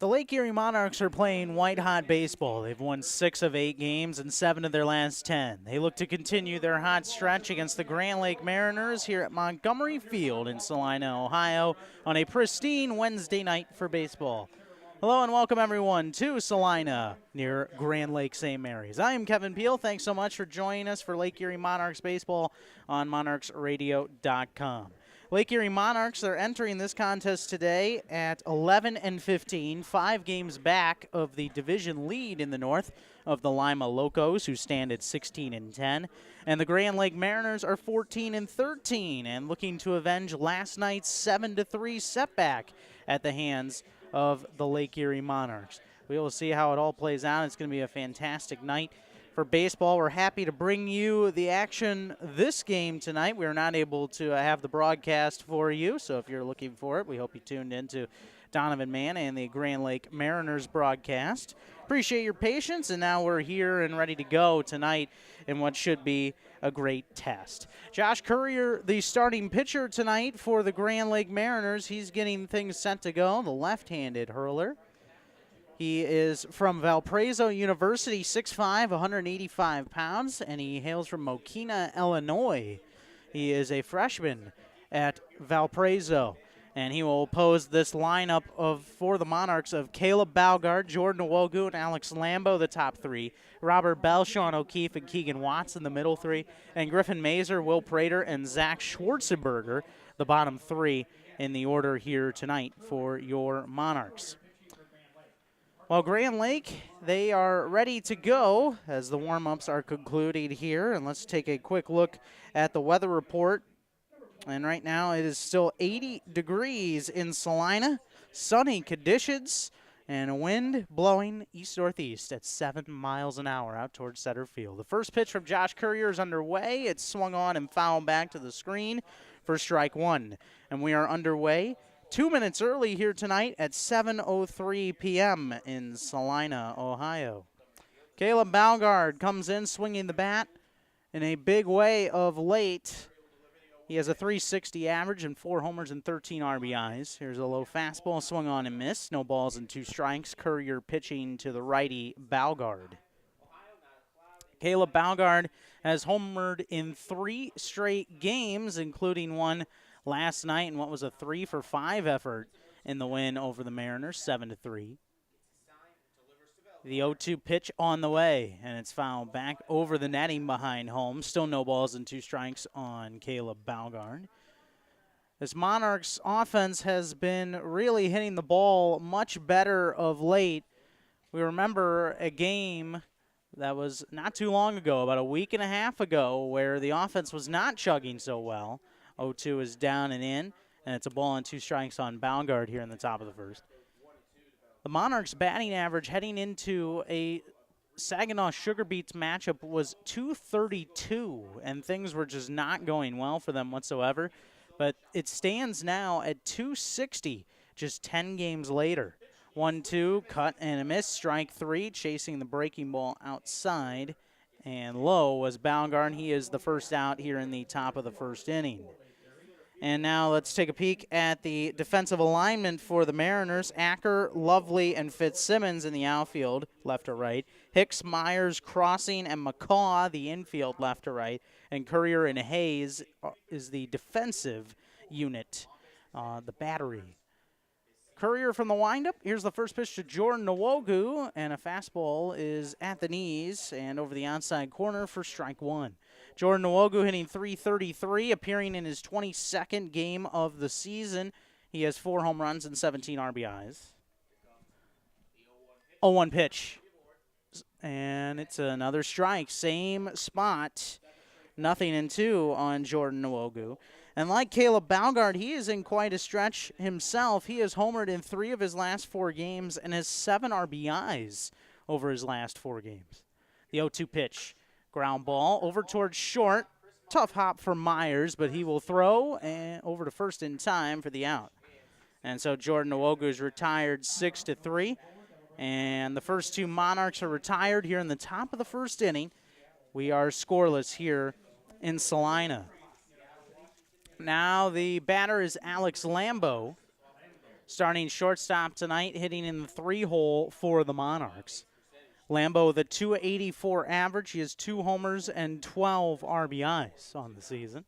The Lake Erie Monarchs are playing white-hot baseball. They've won 6 of 8 games and 7 of their last 10. They look to continue their hot stretch against the Grand Lake Mariners here at Montgomery Field in Salina, Ohio on a pristine Wednesday night for baseball. Hello and welcome everyone to Salina near Grand Lake St. Mary's. I am Kevin Peel. Thanks so much for joining us for Lake Erie Monarchs baseball on monarchsradio.com. Lake Erie Monarchs, they're entering this contest today at 11-15, 5 games back of the division lead in the north of the Lima Locos, who stand at 16-10. And the Grand Lake Mariners are 14-13 and looking to avenge last night's 7-3 setback at the hands of the Lake Erie Monarchs. We will see how it all plays out. It's going to be a fantastic night for baseball. We're happy to bring you the action this game tonight. We are not able to have the broadcast for you, so if you're looking for it, we hope you tuned into Donovan Mann and the Grand Lake Mariners broadcast. Appreciate your patience, and now we're here and ready to go tonight in what should be a great test. Josh Currier, the starting pitcher tonight for the Grand Lake Mariners. He's getting things set to go, the left-handed hurler. He is from Valparaiso University, 6'5", 185 pounds, and he hails from Mokina, Illinois. He is a freshman at Valparaiso, and he will oppose this lineup for the Monarchs of Caleb Balgard, Jordan Nwogu, and Alex Lambo, the top 3. Robert Bell, Sean O'Keefe, and Keegan Watson, the middle 3. And Griffin Mazer, Will Prater, and Zach Schwarzenberger, the bottom 3 in the order here tonight for your Monarchs. Well, Grand Lake, they are ready to go as the warm-ups are concluding here. And let's take a quick look at the weather report. And right now it is still 80 degrees in Salina, sunny conditions, and a wind blowing east-northeast at 7 miles an hour out towards center field. The first pitch from Josh Currier is underway. It's swung on and fouled back to the screen for strike 1. And we are underway 2 minutes early here tonight at 7:03 p.m. in Salina, Ohio. Caleb Balgard comes in swinging the bat in a big way of late. He has a .360 average and 4 homers and 13 RBIs. Here's a low fastball swung on and missed. No balls and 2 strikes. Currier pitching to the righty Balgard. Caleb Balgard has homered in 3 straight games, including one last night in what was a 3-for-5 effort in the win over the Mariners, 7-3. The 0-2 pitch on the way, and it's fouled back over the netting behind home. Still no balls and 2 strikes on Caleb Balgard. This Monarchs offense has been really hitting the ball much better of late. We remember a game that was not too long ago, about a week and a half ago, where the offense was not chugging so well. 0-2 is down and in, and it's a ball and 2 strikes on Balgard here in the top of the first. The Monarchs' batting average heading into a Saginaw Sugar Beets matchup was .232, and things were just not going well for them whatsoever. But it stands now at .260 just 10 games later. 1-2, cut and a miss, strike 3, chasing the breaking ball outside. And low was Balgard. He is the first out here in the top of the first inning. And now let's take a peek at the defensive alignment for the Mariners. Acker, Lovely, and Fitzsimmons in the outfield, left to right. Hicks, Myers, Crossing, and McCaw, the infield, left to right. And Currier and Hayes is the defensive unit, the battery. Currier from the windup. Here's the first pitch to Jordan Nwogu, and a fastball is at the knees and over the outside corner for strike 1. Jordan Nwogu hitting .333, appearing in his 22nd game of the season. He has 4 home runs and 17 RBIs. 0-1 pitch, and it's another strike. Same spot, 0-2 on Jordan Nwogu. And like Caleb Balgard, he is in quite a stretch himself. He has homered in 3 of his last 4 games and has 7 RBIs over his last 4 games. The 0-2 pitch, ground ball over towards short. Tough hop for Myers, but he will throw and over to first in time for the out. And so Jordan Nwogu is retired 6-3. And the first 2 Monarchs are retired here in the top of the first inning. We are scoreless here in Salina. Now the batter is Alex Lambo. Starting shortstop tonight, hitting in the 3-hole for the Monarchs. Lambo with a 284 average. He has 2 homers and 12 RBIs on the season,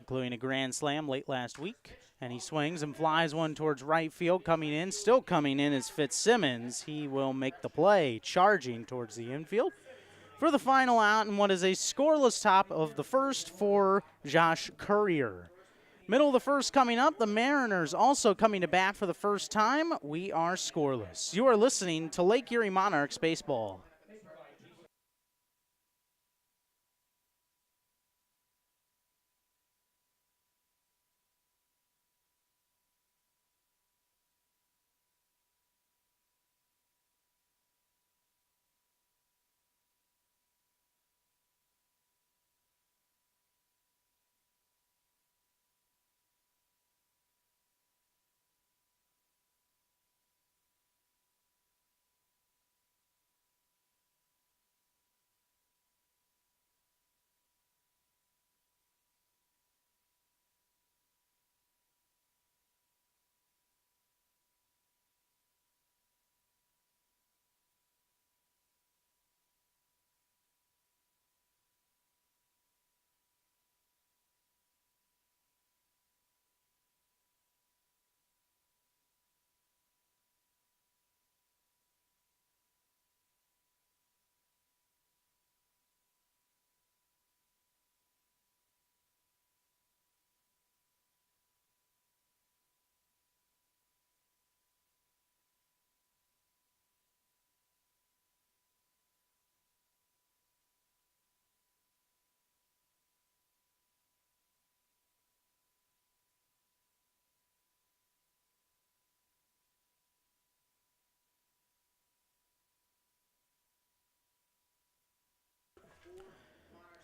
including a grand slam late last week. And he swings and flies one towards right field. Coming in, still coming in, is Fitzsimmons. He will make the play, charging towards the infield for the final out in what is a scoreless top of the first for Josh Courier. Middle of the first coming up, the Mariners also coming to bat for the first time. We are scoreless. You are listening to Lake Erie Monarchs Baseball.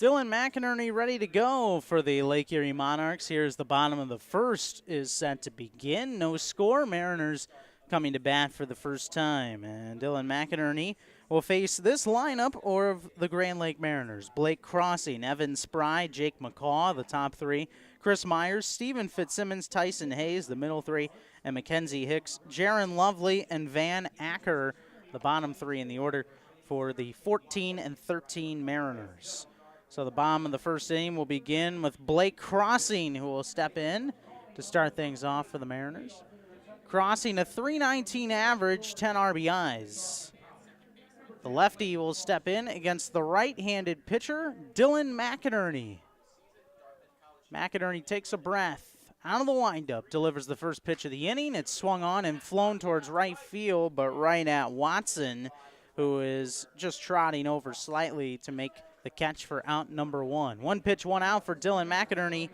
Dylan McInerney ready to go for the Lake Erie Monarchs. Here's the bottom of the first is set to begin. No score. Mariners coming to bat for the first time. And Dylan McInerney will face this lineup of the Grand Lake Mariners. Blake Crossing, Evan Spry, Jake McCaw, the top 3. Chris Myers, Steven Fitzsimmons, Tyson Hayes, the middle 3. And Mackenzie Hicks, Jaron Lovely, and Van Acker, the bottom 3 in the order for the 14 and 13 Mariners. So the bottom of the first inning will begin with Blake Crossing, who will step in to start things off for the Mariners. Crossing a .319 average, 10 RBIs. The lefty will step in against the right-handed pitcher, Dylan McInerney. McInerney takes a breath out of the windup, delivers the first pitch of the inning. It's swung on and flown towards right field, but right at Watson, who is just trotting over slightly to make the catch for out number 1. 1 pitch, 1 out for Dylan McInerney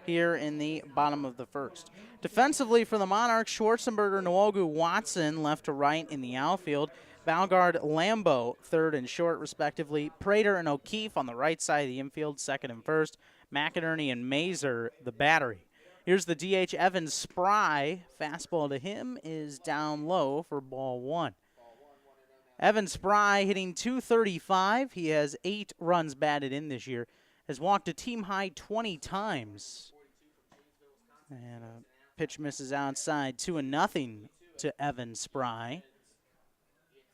here in the bottom of the first. Defensively for the Monarchs, Schwarzenberger, Nwogu, Watson left to right in the outfield. Valgard, Lambo, third and short respectively. Prater and O'Keefe on the right side of the infield, second and first. McInerney and Mazer, the battery. Here's the DH, Evan Spry. Fastball to him is down low for ball 1. Evan Spry hitting .235. He has 8 runs batted in this year. Has walked a team-high 20 times. And a pitch misses outside, 2-0 to Evan Spry.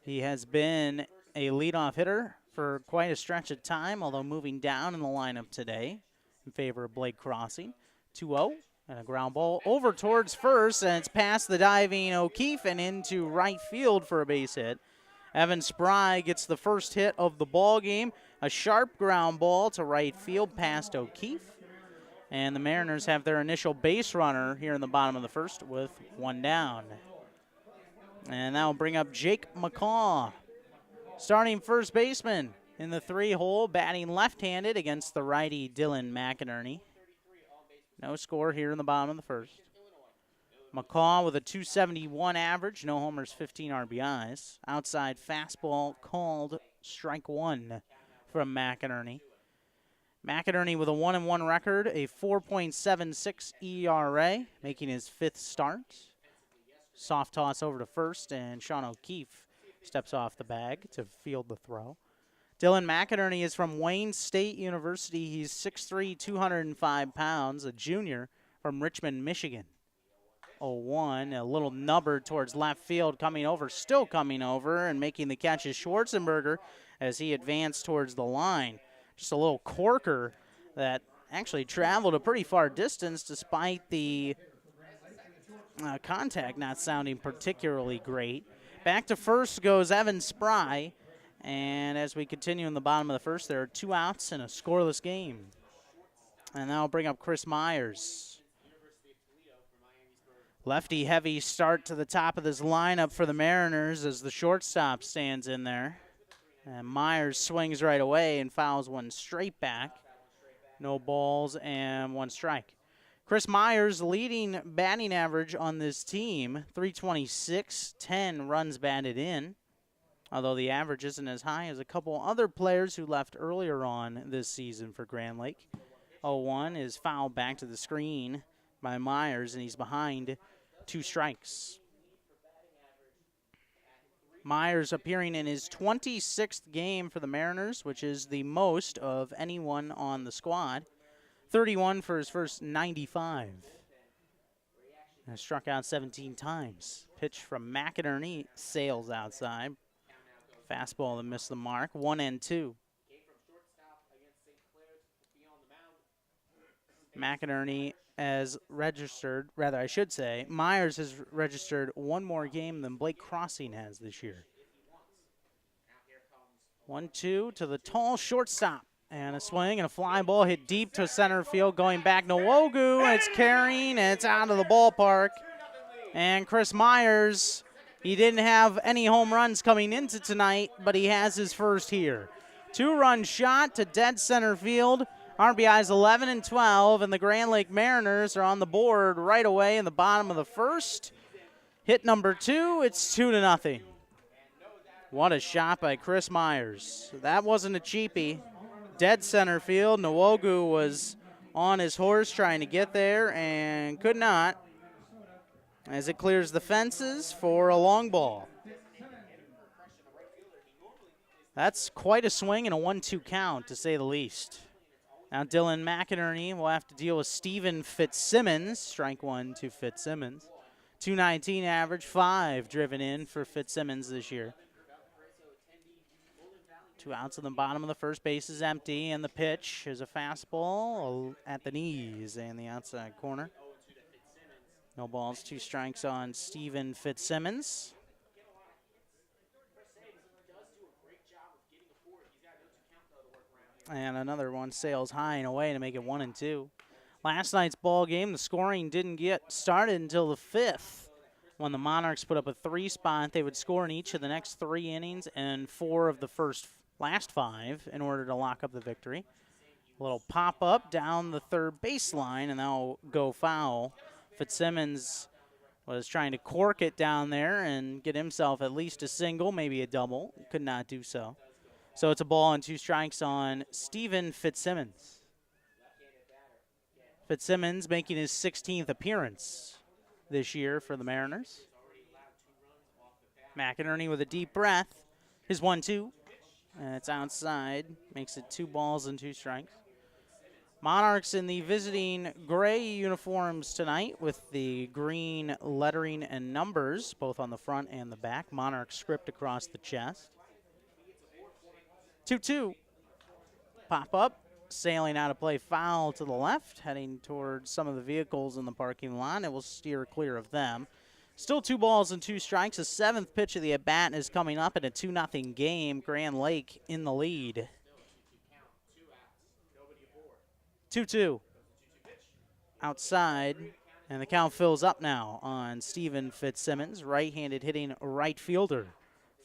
He has been a leadoff hitter for quite a stretch of time, although moving down in the lineup today in favor of Blake Crossing. 2-0 and a ground ball over towards first, and it's past the diving O'Keefe and into right field for a base hit. Evan Spry gets the first hit of the ball game. A sharp ground ball to right field past O'Keefe. And the Mariners have their initial base runner here in the bottom of the first with 1 down. And that will bring up Jake McCaw. Starting first baseman in the 3-hole, batting left-handed against the righty Dylan McInerney. No score here in the bottom of the first. McCaw with a .271 average, no homers, 15 RBIs. Outside fastball called strike 1 from McInerney. McInerney with a 1-1 record, a 4.76 ERA, making his 5th start. Soft toss over to first, and Sean O'Keefe steps off the bag to field the throw. Dylan McInerney is from Wayne State University. He's 6'3", 205 pounds, a junior from Richmond, Michigan. 0-1. A little nubber towards left field, coming over, still coming over, and making the catch is Schwarzenberger as he advanced towards the line. Just a little corker that actually traveled a pretty far distance despite the contact not sounding particularly great. Back to first goes Evan Spry. And as we continue in the bottom of the first, there are 2 outs in a scoreless game. And that'll bring up Chris Myers. Lefty heavy start to the top of this lineup for the Mariners as the shortstop stands in there. And Myers swings right away and fouls one straight back. No balls and 1 strike. Chris Myers leading batting average on this team, 326, 10 runs batted in. Although the average isn't as high as a couple other players who left earlier on this season for Grand Lake. 0-1 is fouled back to the screen by Myers, and he's behind 2 strikes. Myers appearing in his 26th game for the Mariners, which is the most of anyone on the squad. 31 for his first 95. And struck out 17 times. Pitch from McInerney sails outside. Fastball that missed the mark, 1-2. McInerney has registered, rather I should say, Myers has registered 1 more game than Blake Crossing has this year. 1-2 to the tall shortstop. And a swing and a fly ball hit deep to center field, going back Nwogu, and it's carrying, and it's out of the ballpark. And Chris Myers, he didn't have any home runs coming into tonight, but he has his first here. 2-run shot to dead center field. RBIs 11 and 12, and the Grand Lake Mariners are on the board right away in the bottom of the first. Hit number 2, it's 2-0. What a shot by Chris Myers. That wasn't a cheapie. Dead center field. Nwogu was on his horse trying to get there and could not, as it clears the fences for a long ball. That's quite a swing and a 1-2 count, to say the least. Now Dylan McInerney will have to deal with Steven Fitzsimmons. Strike 1 to Fitzsimmons. 219 average, 5 driven in for Fitzsimmons this year. 2 outs in the bottom of the first, base is empty, and the pitch is a fastball at the knees and the outside corner. No balls, 2 strikes on Steven Fitzsimmons. And another one sails high and away to make it 1-2. Last night's ball game, the scoring didn't get started until the 5th. When the Monarchs put up a 3 spot, they would score in each of the next 3 innings and 4 of the last 5 in order to lock up the victory. A little pop-up down the third baseline, and that'll go foul. Fitzsimmons was trying to cork it down there and get himself at least a single, maybe a double. Could not do so. So it's a ball and 2 strikes on Steven Fitzsimmons. Fitzsimmons making his 16th appearance this year for the Mariners. McInerney with a deep breath. His 1-2. And it's outside. Makes it 2 balls and 2 strikes. Monarchs in the visiting gray uniforms tonight with the green lettering and numbers, both on the front and the back. Monarch script across the chest. 2-2. Pop up. Sailing out of play, foul to the left, heading towards some of the vehicles in the parking lot. It will steer clear of them. Still 2 balls and 2 strikes. The 7th pitch of the at-bat is coming up in a 2-0 game. Grand Lake in the lead. 2-2. Outside, and the count fills up now on Steven Fitzsimmons, right-handed hitting right fielder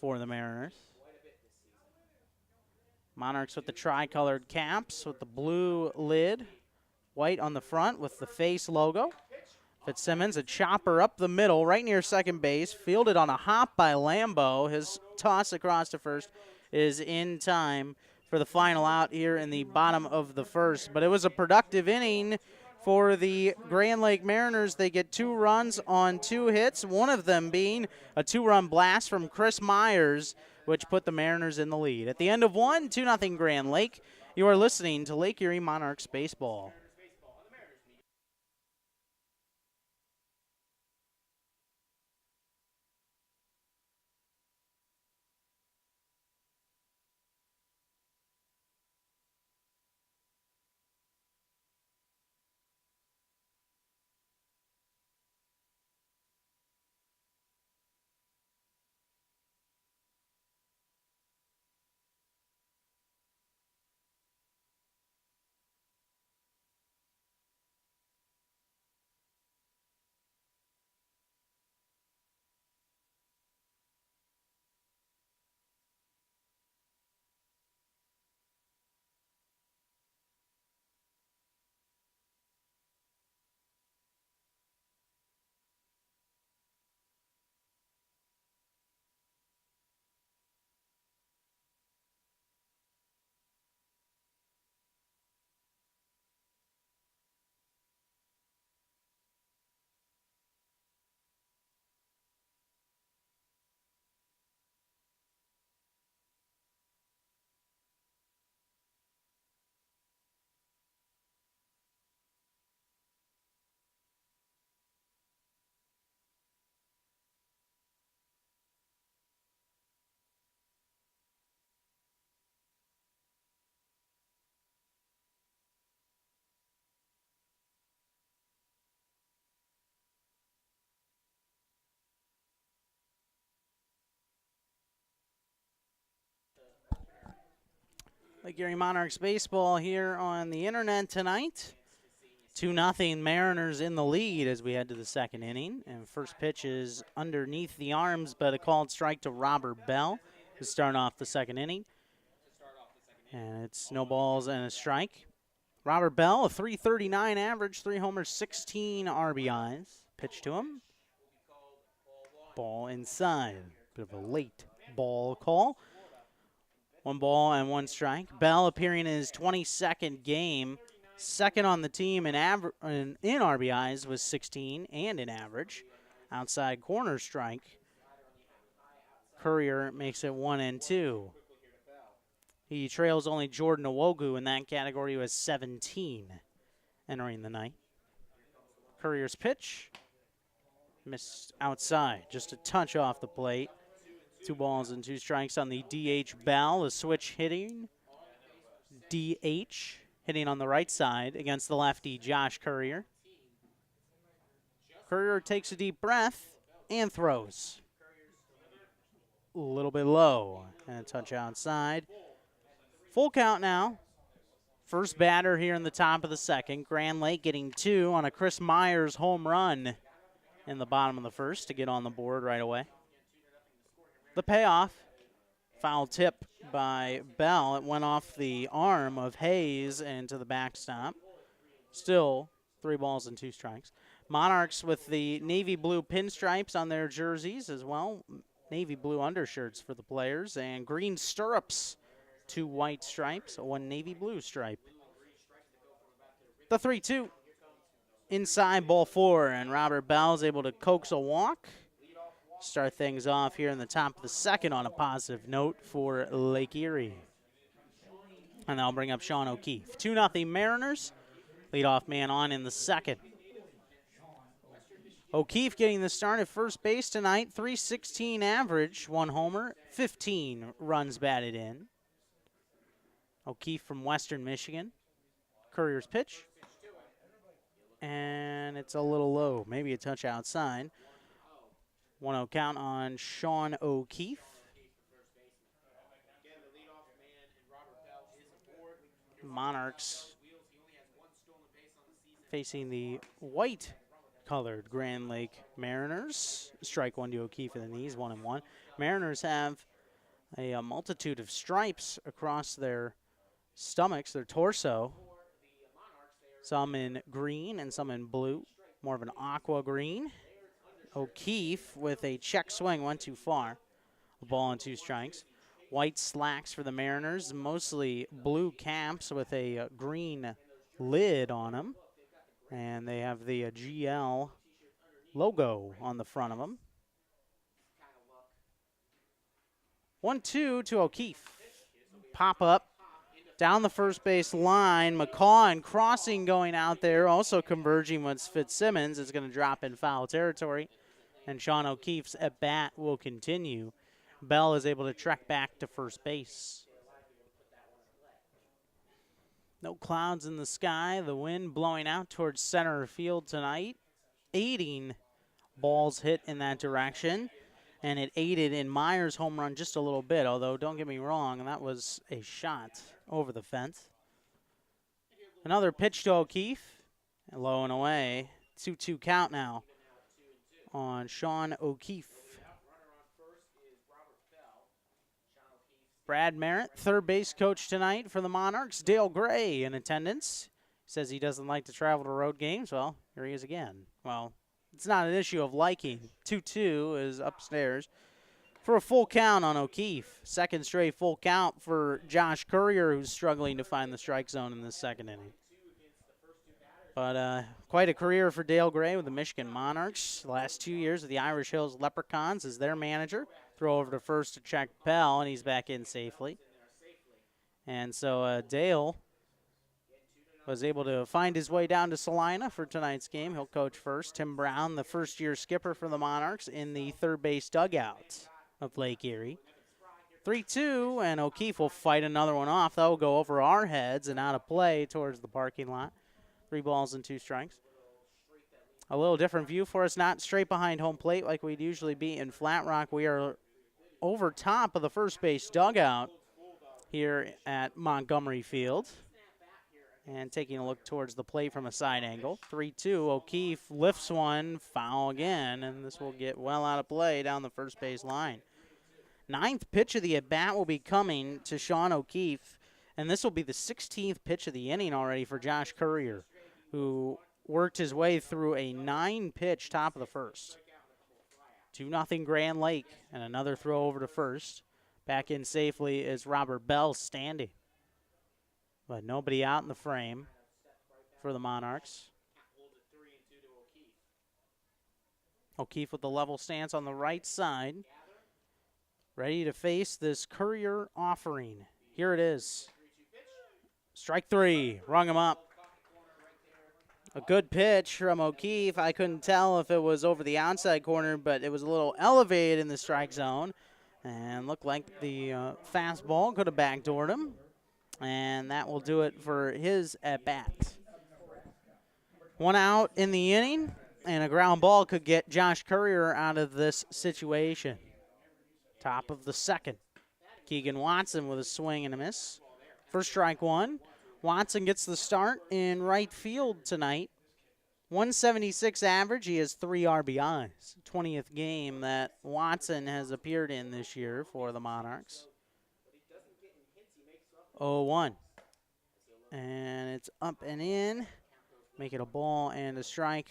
for the Mariners. Monarchs with the tri-colored caps with the blue lid, white on the front with the face logo. Fitzsimmons, a chopper up the middle, right near second base, fielded on a hop by Lambo. His toss across to first is in time for the final out here in the bottom of the first. But it was a productive inning for the Grand Lake Mariners. They get 2 runs on 2 hits, one of them being a 2-run blast from Chris Myers, which put the Mariners in the lead. At the end of 1, 2-0 Grand Lake. You are listening to Lake Erie Monarchs Baseball. Lake Erie Monarchs baseball here on the internet tonight. 2-0 Mariners in the lead as we head to the second inning. And first pitch is underneath the arms, but a called strike to Robert Bell to start off the second inning. And it's no balls and a strike. Robert Bell, a .339 average, 3 homers, 16 RBIs. Pitch to him. Ball inside. Bit of a late ball call. 1 ball and 1 strike. Bell appearing in his 22nd game. Second on the team in RBIs was 16 and in average. Outside corner strike. Courier makes it 1-2. He trails only Jordan Awogu in that category, who has 17 entering the night. Courier's pitch. Missed outside, just a touch off the plate. 2 balls and 2 strikes on the DH Bell, a switch hitting. DH hitting on the right side against the lefty Josh Courier. Courier takes a deep breath and throws. A little bit low and a touch outside. Full count now. First batter here in the top of the second. Grand Lake getting 2 on a Chris Myers home run in the bottom of the first to get on the board right away. The payoff, foul tip by Bell. It went off the arm of Hayes and to the backstop. Still 3 balls and 2 strikes. Monarchs with the navy blue pinstripes on their jerseys as well. Navy blue undershirts for the players and green stirrups. 2 white stripes, 1 navy blue stripe. The 3-2. Inside ball 4, and Robert Bell is able to coax a walk. Start things off here in the top of the second on a positive note for Lake Erie. And I'll bring up Sean O'Keefe. 2-0 Mariners. Leadoff man on in the second. O'Keefe getting the start at first base tonight. .316 average, 1 homer, 15 runs batted in. O'Keefe from Western Michigan. Courier's pitch. And it's a little low, maybe a touch outside. 1-0 count on Sean O'Keefe. Monarchs facing the white-colored Grand Lake Mariners. Strike 1 to O'Keefe in the knees, 1-1. Mariners have a multitude of stripes across their stomachs, their torso. Some in green and some in blue. More of an aqua green. O'Keefe with a check swing, went too far. A ball and 2 strikes. White slacks for the Mariners, mostly blue caps with a green lid on them. And they have the GL logo on the front of them. 1-2 to O'Keefe. Pop up. Down the first base line, McCaw and crossing going out there, also converging with Fitzsimmons. Is going to drop in foul territory, and Sean O'Keefe's at-bat will continue. Bell is able to trek back to first base. No clouds in the sky, the wind blowing out towards center field tonight, aiding balls hit in that direction. And it aided in Myers' home run just a little bit, although don't get me wrong, that was a shot over the fence. Another pitch to O'Keefe, low and away. 2-2 count now on Sean O'Keefe. Brad Merritt, third base coach tonight for the Monarchs. Dale Gray in attendance. Says he doesn't like to travel to road games. Well, here he is again. Well, it's not an issue of liking. 2-2 is upstairs for a full count on O'Keefe. Second straight full count for Josh Courier, who's struggling to find the strike zone in this second inning. But quite a career for Dale Gray with the Michigan Monarchs. The last 2 years of the Irish Hills Leprechauns as their manager. Throw over to first to check Bell, and he's back in safely. And so Dale was able to find his way down to Salina for tonight's game. He'll coach first. Tim Brown, the first-year skipper for the Monarchs, in the third base dugout of Lake Erie. 3-2, and O'Keefe will fight another one off. That will go over our heads and out of play towards the parking lot. 3 balls and 2 strikes. A little different view for us, not straight behind home plate like we'd usually be in Flat Rock. We are over top of the first base dugout. here at Montgomery Field. And taking a look towards the plate from a side angle. 3-2, O'Keefe lifts one, foul again, and this will get well out of play down the first base line. Ninth pitch of the at-bat will be coming to Sean O'Keefe, and this will be the 16th pitch of the inning already for Josh Courier, who worked his way through a 9-pitch top of the first. 2-0 Grand Lake, and another throw over to first. Back in safely is Robert Bell standing. But nobody out in the frame for the Monarchs. O'Keefe with the level stance on the right side. Ready to face this Courier offering. Here it is. Strike three. Rung him up. A good pitch from O'Keefe. I couldn't tell if it was over the outside corner, but it was a little elevated in the strike zone. And looked like the fastball could have backdoored him. And that will do it for his at-bat. One out in the inning, and a ground ball could get Josh Courier out of this situation. Top of the second. Keegan Watson with a swing and a miss. For strike one, Watson gets the start in right field tonight. 176 average, he has 3 RBIs. 20th game that Watson has appeared in this year for the Monarchs. 0-1. And it's up and in. Make it a ball and a strike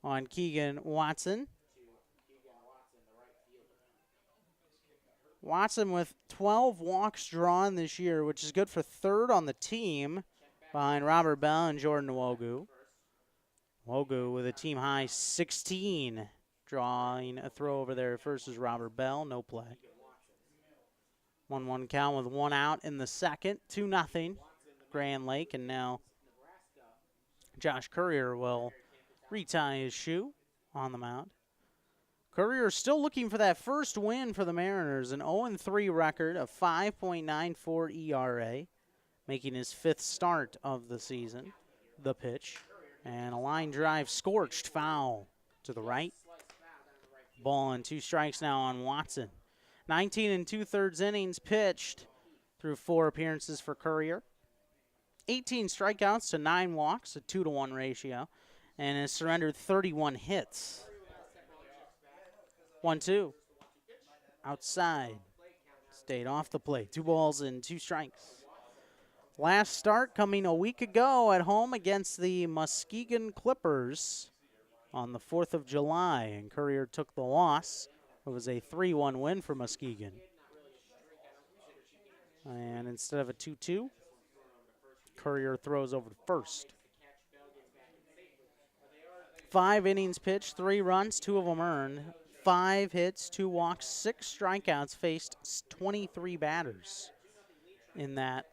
on Keegan Watson. Watson with 12 walks drawn this year, which is good for third on the team behind Robert Bell and Jordan Nwogu. Nwogu with a team high 16, drawing a throw over there first is Robert Bell, no play. 1-1 count with 1 out in the second, 2-0 Grand Lake, and now Josh Courier will retie his shoe on the mound. Courier still looking for that first win for the Mariners, an 0-3 record, a 5.94 ERA, making his 5th start of the season. The pitch, and a line drive scorched foul to the right. Ball and 2 strikes now on Watson. 19 2/3 innings pitched through 4 appearances for Courier. 18 strikeouts to 9 walks, a 2-to-1 ratio, and has surrendered 31 hits. 1-2. Outside. Stayed off the plate. 2 balls and 2 strikes. Last start coming a week ago at home against the Muskegon Clippers on the 4th of July, and Courier took the loss. It was a 3-1 win for Muskegon. And instead of a 2-2, Courier throws over to first. 5 innings pitched, 3 runs, 2 of them earned. 5 hits, 2 walks, 6 strikeouts, faced 23 batters in that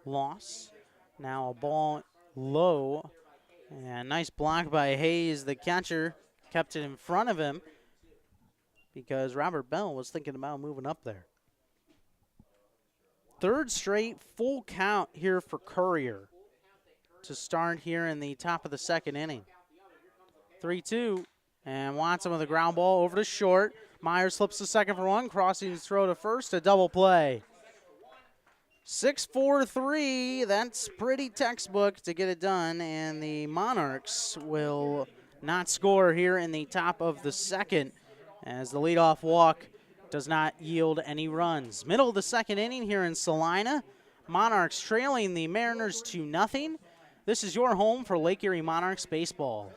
loss. Now a ball low, and nice block by Hayes, the catcher, kept it in front of him because Robert Bell was thinking about moving up there. 3rd straight full count here for Courier to start here in the top of the 2nd inning. 3-2. And Watson with a ground ball over to short. Myers slips to second for 1, crossing his throw to first, a double play. 6-4-3, that's pretty textbook to get it done, and the Monarchs will not score here in the top of the 2nd as the leadoff walk does not yield any runs. Middle of the 2nd inning here in Salina. Monarchs trailing the Mariners 2-0. This is your home for Lake Erie Monarchs baseball.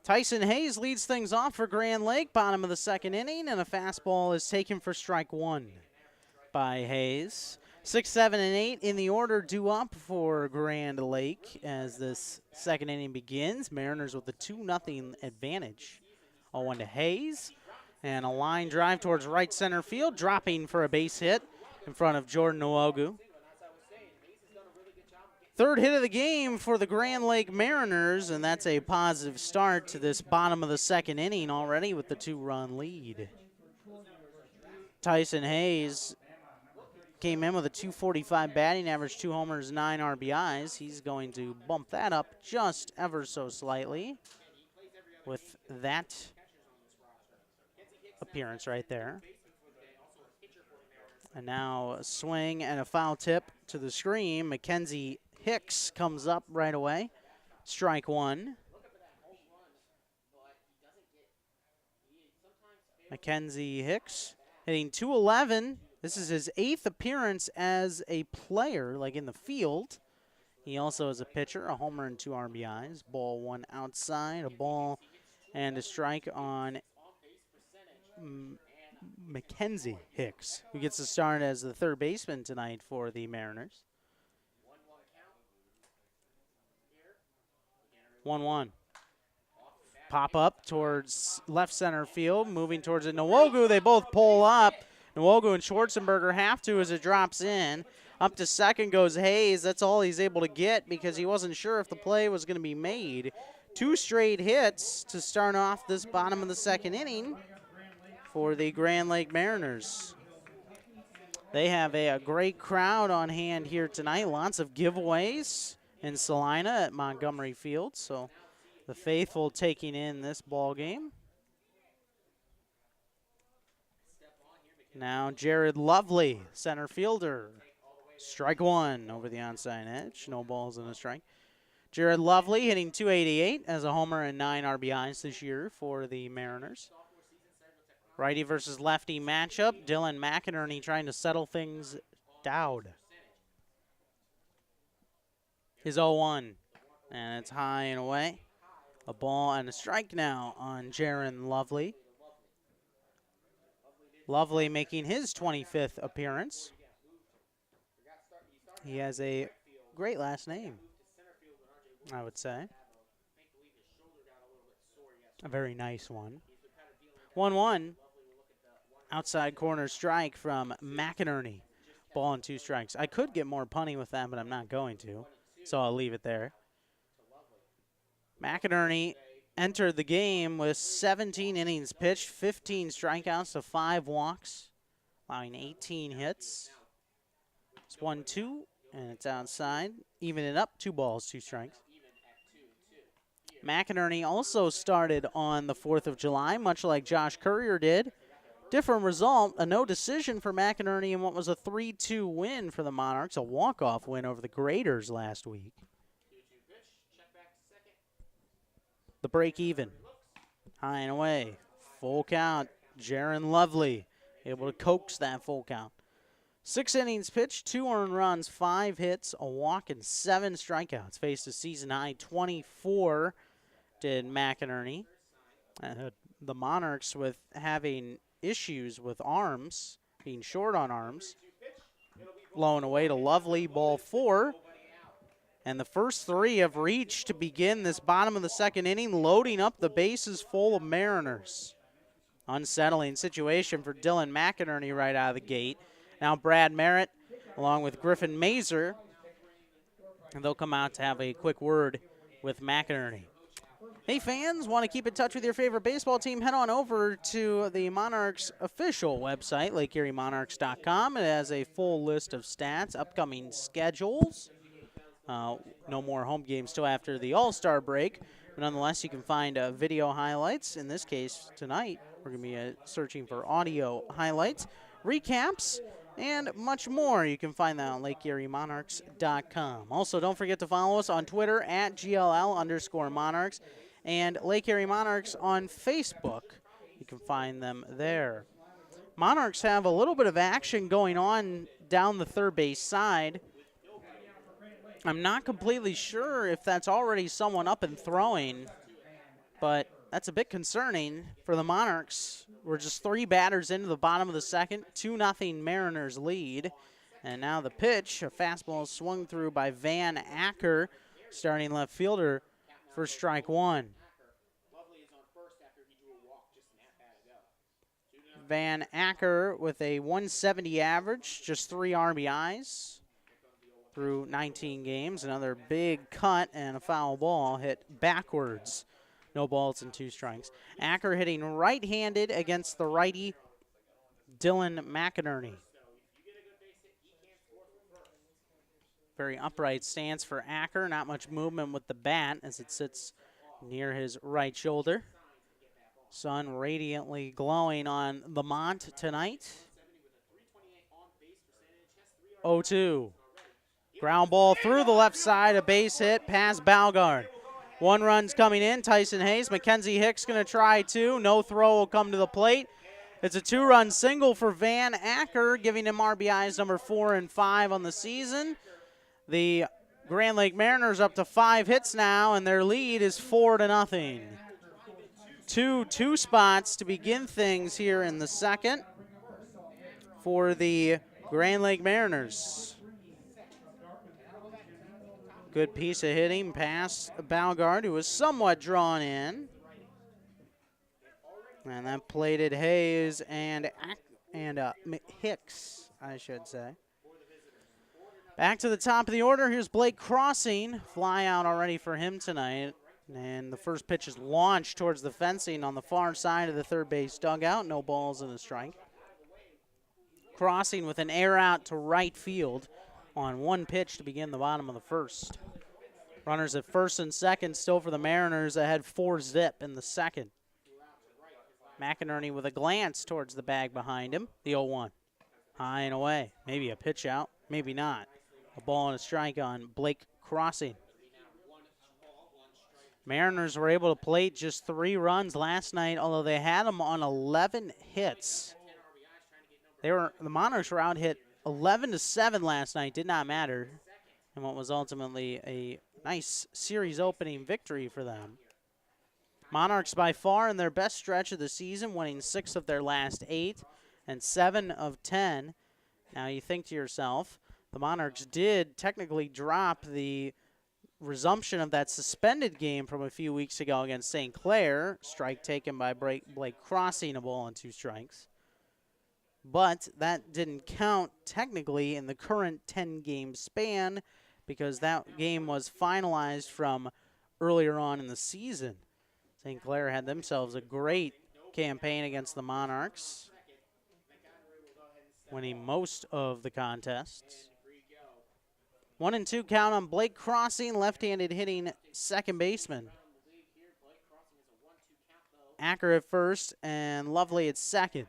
Tyson Hayes leads things off for Grand Lake, bottom of the second inning, and a fastball is taken for strike one by Hayes. 6, 7, and 8 in the order due up for Grand Lake as this second inning begins. Mariners with a 2-0 advantage. 0-1 to Hayes, and a line drive towards right center field, dropping for a base hit in front of Jordan Nwogu. Third hit of the game for the Grand Lake Mariners, and that's a positive start to this bottom of the second inning already with the 2-run lead. Tyson Hayes came in with a .245 batting average, 2 homers, 9 RBIs. He's going to bump that up just ever so slightly with that appearance right there. And now a swing and a foul tip to the screen. Mackenzie Hicks comes up right away. Strike one. Mackenzie Hicks hitting .211. This is his 8th appearance as a player, like in the field. He also is a pitcher, a homer and 2 RBIs. Ball one outside, a ball and a strike on Mackenzie Hicks, who gets to start as the third baseman tonight for the Mariners. 1-1. Pop up towards left center field, moving towards it. Nwogu, they both pull up. Nwogu and Schwarzenberger have to as it drops in. Up to second goes Hayes. That's all he's able to get because he wasn't sure if the play was going to be made. 2 straight hits to start off this bottom of the second inning for the Grand Lake Mariners. They have a great crowd on hand here tonight. Lots of giveaways in Salina at Montgomery Field. So the faithful taking in this ball game. Now Jared Lovely, center fielder. Strike one over the onside edge. No balls and a strike. Jared Lovely hitting .288 as a homer and 9 RBIs this year for the Mariners. Righty versus lefty matchup. Dylan McInerney trying to settle things down. His 0-1, and it's high and away. A ball and a strike now on Jaron Lovely. Lovely making his 25th appearance. He has a great last name, I would say. A very nice one. 1-1. Outside corner strike from McInerney. Ball and 2 strikes. I could get more punny with that, but I'm not going to, so I'll leave it there. McInerney entered the game with 17 innings pitched, 15 strikeouts to 5 walks, allowing 18 hits. It's 1-2, and it's outside. Even it up, 2 balls, 2 strikes. McInerney also started on the 4th of July, much like Josh Courier did. Different result, a no decision for McInerney in what was a 3-2 win for the Monarchs, a walk-off win over the Graders last week. The break even. High and away. Full count. Jaron Lovely able to coax that full count. 6 innings pitched, 2 earned runs, 5 hits, a walk, and 7 strikeouts. Faced a season-high 24 did McInerney. The Monarchs with having issues with arms, being short on arms. Blown away to Lovely, ball 4. And the first 3 have reached to begin this bottom of the second inning, loading up the bases full of Mariners. Unsettling situation for Dylan McInerney right out of the gate. Now Brad Merritt along with Griffin Mazer, and they'll come out to have a quick word with McInerney. Hey fans, want to keep in touch with your favorite baseball team? Head on over to the Monarchs official website, LakeErieMonarchs.com. It has a full list of stats, upcoming schedules. No more home games till after the All-Star break. But nonetheless, you can find video highlights. In this case, tonight, we're going to be searching for audio highlights, recaps, and much more. You can find that on LakeErieMonarchs.com. Also, don't forget to follow us on Twitter at GLL_Monarchs and Lake Erie Monarchs on Facebook. You can find them there. Monarchs have a little bit of action going on down the third base side. I'm not completely sure if that's already someone up and throwing, but that's a bit concerning for the Monarchs. We're just 3 batters into the bottom of the second. 2-0 Mariners lead. And now the pitch, a fastball swung through by Van Acker, starting left fielder, for strike 1. Van Acker with a 170 average, just 3 RBIs through 19 games. Another big cut and a foul ball hit backwards. No balls and 2 strikes. Acker hitting right-handed against the righty Dylan McInerney. Very upright stance for Acker. Not much movement with the bat as it sits near his right shoulder. Sun radiantly glowing on Lamont tonight. 0-2. Ground ball through the left side, a base hit past Balgard. 1 run's coming in, Tyson Hayes. Mackenzie Hicks going to try 2. No throw will come to the plate. It's a 2-run single for Van Acker, giving him RBIs number 4 and 5 on the season. The Grand Lake Mariners up to 5 hits now, and their lead is 4-0. 2 spots to begin things here in the second for the Grand Lake Mariners. Good piece of hitting past Balgard, who was somewhat drawn in. And that plated Hayes and Hicks, I should say. Back to the top of the order. Here's Blake Crossing. Fly out already for him tonight. And the first pitch is launched towards the fencing on the far side of the third base dugout. No balls and a strike. Crossing with an air out to right field on 1 pitch to begin the bottom of the first. Runners at first and second still for the Mariners, ahead 4-zip in the second. McInerney with a glance towards the bag behind him. The 0-1. High and away. Maybe a pitch out, maybe not. A ball and a strike on Blake Crossing. Mariners were able to plate just 3 runs last night, although they had them on 11 hits. The Monarchs were out hit 11-7 last night. Did not matter. And what was ultimately a nice series opening victory for them. Monarchs by far in their best stretch of the season, winning 6 of their last 8 and 7 of 10. Now you think to yourself, the Monarchs did technically drop the resumption of that suspended game from a few weeks ago against St. Clair. Strike taken by Blake Crossing, a ball and 2 strikes. But that didn't count technically in the current 10-game span because that game was finalized from earlier on in the season. St. Clair had themselves a great campaign against the Monarchs, winning most of the contests. 1-2 count on Blake Crossing, left-handed hitting second baseman. Acker at first and Lovely at second.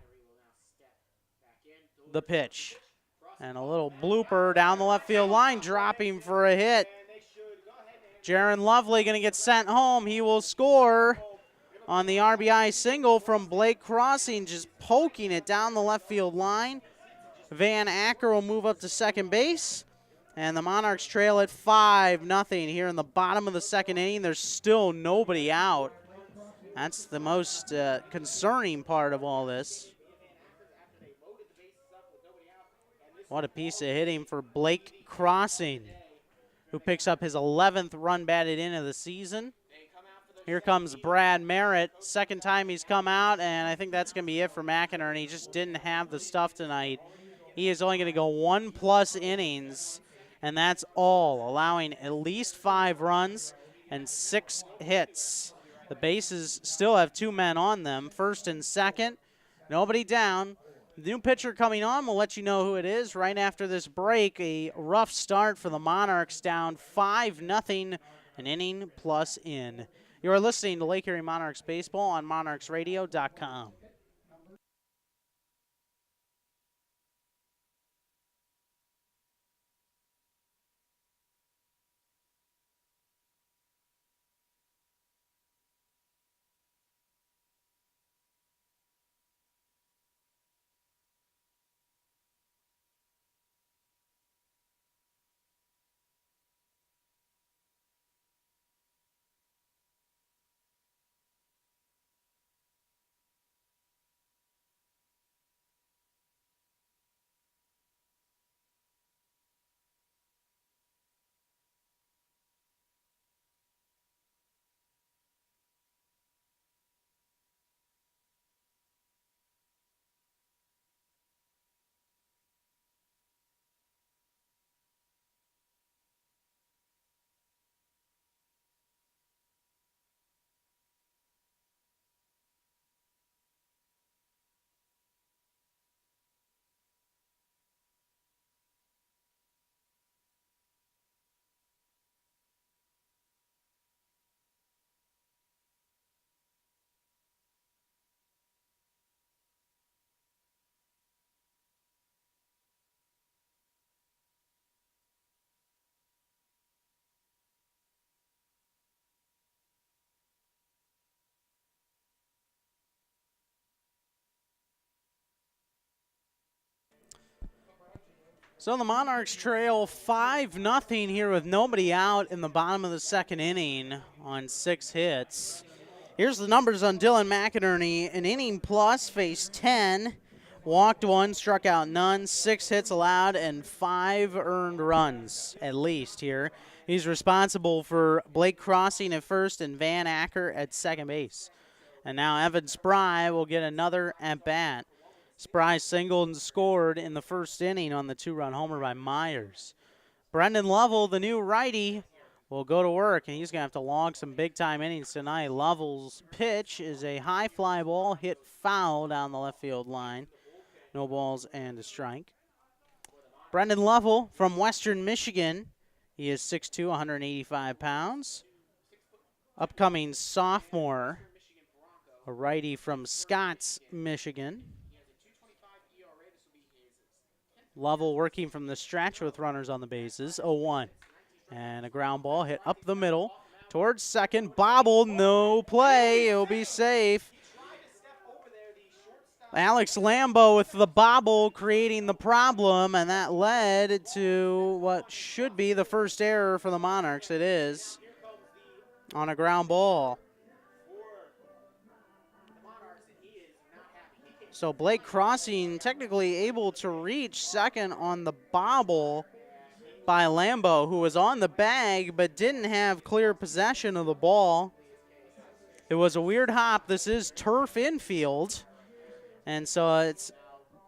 The pitch. And a little blooper down the left field line, dropping for a hit. Jaron Lovely going to get sent home. He will score on the RBI single from Blake Crossing, just poking it down the left field line. Van Acker will move up to second base. And the Monarchs trail at 5-0 here in the bottom of the second inning. There's still nobody out. That's the most concerning part of all this. What a piece of hitting for Blake Crossing, who picks up his 11th run batted in of the season. Here comes Brad Merritt. Second time he's come out, and I think that's going to be it for McInerney. He just didn't have the stuff tonight. He is only going to go 1+ innings, and that's all, allowing at least 5 runs and 6 hits. The bases still have 2 men on them, first and second. Nobody down. The new pitcher coming on, we'll let you know who it is right after this break. A rough start for the Monarchs, down 5-0, an inning plus in. You are listening to Lake Erie Monarchs Baseball on monarchsradio.com. So the Monarchs trail 5-0 here with nobody out in the bottom of the second inning on 6 hits. Here's the numbers on Dylan McInerney. An inning plus, faced 10, walked 1, struck out none, 6 hits allowed, and 5 earned runs at least here. He's responsible for Blake Crossing at first and Van Acker at second base. And now Evan Spry will get another at-bat. Spry singled and scored in the first inning on the 2-run homer by Myers. Brendan Lovell, the new righty, will go to work, and he's going to have to log some big-time innings tonight. Lovell's pitch is a high fly ball hit foul down the left field line. No balls and a strike. Brendan Lovell from Western Michigan. He is 6'2", 185 pounds. Upcoming sophomore, a righty from Scotts, Michigan. Lovell working from the stretch with runners on the bases, 0-1. And a ground ball hit up the middle towards second. Bobble, no play. It'll be safe. Alex Lambo with the bobble creating the problem, and that led to what should be the first error for the Monarchs. It is on a ground ball. So Blake Crossing technically able to reach second on the bobble by Lambo, who was on the bag but didn't have clear possession of the ball. It was a weird hop. This is turf infield, and so it's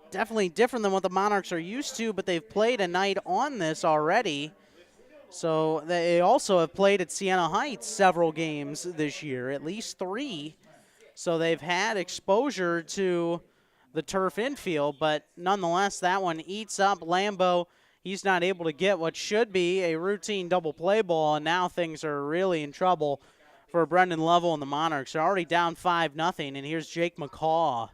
definitely different than what the Monarchs are used to, but they've played a night on this already. So they also have played at Siena Heights several games this year, at least 3. So they've had exposure to the turf infield, but nonetheless, that one eats up Lambo. He's not able to get what should be a routine double play ball, and now things are really in trouble for Brendan Lovell and the Monarchs. They're already down 5-0, and here's Jake McCaw.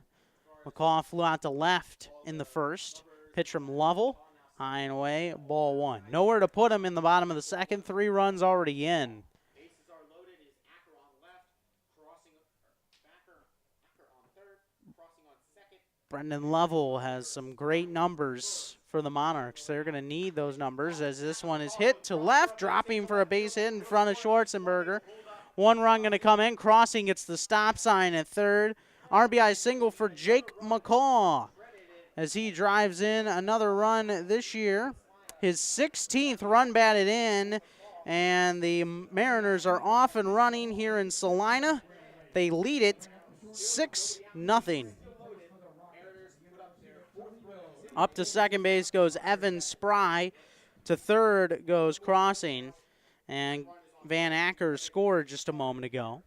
McCaw flew out to left in the first. Pitch from Lovell, high and away, ball 1. Nowhere to put him in the bottom of the second. 3 runs already in. Brendan Lovell has some great numbers for the Monarchs. They're going to need those numbers as this one is hit to left, dropping for a base hit in front of Schwarzenberger. 1 run going to come in. Crossing gets the stop sign at third. RBI single for Jake McCaw as he drives in another run this year. His 16th run batted in, and the Mariners are off and running here in Salina. They lead it 6-0. Up to second base goes Evan Spry. To third goes Crossing. And Van Acker scored just a moment ago.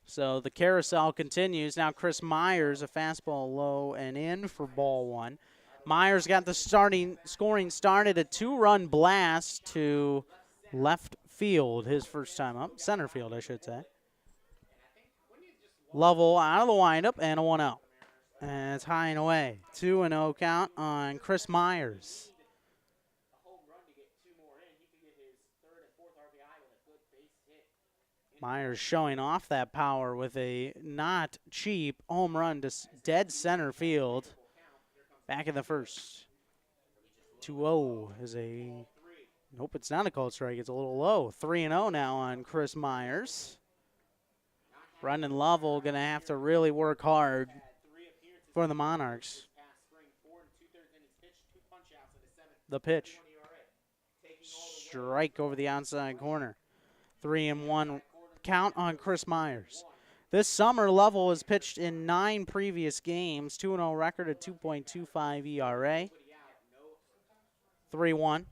So the carousel continues. Now Chris Myers, a fastball low and in for ball 1. Myers got the scoring started, a 2-run blast to left field, his first time up. Center field, I should say. Lovell out of the windup and a 1-out. And it's high and away. 2-0 count on Chris Myers. Myers showing off that power with a not cheap home run to dead center field. Back in the first. 2-0 is a, nope, it's not a called strike. It's a little low. 3-0 now on Chris Myers. Brendan Lovell going to have to really work hard for the Monarchs. The pitch. Strike over the outside corner. 3-1 count on Chris Myers. This summer, Lovell has pitched in 9 previous games. 2-0 record at 2.25 ERA. 3-1.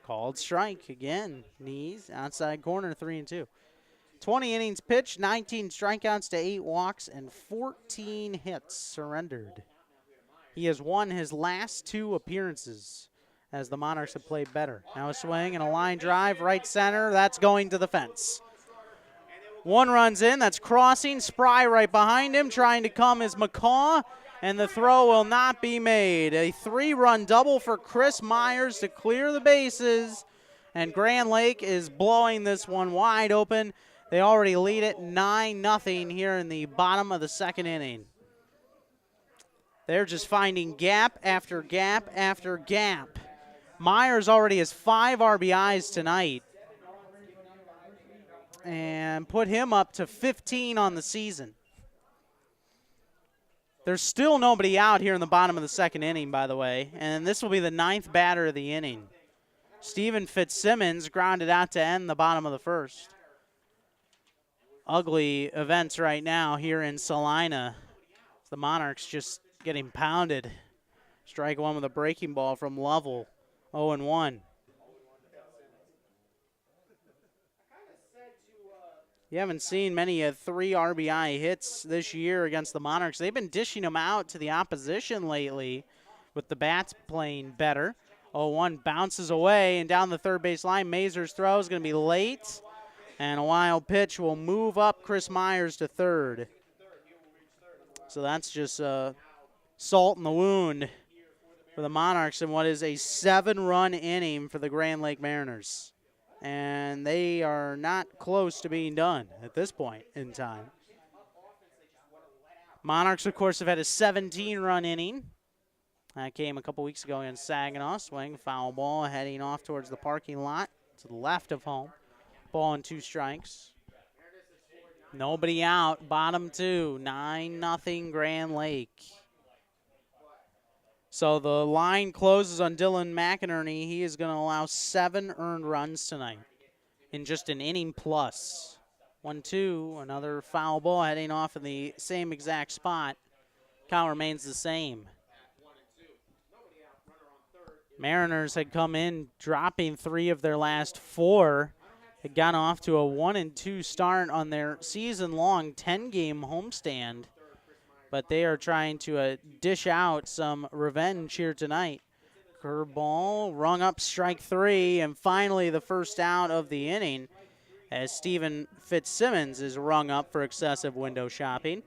Called strike again. Knees, outside corner, 3-2. 20 innings pitched, 19 strikeouts to 8 walks, and 14 hits surrendered. He has won his last 2 appearances as the Monarchs have played better. Now a swing and a line drive, right center. That's going to the fence. 1 runs in. That's Crossing. Spry right behind him. Trying to come is McCaw, and the throw will not be made. A 3-run double for Chris Myers to clear the bases, and Grand Lake is blowing this one wide open. They already lead it 9-0 here in the bottom of the second inning. They're just finding gap after gap after gap. Myers already has 5 RBIs tonight and put him up to 15 on the season. There's still nobody out here in the bottom of the second inning, by the way, and this will be the 9th batter of the inning. Steven Fitzsimmons grounded out to end the bottom of the first. Ugly events right now here in Salina. The Monarchs just getting pounded. Strike one with a breaking ball from Lovell, 0-1. You haven't seen many 3 RBI hits this year against the Monarchs. They've been dishing them out to the opposition lately with the bats playing better. 0-1 bounces away and down the third base line. Mazur's throw is going to be late, and a wild pitch will move up Chris Myers to third. So that's just salt in the wound for the Monarchs in what is a 7-run inning for the Grand Lake Mariners. And they are not close to being done at this point in time. Monarchs, of course, have had a 17-run inning. That came a couple weeks ago against Saginaw. Swing, foul ball, heading off towards the parking lot to the left of home. Ball and 2 strikes. Nobody out, bottom 2, 9-0 Grand Lake. So the line closes on Dylan McInerney. He is going to allow 7 earned runs tonight in just an inning plus. 1-2, another foul ball heading off in the same exact spot. Count remains the same. Mariners had come in dropping 3 of their last 4. Had gone off to a 1-2 start on their season-long 10-game homestand. But they are trying to dish out some revenge here tonight. Curveball, rung up strike 3, and finally the first out of the inning as Steven Fitzsimmons is rung up for excessive window shopping.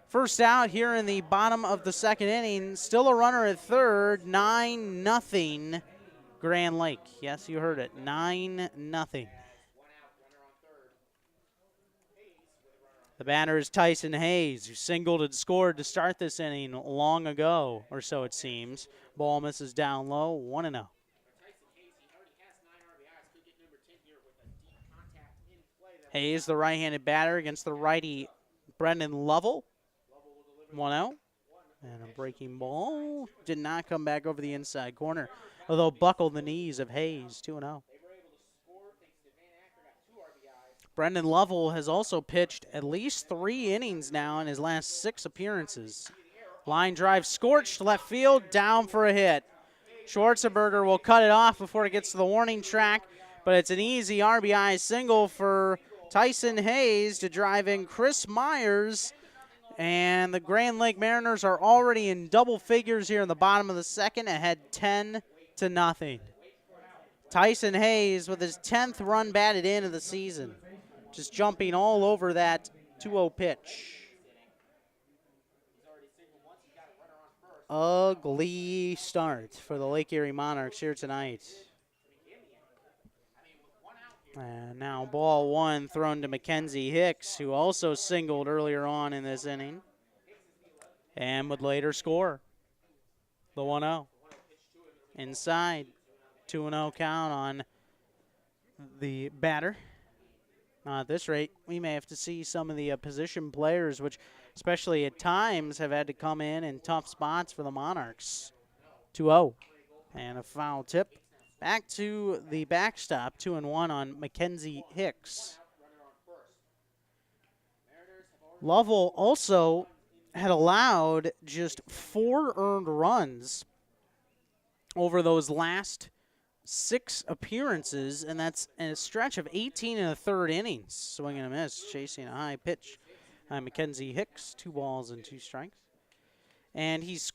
First out here in the bottom of the second inning, still a runner at third, 9-0 Grand Lake. Yes, you heard it, 9-0. The batter is Tyson Hayes, who singled and scored to start this inning long ago, or so it seems. Ball misses down low, 1-0. Hayes, the right-handed batter against the righty Brendan Lovell. 1-0. And a breaking ball did not come back over the inside corner, although buckled the knees of Hayes, 2-0. Brendan Lovell has also pitched at least 3 innings now in his last 6 appearances. Line drive scorched, left field, down for a hit. Schwarzenberger will cut it off before it gets to the warning track, but it's an easy RBI single for Tyson Hayes to drive in Chris Myers, and the Grand Lake Mariners are already in double figures here in the bottom of the second, ahead 10-0. Tyson Hayes with his 10th run batted in of the season. Just jumping all over that 2-0 pitch. Ugly start for the Lake Erie Monarchs here tonight. And now ball 1 thrown to Mackenzie Hicks, who also singled earlier on in this inning and would later score the 1-0. Inside, 2-0 count on the batter. At this rate, we may have to see some of the position players, which especially at times have had to come in tough spots for the Monarchs. 2-0. And a foul tip. Back to the backstop, 2-1 on Mackenzie Hicks. Lovell also had allowed just 4 earned runs over those last 6 appearances, and that's in a stretch of 18 1/3 innings. Swing and a miss, chasing a high pitch. Mackenzie Hicks, 2 balls and 2 strikes. And he's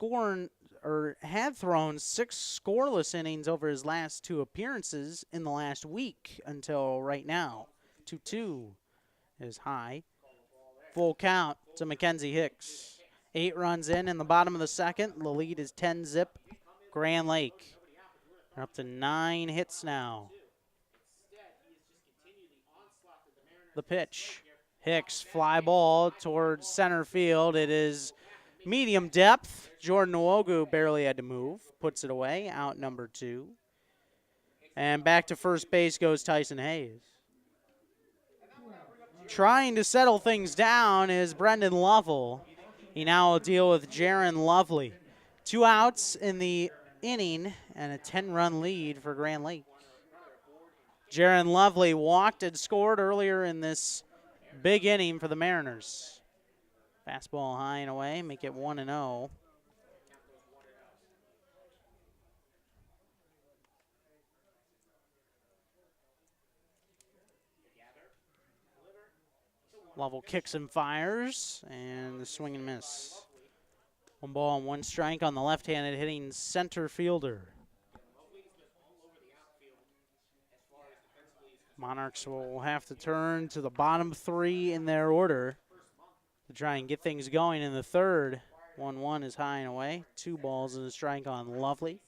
had thrown 6 scoreless innings over his last 2 appearances in the last week until right now. 2-2 is high. Full count to Mackenzie Hicks. 8 runs in the bottom of the second. The lead is 10-zip Grand Lake. They're up to 9 hits now. The pitch. Hicks, fly ball towards center field. It is medium depth. Jordan Nwogu barely had to move. Puts it away, out number 2. And back to first base goes Tyson Hayes. Trying to settle things down is Brendan Lovell. He now will deal with Jaron Lovely. 2 outs in the inning and a 10-run lead for Grand Lake. Jaron Lovely walked and scored earlier in this big inning for the Mariners. Fastball high and away, make it 1-0. Lovell kicks and fires, and the swing and miss. 1 ball and 1 strike on the left-handed hitting center fielder. Monarchs will have to turn to the bottom 3 in their order to try and get things going in the third. 1-1 is high and away. 2 balls and a strike on Lovely.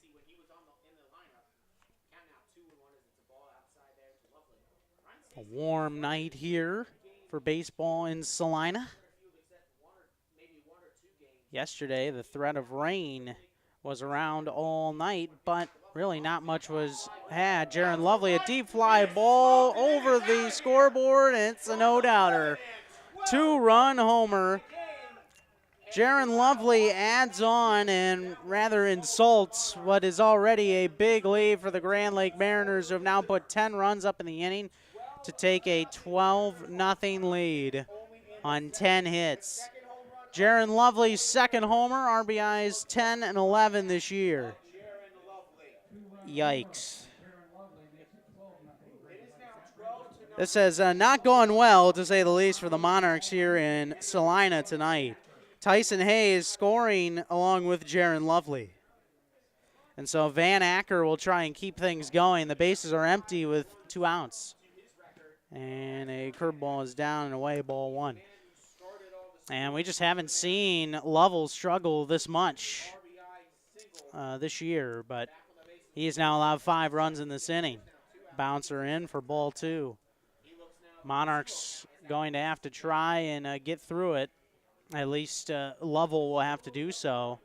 A warm night here for baseball in Salina. Yesterday, the threat of rain was around all night, but really not much was had. Jaron Lovely, a deep fly ball over the scoreboard, and it's a no-doubter. 2-run homer. Jaron Lovely adds on and rather insults what is already a big lead for the Grand Lake Mariners, who have now put 10 runs up in the inning to take a 12-0 lead on 10 hits. Jaron Lovely's second homer, RBIs 10 and 11 this year. Yikes. This has not gone well, to say the least, for the Monarchs here in Salina tonight. Tyson Hayes scoring along with Jaron Lovely. And so Van Acker will try and keep things going. The bases are empty with 2 outs. And a curveball is down and away, ball 1. And we just haven't seen Lovell struggle this much this year, but he has now allowed 5 runs in this inning. Bouncer in for ball 2. Monarchs going to have to try and get through it. At least Lovell will have to do so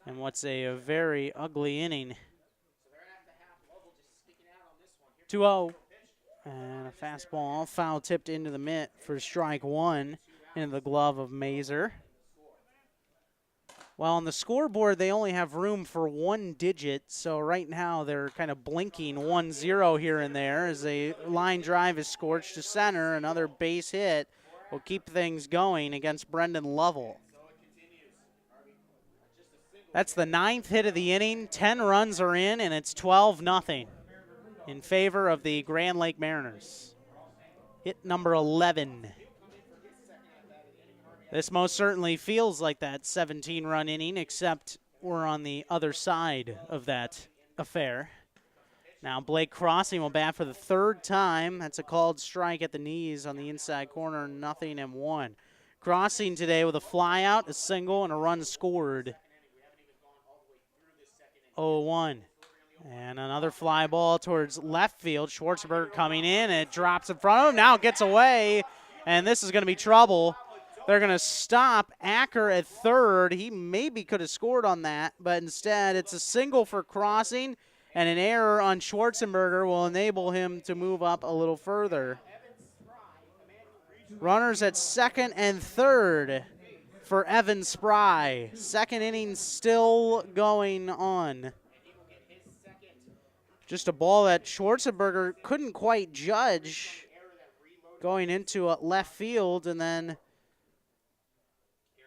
in what's a very ugly inning. 2-0. And a fastball foul tipped into the mitt for strike 1 into the glove of Mazer. Well, on the scoreboard, they only have room for 1 digit, so right now they're kind of blinking 1-0 here and there as a line drive is scorched to center. Another base hit will keep things going against Brendan Lovell. That's the 9th hit of the inning. 10 runs are in, and it's 12-0 in favor of the Grand Lake Mariners. Hit number 11. This most certainly feels like that 17-run inning, except we're on the other side of that affair. Now Blake Crossing will bat for the 3rd time. That's a called strike at the knees on the inside corner, 0-1. Crossing today with a fly out, a single, and a run scored. 0-1. And another fly ball towards left field. Schwarzenberger coming in, and it drops in front of him. Now it gets away, and this is going to be trouble. They're going to stop Acker at 3rd. He maybe could have scored on that, but instead it's a single for Crossing, and an error on Schwarzenberger will enable him to move up a little further. Runners at 2nd and 3rd for Evan Spry. 2nd inning still going on. Just a ball that Schwarzenberger couldn't quite judge going into left field, and then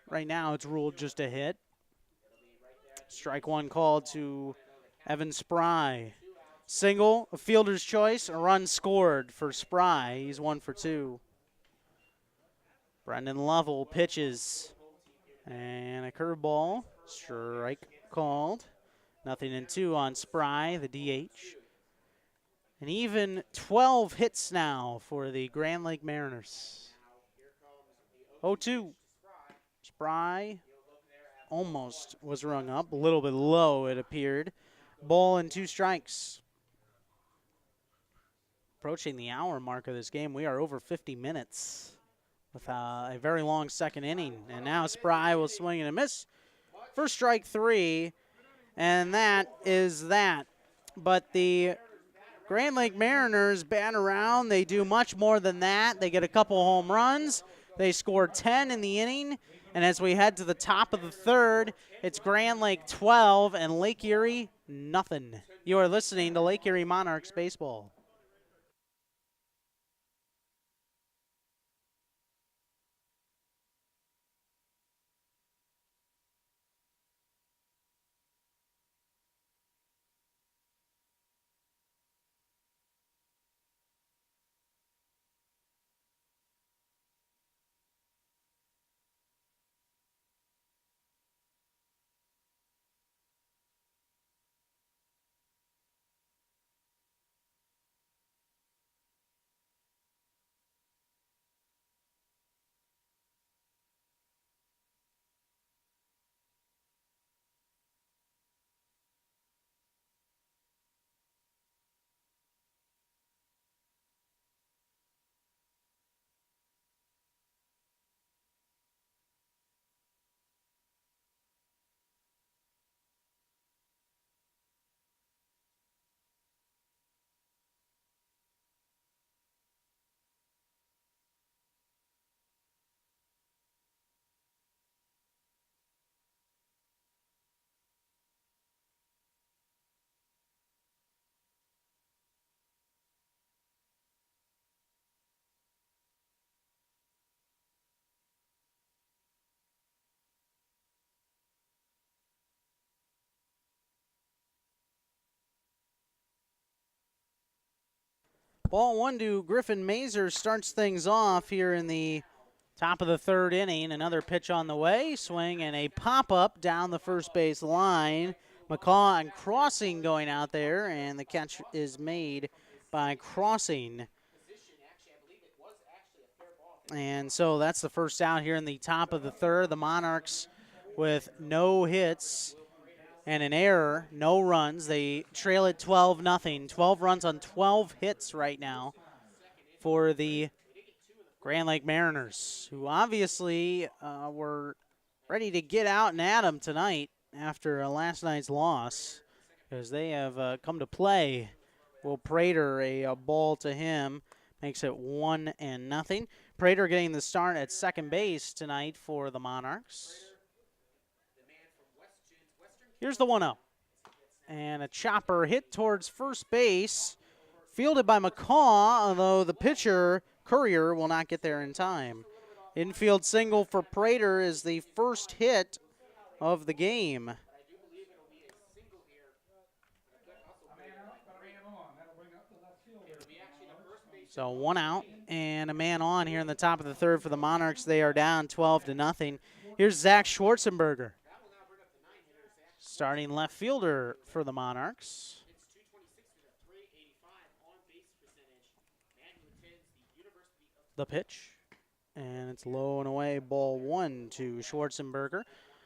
right now it's ruled just a hit. Strike 1 called to Evan Spry. Single, a fielder's choice, a run scored for Spry. He's 1 for 2. Brendan Lovell pitches, and a curveball. Strike called. 0-2 on Spry, the DH. And even 12 hits now for the Grand Lake Mariners. 0-2. Spry almost was rung up. A little bit low, it appeared. Ball and 2 strikes. Approaching the hour mark of this game. We are over 50 minutes with a very long 2nd inning. And now Spry will swing and a miss. First strike 3, and that is that. But the Grand Lake Mariners bat around. They do much more than that. They get a couple home runs. They score 10 in the inning. And as we head to the top of the third, it's Grand Lake 12 and Lake Erie nothing. You are listening to Lake Erie Monarchs baseball. Ball 1 to Griffin Mazer starts things off here in the top of the third inning. Another pitch on the way. Swing and a pop-up down the first base line. McCaw and Crossing going out there, and the catch is made by Crossing. And so that's the first out here in the top of the third. The Monarchs with no hits and an error, no runs. They trail at 12-0. 12 runs on 12 hits right now for the Grand Lake Mariners, who obviously were ready to get out and at them tonight after last night's loss, because they have come to play. Will Prater, a ball to him, makes it 1-0. Prater getting the start at second base tonight for the Monarchs. Here's the 1-0. And a chopper hit towards first base, fielded by McCaw, although the pitcher, Courier, will not get there in time. Infield single for Prater is the first hit of the game. So 1 out and a man on here in the top of the third for the Monarchs. They are down 12-0. Here's Zach Schwarzenberger, starting left fielder for the Monarchs. The pitch, and it's low and away, ball 1 to Schwarzenberger.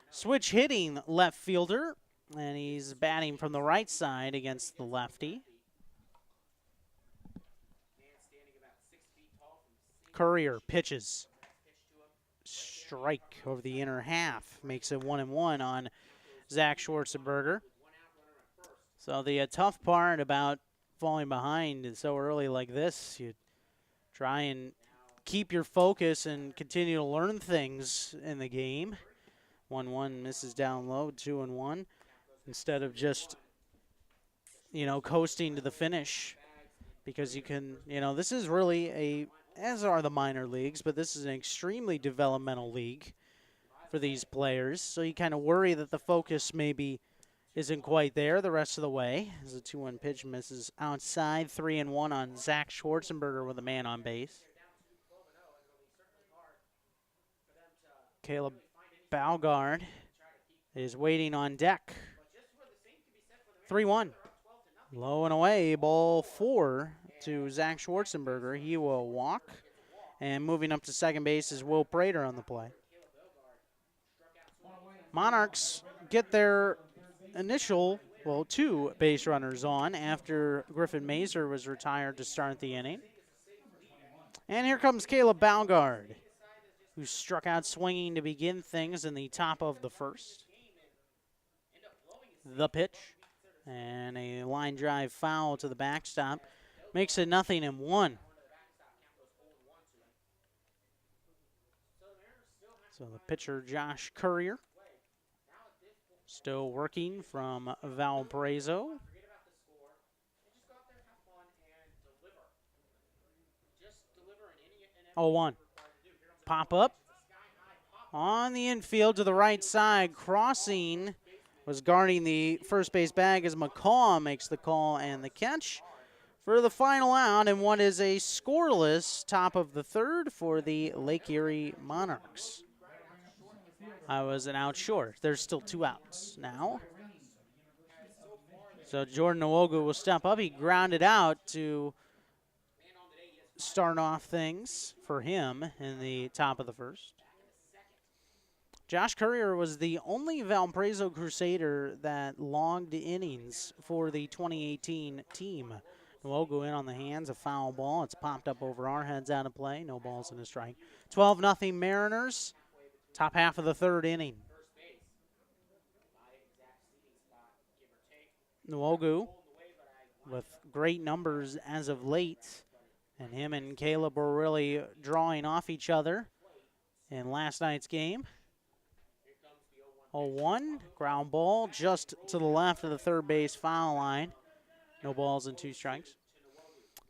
Switch hitting left fielder, and he's batting from the right side against the lefty. Courier pitches. Strike over the inner half. Makes it 1-1 on Zach Schwarzenberger. So the tough part about falling behind so early like this, you try and keep your focus and continue to learn things in the game. 1-1 misses down low, 2-1. Instead of just, coasting to the finish. Because you can, this is really as are the minor leagues, but this is an extremely developmental league for these players. So you kind of worry that the focus maybe isn't quite there the rest of the way. As a 2-1 pitch misses outside, 3-1 on Zach Schwarzenberger with a man on base. Caleb Balgard is waiting on deck. 3-1. Low and away, ball 4 to Zach Schwarzenberger. He will walk. And moving up to second base is Will Prater on the play. Monarchs get their initial, 2 base runners on after Griffin Mazer was retired to start the inning. And here comes Caleb Balgard, who struck out swinging to begin things in the top of the first. The pitch. And a line drive foul to the backstop. Makes it 0-1. So the pitcher, Josh Courier, still working from Valparaiso. 0-1. Pop up on the infield to the right side. Crossing was guarding the first base bag as McCaw makes the call and the catch for the final out, and what is a scoreless top of the third for the Lake Erie Monarchs. I was an out short. There's still 2 outs now. So Jordan Nwogu will step up. He grounded out to start off things for him in the top of the first. Josh Courier was the only Valparaiso Crusader that logged innings for the 2018 team. Nwogu in on the hands, a foul ball. It's popped up over our heads out of play. No balls in a strike. 12-0 Mariners. Top half of the third inning. Nwogu with great numbers as of late. And him and Caleb were really drawing off each other in last night's game. 0-1, ground ball just to the left of the third base foul line. No balls and 2 strikes.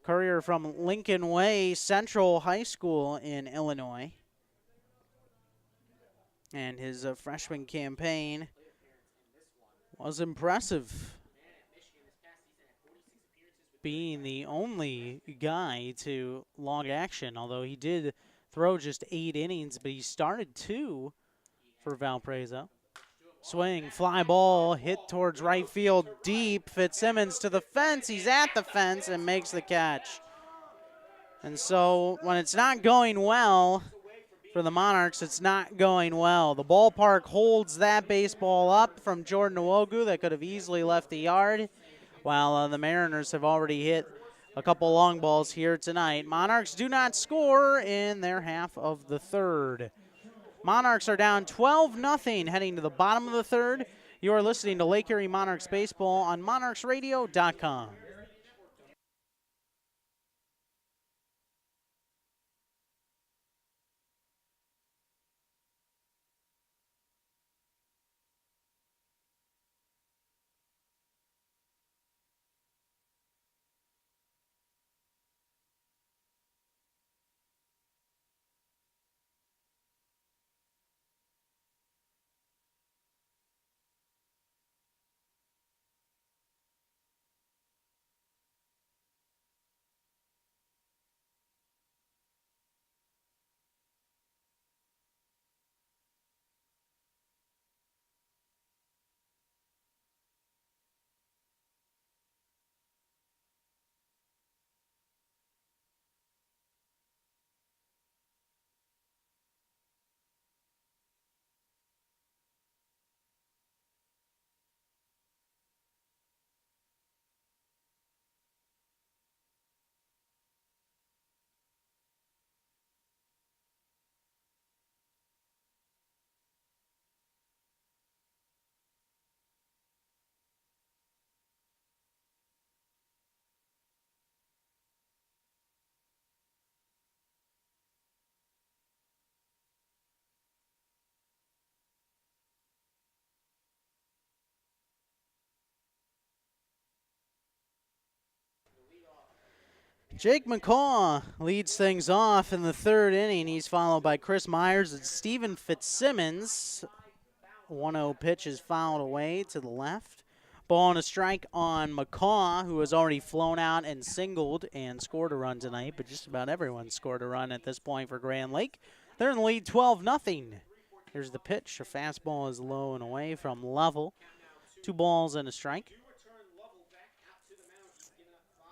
Courier from Lincoln Way Central High School in Illinois. And his freshman campaign was impressive, being the only guy to log action, although he did throw just 8 innings, but he started 2 for Valparaiso. Swing, fly ball, hit towards right field deep. Fitzsimmons to the fence. He's at the fence and makes the catch. And so when it's not going well for the Monarchs, it's not going well. The ballpark holds that baseball up from Jordan Nwogu that could have easily left the yard, while the Mariners have already hit a couple long balls here tonight. Monarchs do not score in their half of the third. Monarchs are down 12-0 heading to the bottom of the third. You are listening to Lake Erie Monarchs Baseball on monarchsradio.com. Jake McCaw leads things off in the third inning. He's followed by Chris Myers and Steven Fitzsimmons. 1-0 pitch is fouled away to the left. Ball and a strike on McCaw, who has already flown out and singled and scored a run tonight, but just about everyone scored a run at this point for Grand Lake. They're in the lead 12-0. Here's the pitch. A fastball is low and away from Lovell. 2 balls and a strike.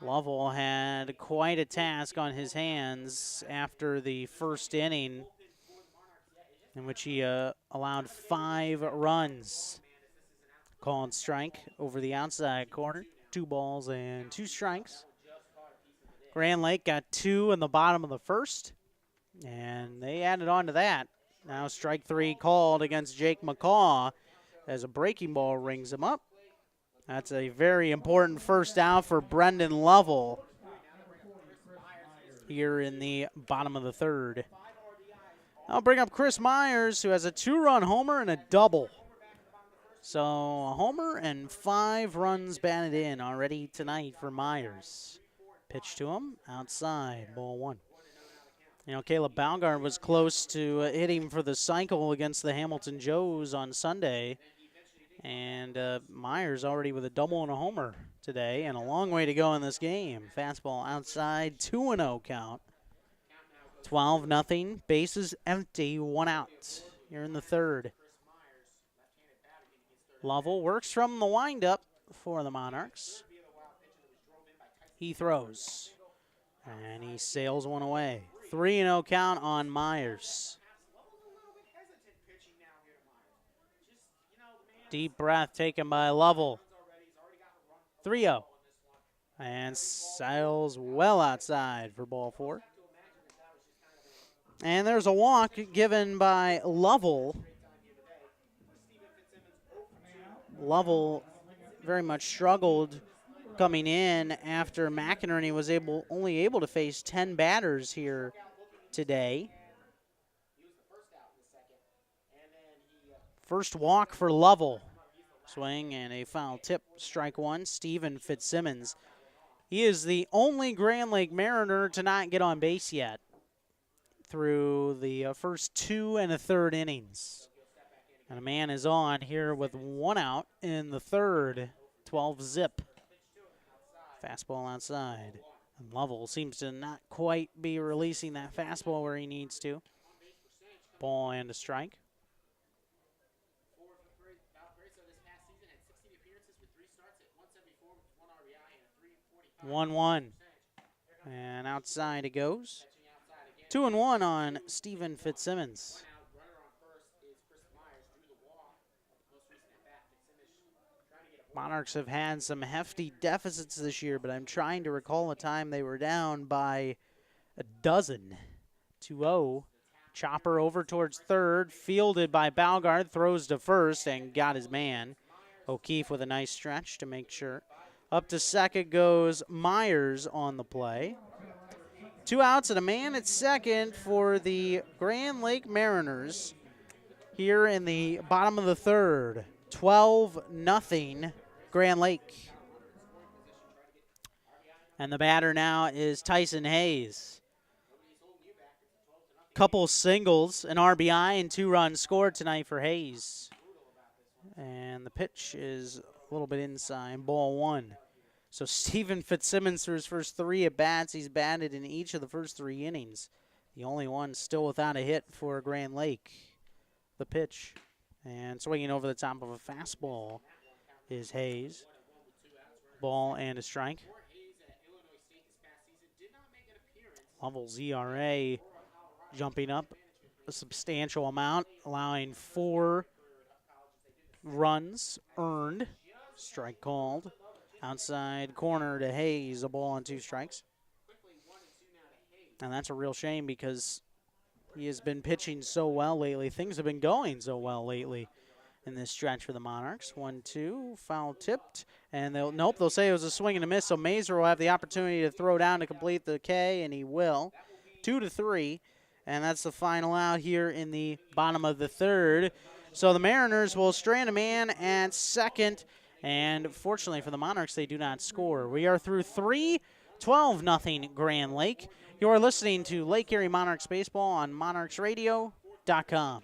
Lovell had quite a task on his hands after the first inning, in which he allowed 5 runs. Called strike over the outside corner. 2 balls and 2 strikes. Grand Lake got 2 in the bottom of the first, and they added on to that. Now strike 3 called against Jake McCaw as a breaking ball rings him up. That's a very important first down for Brendan Lovell here in the bottom of the third. I'll bring up Chris Myers, who has a 2-run homer and a double. So a homer and 5 runs batted in already tonight for Myers. Pitch to him, outside, ball 1. You know, Caleb Baumgart was close to hitting for the cycle against the Hamilton Joes on Sunday. And Myers already with a double and a homer today, and a long way to go in this game. Fastball outside, 2-0 count. 12-0, bases empty, 1 out here in the third. Lovell works from the windup for the Monarchs. He throws, and he sails one away. 3-0 count on Myers. Deep breath taken by Lovell. 3-0. And sails well outside for ball 4. And there's a walk given by Lovell. Lovell very much struggled coming in after McInerney was only able to face 10 batters here today. First walk for Lovell. Swing and a foul tip, strike 1, Stephen Fitzsimmons. He is the only Grand Lake Mariner to not get on base yet through the first 2 1/3 innings. And a man is on here with 1 out in the third, 12-zip. Fastball outside. And Lovell seems to not quite be releasing that fastball where he needs to. Ball and a strike. 1-1. And outside it goes. 2-1 on Stephen Fitzsimmons. Monarchs have had some hefty deficits this year, but I'm trying to recall a time they were down by a dozen. 2-0. Chopper over towards third, fielded by Baumgart, throws to first and got his man. O'Keefe with a nice stretch to make sure. Up to second goes Myers on the play. 2 outs and a man at second for the Grand Lake Mariners here in the bottom of the third. 12-0 Grand Lake. And the batter now is Tyson Hayes. Couple singles, an RBI, and 2 runs scored tonight for Hayes. And the pitch is a little bit inside, ball 1. So Stephen Fitzsimmons, through his first 3 at-bats, he's batted in each of the first 3 innings. The only one still without a hit for Grand Lake. The pitch. And swinging over the top of a fastball is Hayes. Ball and a strike. Lovell's ERA jumping up a substantial amount, allowing 4 runs earned. Strike called. Outside corner to Hayes, a ball and 2 strikes. And that's a real shame because he has been pitching so well lately. Things have been going so well lately in this stretch for the Monarchs. 1-2, foul tipped. And they'll say it was a swing and a miss, so Mazer will have the opportunity to throw down to complete the K, and he will. 2-3, and that's the final out here in the bottom of the third. So the Mariners will strand a man at second, and fortunately for the Monarchs, they do not score. We are through 3, 12-0 Grand Lake. You are listening to Lake Erie Monarchs Baseball on monarchsradio.com.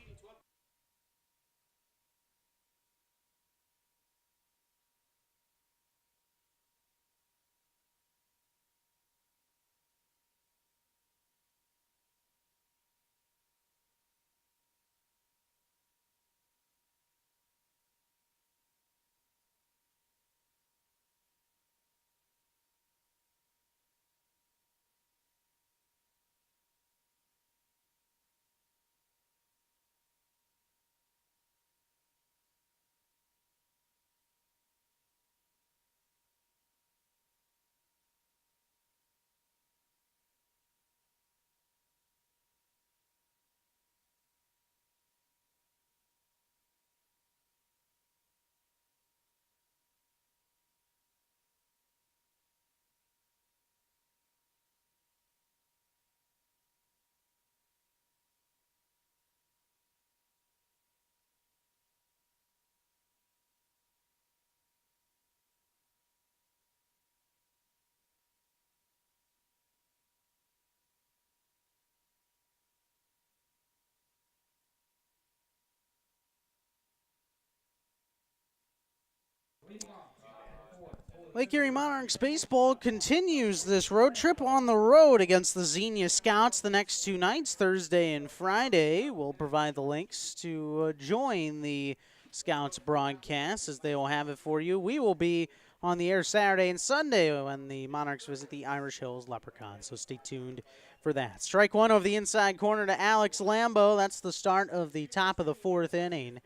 Lake Erie Monarchs baseball continues this road trip on the road against the Xenia Scouts the next 2 nights, Thursday and Friday. We'll provide the links to join the Scouts broadcast as they will have it for you. We will be on the air Saturday and Sunday when the Monarchs visit the Irish Hills Leprechauns, so stay tuned for that. Strike one over the inside corner to Alex Lambo. That's the start of the top of the 4th inning.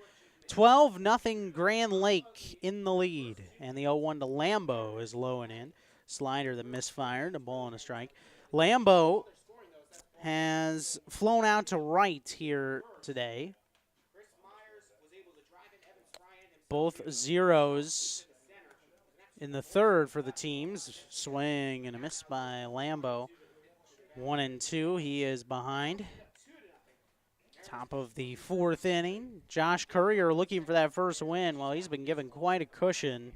12-0 Grand Lake in the lead. And the 0-1 to Lambo is low and in. Slider that misfired, a ball and a strike. Lambo has flown out to right here today. Both zeros in the 3rd for the teams. Swing and a miss by Lambo. 1-2, he is behind. Top of the 4th inning. Josh Courier looking for that first win. Well, he's been given quite a cushion.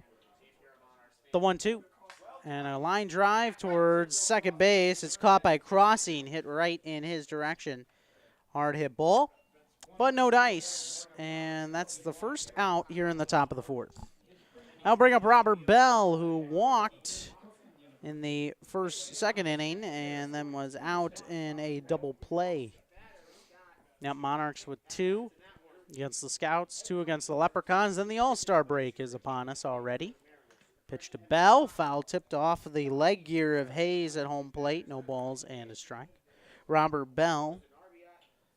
The 1-2. And a line drive towards second base. It's caught by Crossing, hit right in his direction. Hard hit ball, but no dice. And that's the first out here in the top of the 4th. I'll bring up Robert Bell, who walked in the second inning and then was out in a double play. Now Monarchs with 2 against the Scouts, 2 against the Leprechauns, and the All-Star break is upon us already. Pitch to Bell, foul tipped off of the leg gear of Hayes at home plate, no balls and a strike. Robert Bell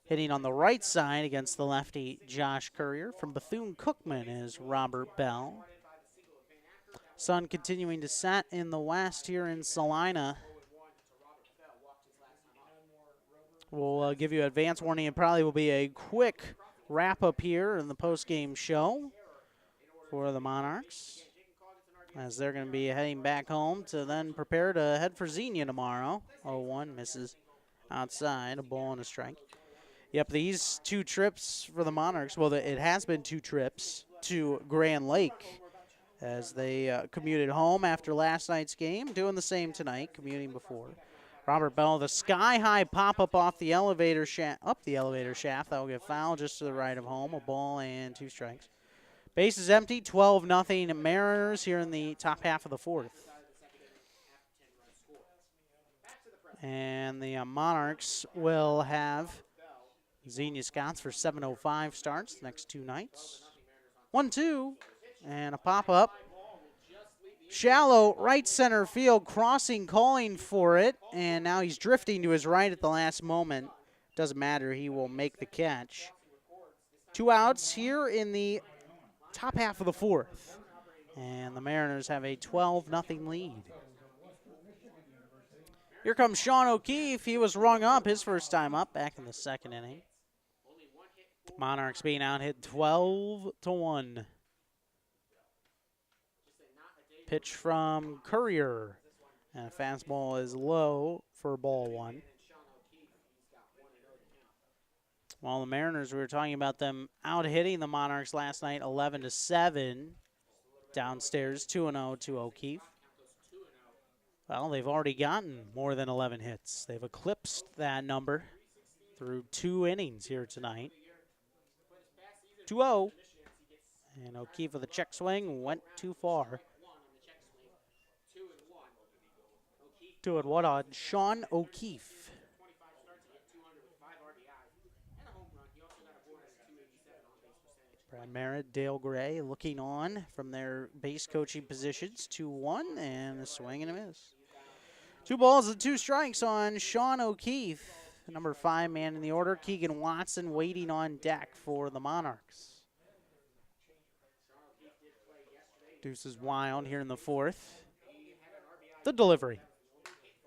hitting on the right side against the lefty Josh Courier. From Bethune-Cookman is Robert Bell. Sun continuing to set in the west here in Salina. We'll give you advance warning. It probably will be a quick wrap-up here in the post-game show for the Monarchs, as they're going to be heading back home to then prepare to head for Xenia tomorrow. 0-1 misses outside, a ball and a strike. Yep, these 2 trips for the Monarchs, well, it has been 2 trips to Grand Lake as they commuted home after last night's game, doing the same tonight, commuting before. Robert Bell, the sky-high pop-up off the elevator up the elevator shaft. That will get fouled just to the right of home. A ball and 2 strikes. Base is empty, 12-0 Mariners here in the top half of the 4th. And the Monarchs will have Xenia Scouts for 7:05 starts the next 2 nights. 1-2, and a pop-up. Shallow right center field, Crossing calling for it, and now he's drifting to his right at the last moment. Doesn't matter, he will make the catch. 2 outs here in the top half of the 4th, and the Mariners have a 12-0 lead. Here comes Sean O'Keefe. He was rung up his first time up back in the 2nd inning. Monarchs being out hit 12-1. Pitch from Courier, and a fastball is low for ball 1. While the Mariners, we were talking about them out hitting the Monarchs last night 11-7 downstairs, 2-0 to O'Keefe. Well, they've already gotten more than 11 hits. They've eclipsed that number through 2 innings here tonight. 2-0, and O'Keefe with a check swing went too far. 2-1 on Sean O'Keefe. Brad Merritt, Dale Gray looking on from their base coaching positions. 2-1 and a swing and a miss. 2 balls and 2 strikes on Sean O'Keefe, number 5 man in the order. Keegan Watson waiting on deck for the Monarchs. Deuces wild here in the 4th. The delivery.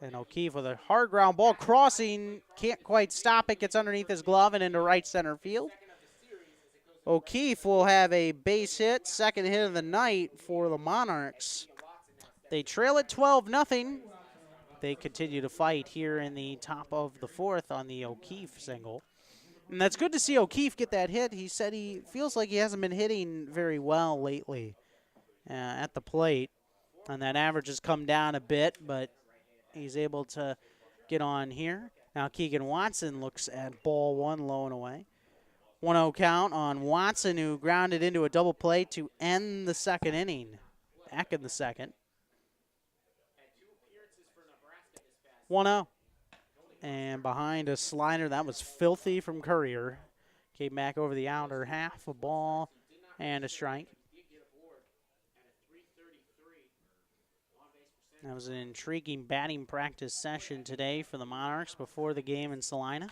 And O'Keefe with a hard ground ball. Crossing, can't quite stop it. Gets underneath his glove and into right center field. O'Keefe will have a base hit, 2nd hit of the night for the Monarchs. They trail at 12-0. They continue to fight here in the top of the 4th on the O'Keefe single. And that's good to see O'Keefe get that hit. He said he feels like he hasn't been hitting very well lately at the plate. And that average has come down a bit, but he's able to get on here. Now Keegan Watson looks at ball 1, low and away. 1-0 count on Watson, who grounded into a double play to end the 2nd inning. Eck in the second. 1-0. And behind a slider, that was filthy from Courier. Came back over the outer half, a ball and a strike. That was an intriguing batting practice session today for the Monarchs before the game in Salina.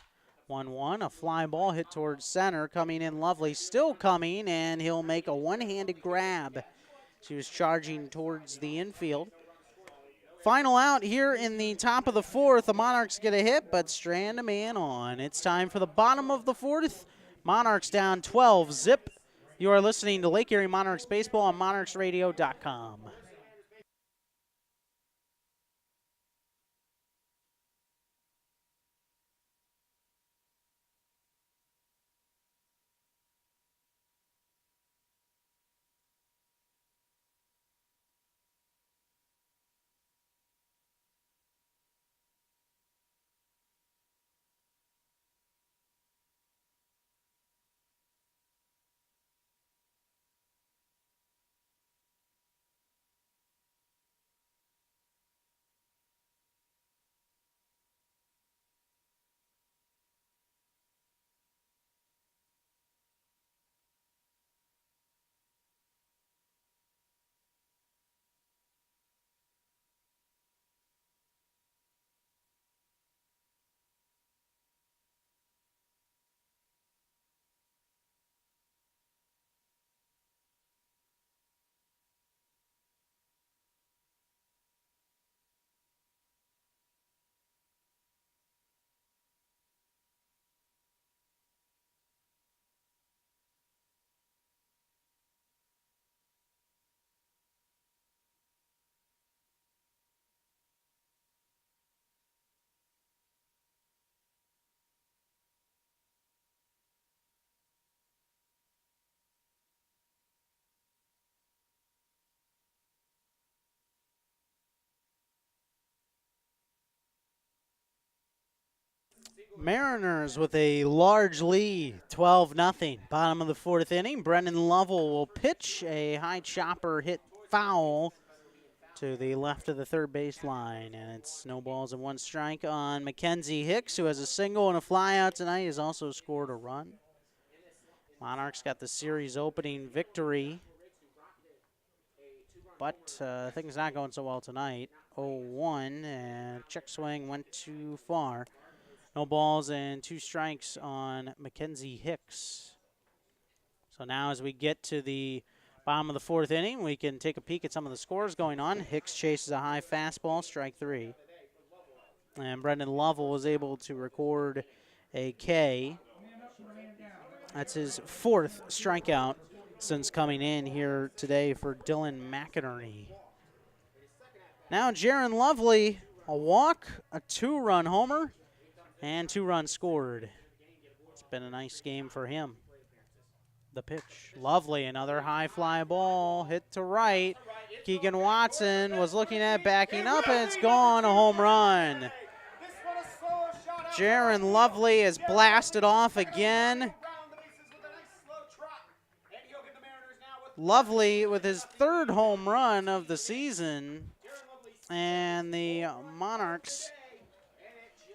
1-1, a fly ball hit towards center, coming in Lovely, still coming, and he'll make a one-handed grab. She was charging towards the infield. Final out here in the top of the fourth. The Monarchs get a hit, but strand a man on. It's time for the bottom of the fourth. Monarchs down 12-zip. You are listening to Lake Erie Monarchs Baseball on monarchsradio.com. Mariners with a large lead, 12-0. Bottom of the fourth inning. Brendan Lovell will pitch a high chopper hit foul to the left of the third base line. And it's no balls and one strike on Mackenzie Hicks, who has a single and a fly out tonight. He has also scored a run. Monarchs got the series opening victory, but things not going so well tonight. 0-1, and check swing went too far. No balls and two strikes on Mackenzie Hicks. So now as we get to the bottom of the fourth inning, we can take a peek at some of the scores going on. Hicks chases a high fastball, strike three. And Brendan Lovell was able to record a K. That's his fourth strikeout since coming in here today for Dylan McInerney. Now Jaron Lovely, a walk, a two-run homer, and two runs scored. It's been a nice game for him. The pitch, Lovely, another high fly ball, hit to right. Keegan Watson was looking at backing up, and it's gone, a home run. Jaron Lovely is blasted off again. Lovely with his third home run of the season, and the Monarchs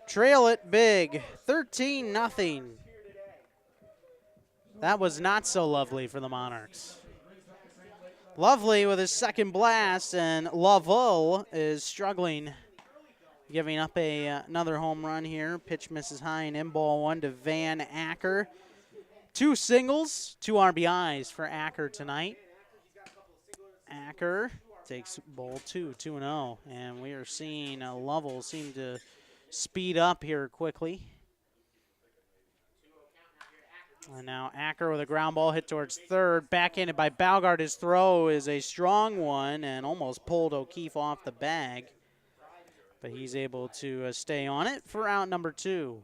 trail it big, 13-0. That was not so lovely for the Monarchs. Lovely with his second blast, and Lovell is struggling, giving up another home run here. Pitch misses high and in, ball one to Van Acker. Two singles, two RBIs for Acker tonight. Acker takes ball two, 2-0, and we are seeing Lovell seem to speed up here quickly. And now Acker with a ground ball hit towards third, backhanded by Balgard. His throw is a strong one and almost pulled O'Keefe off the bag, but he's able to stay on it for out number two.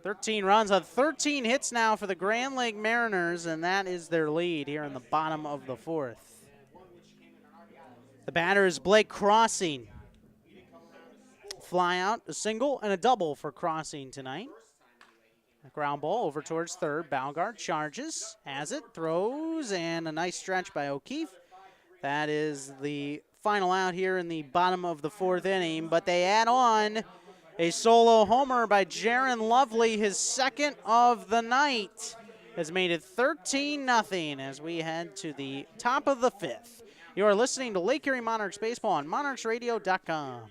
13 runs on 13 hits now for the Grand Lake Mariners, and that is their lead here in the bottom of the fourth. The batter is Blake Crossing. Fly out, a single, and a double for Crossing tonight. A ground ball over towards third. Balgard charges, has it, throws, and a nice stretch by O'Keefe. That is the final out here in the bottom of the fourth inning, but they add on a solo homer by Jaron Lovely, his second of the night, has made it 13-0 as we head to the top of the fifth. You are listening to Lake Erie Monarchs Baseball on monarchsradio.com.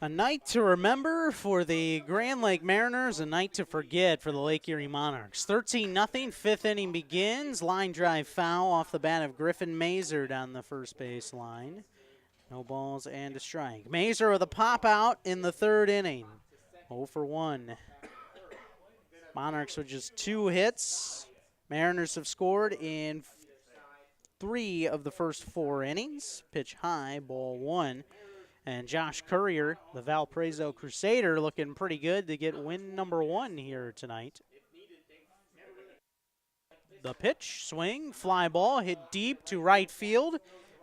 A night to remember for the Grand Lake Mariners, a night to forget for the Lake Erie Monarchs. 13-0, fifth inning begins. Line drive foul off the bat of Griffin Mazer down the first base line. No balls and a strike. Mazer with a pop out in the third inning. 0 for 1. Monarchs with just 2 hits. Mariners have scored in 3 of the first 4 innings. Pitch high, ball 1. And Josh Courier, the Valparaiso Crusader, looking pretty good to get win number 1 here tonight. The pitch, swing, fly ball, hit deep to right field.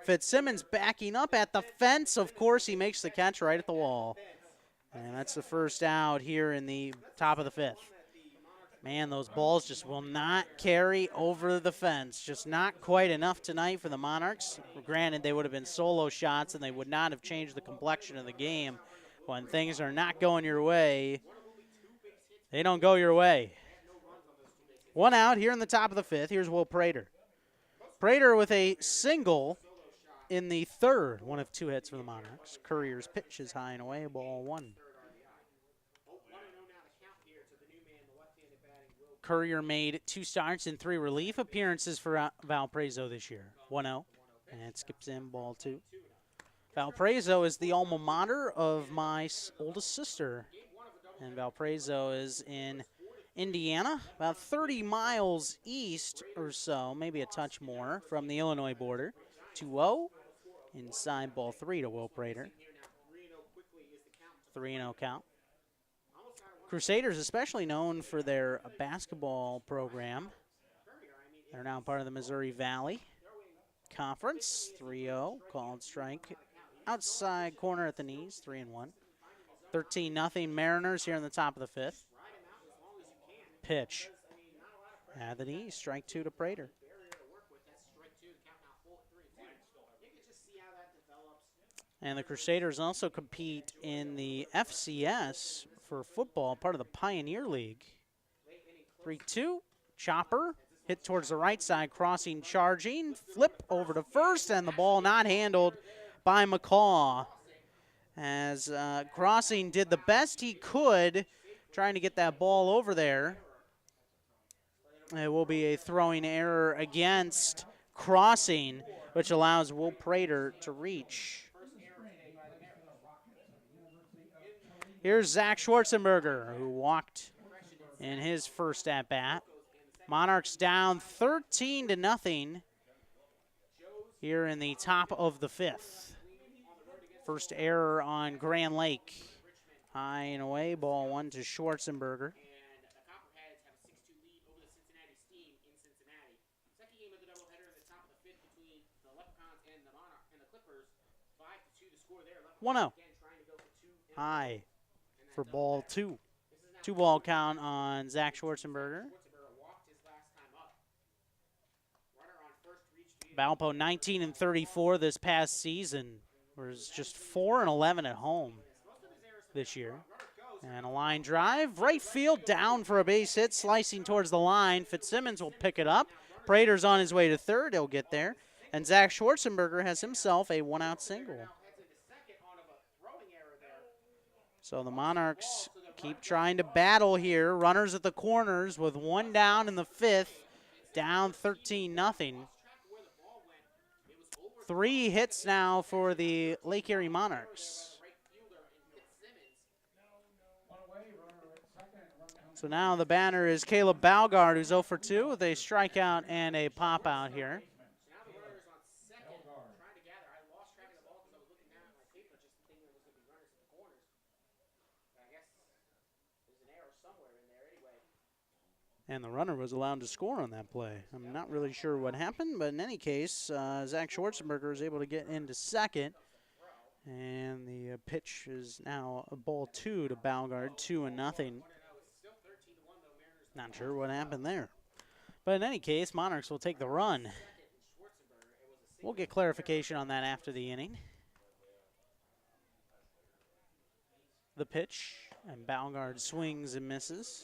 Fitzsimmons backing up at the fence. Of course, he makes the catch right at the wall. And that's the first out here in the top of the fifth. Man, those balls just will not carry over the fence. Just not quite enough tonight for the Monarchs. Granted, they would have been solo shots and they would not have changed the complexion of the game. When things are not going your way, they don't go your way. 1 out here in the top of the fifth. Here's Will Prater. Prater with a single in the third. 1 of 2 hits for the Monarchs. Courier's pitch is high and away, ball 1. Courier made 2 starts and 3 relief appearances for Valparaiso this year. 1-0, and skips in, ball 2. Valparaiso is the alma mater of my oldest sister, and Valparaiso is in Indiana, about 30 miles east or so, maybe a touch more, from the Illinois border. 2-0, inside ball 3 to Will Prater. 3-0 count. Crusaders especially known for their basketball program. They're now part of the Missouri Valley Conference. 3-0, called strike. Outside corner at the knees, 3-1. 13-0 Mariners here in the top of the fifth. Pitch. At the knees, strike 2 to Prater. And the Crusaders also compete in the FCS for football, part of the Pioneer League. 3-2, chopper, hit towards the right side, crossing, charging, flip over to first, and the ball not handled by McCaw. As Crossing did the best he could trying to get that ball over there. It will be a throwing error against Crossing, which allows Will Prater to reach. Here's Zach Schwarzenberger, who walked in his first at-bat. Monarchs down 13-0 here in the top of the fifth. First error on Grand Lake. High and away, ball 1 to Schwarzenberger. One 0. High for ball 2. 2-ball count on Zach Schwarzenberger. Valpo 19-34 this past season. Was just 4-11 at home this year. And a line drive, right field, down for a base hit, slicing towards the line. Fitzsimmons will pick it up. Prater's on his way to third. He'll get there. And Zach Schwarzenberger has himself a 1-out single. So the Monarchs keep trying to battle here. Runners at the corners with 1 down in the 5th, down 13-0. 3 hits now for the Lake Erie Monarchs. So now the batter is Caleb Balgard, who's 0 for 2 with a strikeout and a pop out here. And the runner was allowed to score on that play. I'm not really sure what happened, but in any case, Zach Schwarzenberger is able to get into second. And the pitch is now a ball 2 to Balgard, 2-0. Not sure what happened there. But in any case, Monarchs will take the run. We'll get clarification on that after the inning. The pitch, and Balgard swings and misses.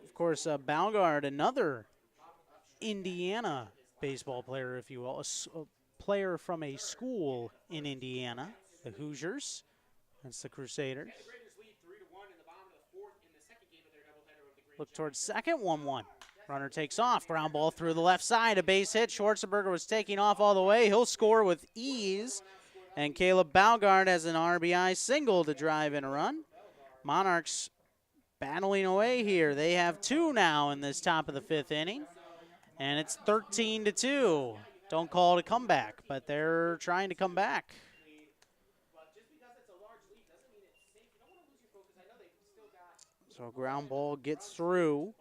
Of course, Balgard, another Indiana baseball player, if you will, a player from a school in Indiana, the Hoosiers. That's the Crusaders. Look towards second, 1-1. Runner takes off, ground ball through the left side, a base hit. Schwarzenberger was taking off all the way. He'll score with ease. And Caleb Balgard has an RBI single to drive in a run. Monarchs battling away here. They have 2 now in this top of the 5th inning. And it's 13-2. Don't call it a comeback, but they're trying to come back. So ground ball gets through.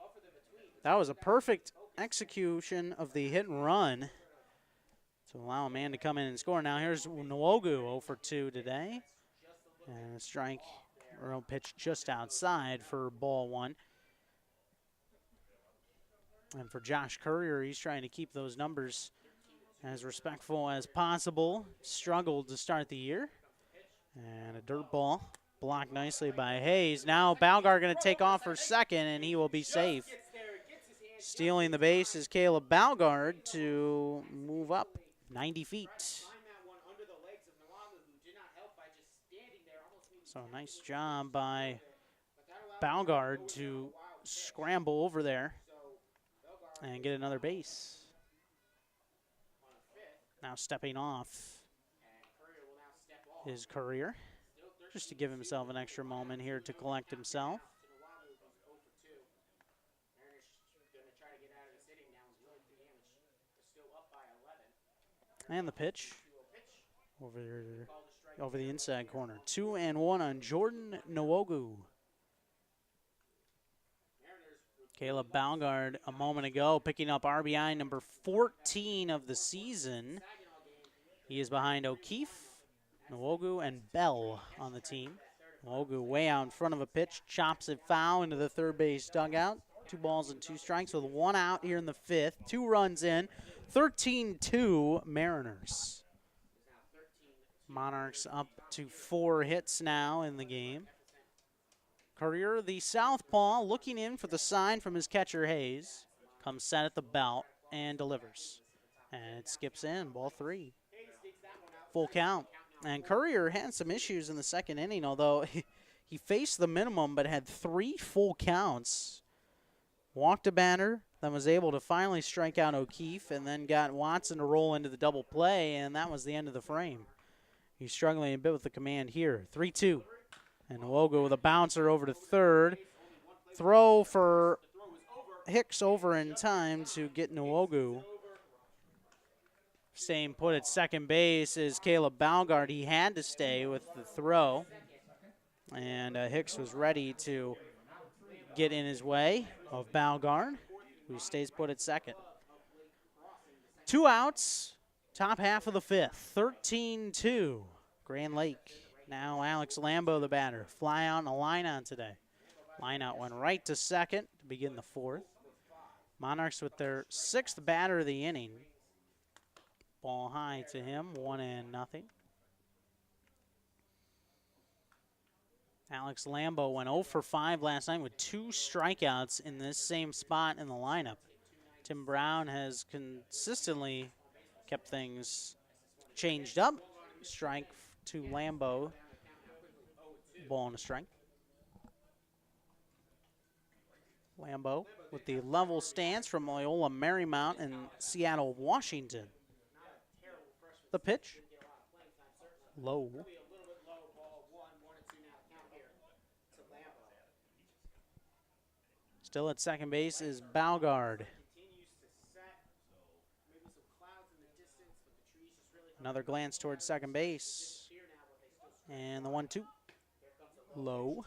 That was a perfect execution of the hit and run to allow a man to come in and score. Now here's Nwogu, 0 for 2 today. And a strike or a pitch just outside for ball 1. And for Josh Courier, he's trying to keep those numbers as respectful as possible. Struggled to start the year. And a dirt ball blocked nicely by Hayes. Now Balgard going to take off for second, and he will be safe. Stealing the base is Caleb Balgard to move up 90 feet. So nice job by Balgard to scramble over there and get another base. Now stepping off is Courier, just to give himself an extra moment here to collect himself. And the pitch over the inside corner. 2-1 on Jordan Nwogu. Caleb Balgard a moment ago picking up RBI number 14 of the season. He is behind O'Keefe, Nwogu, and Bell on the team. Nwogu way out in front of a pitch, chops it foul into the third base dugout. 2 balls and 2 strikes with 1 out here in the 5th. 2 runs in, 13-2 Mariners. Monarchs up to 4 hits now in the game. Courier, the southpaw, looking in for the sign from his catcher Hayes. Comes set at the belt and delivers. And it skips in, ball 3. Full count. And Courier had some issues in the second inning, although he faced the minimum but had 3 full counts. Walked a batter, then was able to finally strike out O'Keefe, and then got Watson to roll into the double play, and that was the end of the frame. He's struggling a bit with the command here. 3-2. And Nwogu with a bouncer over to third. Throw for Hicks over in time to get Nwogu. Staying put at second base is Caleb Balgard. He had to stay with the throw. And Hicks was ready to get in his way of Balgard, who stays put at second. 2 outs, top half of the 5th, 13-2, Grand Lake. Now Alex Lambo, the batter. Fly out and a line out today. Line out went right to second to begin the fourth. Monarchs with their 6th batter of the inning. Ball high to him, 1-0. Alex Lambo went 0 for 5 last night with 2 strikeouts in this same spot in the lineup. Tim Brown has consistently kept things changed up. Strike to Lambo. Ball and a strike. Lambo with the level stance from Loyola Marymount in Seattle, Washington. The pitch. Low. Still at second base is Balgard. Another glance towards second base. And the 1-2. Low.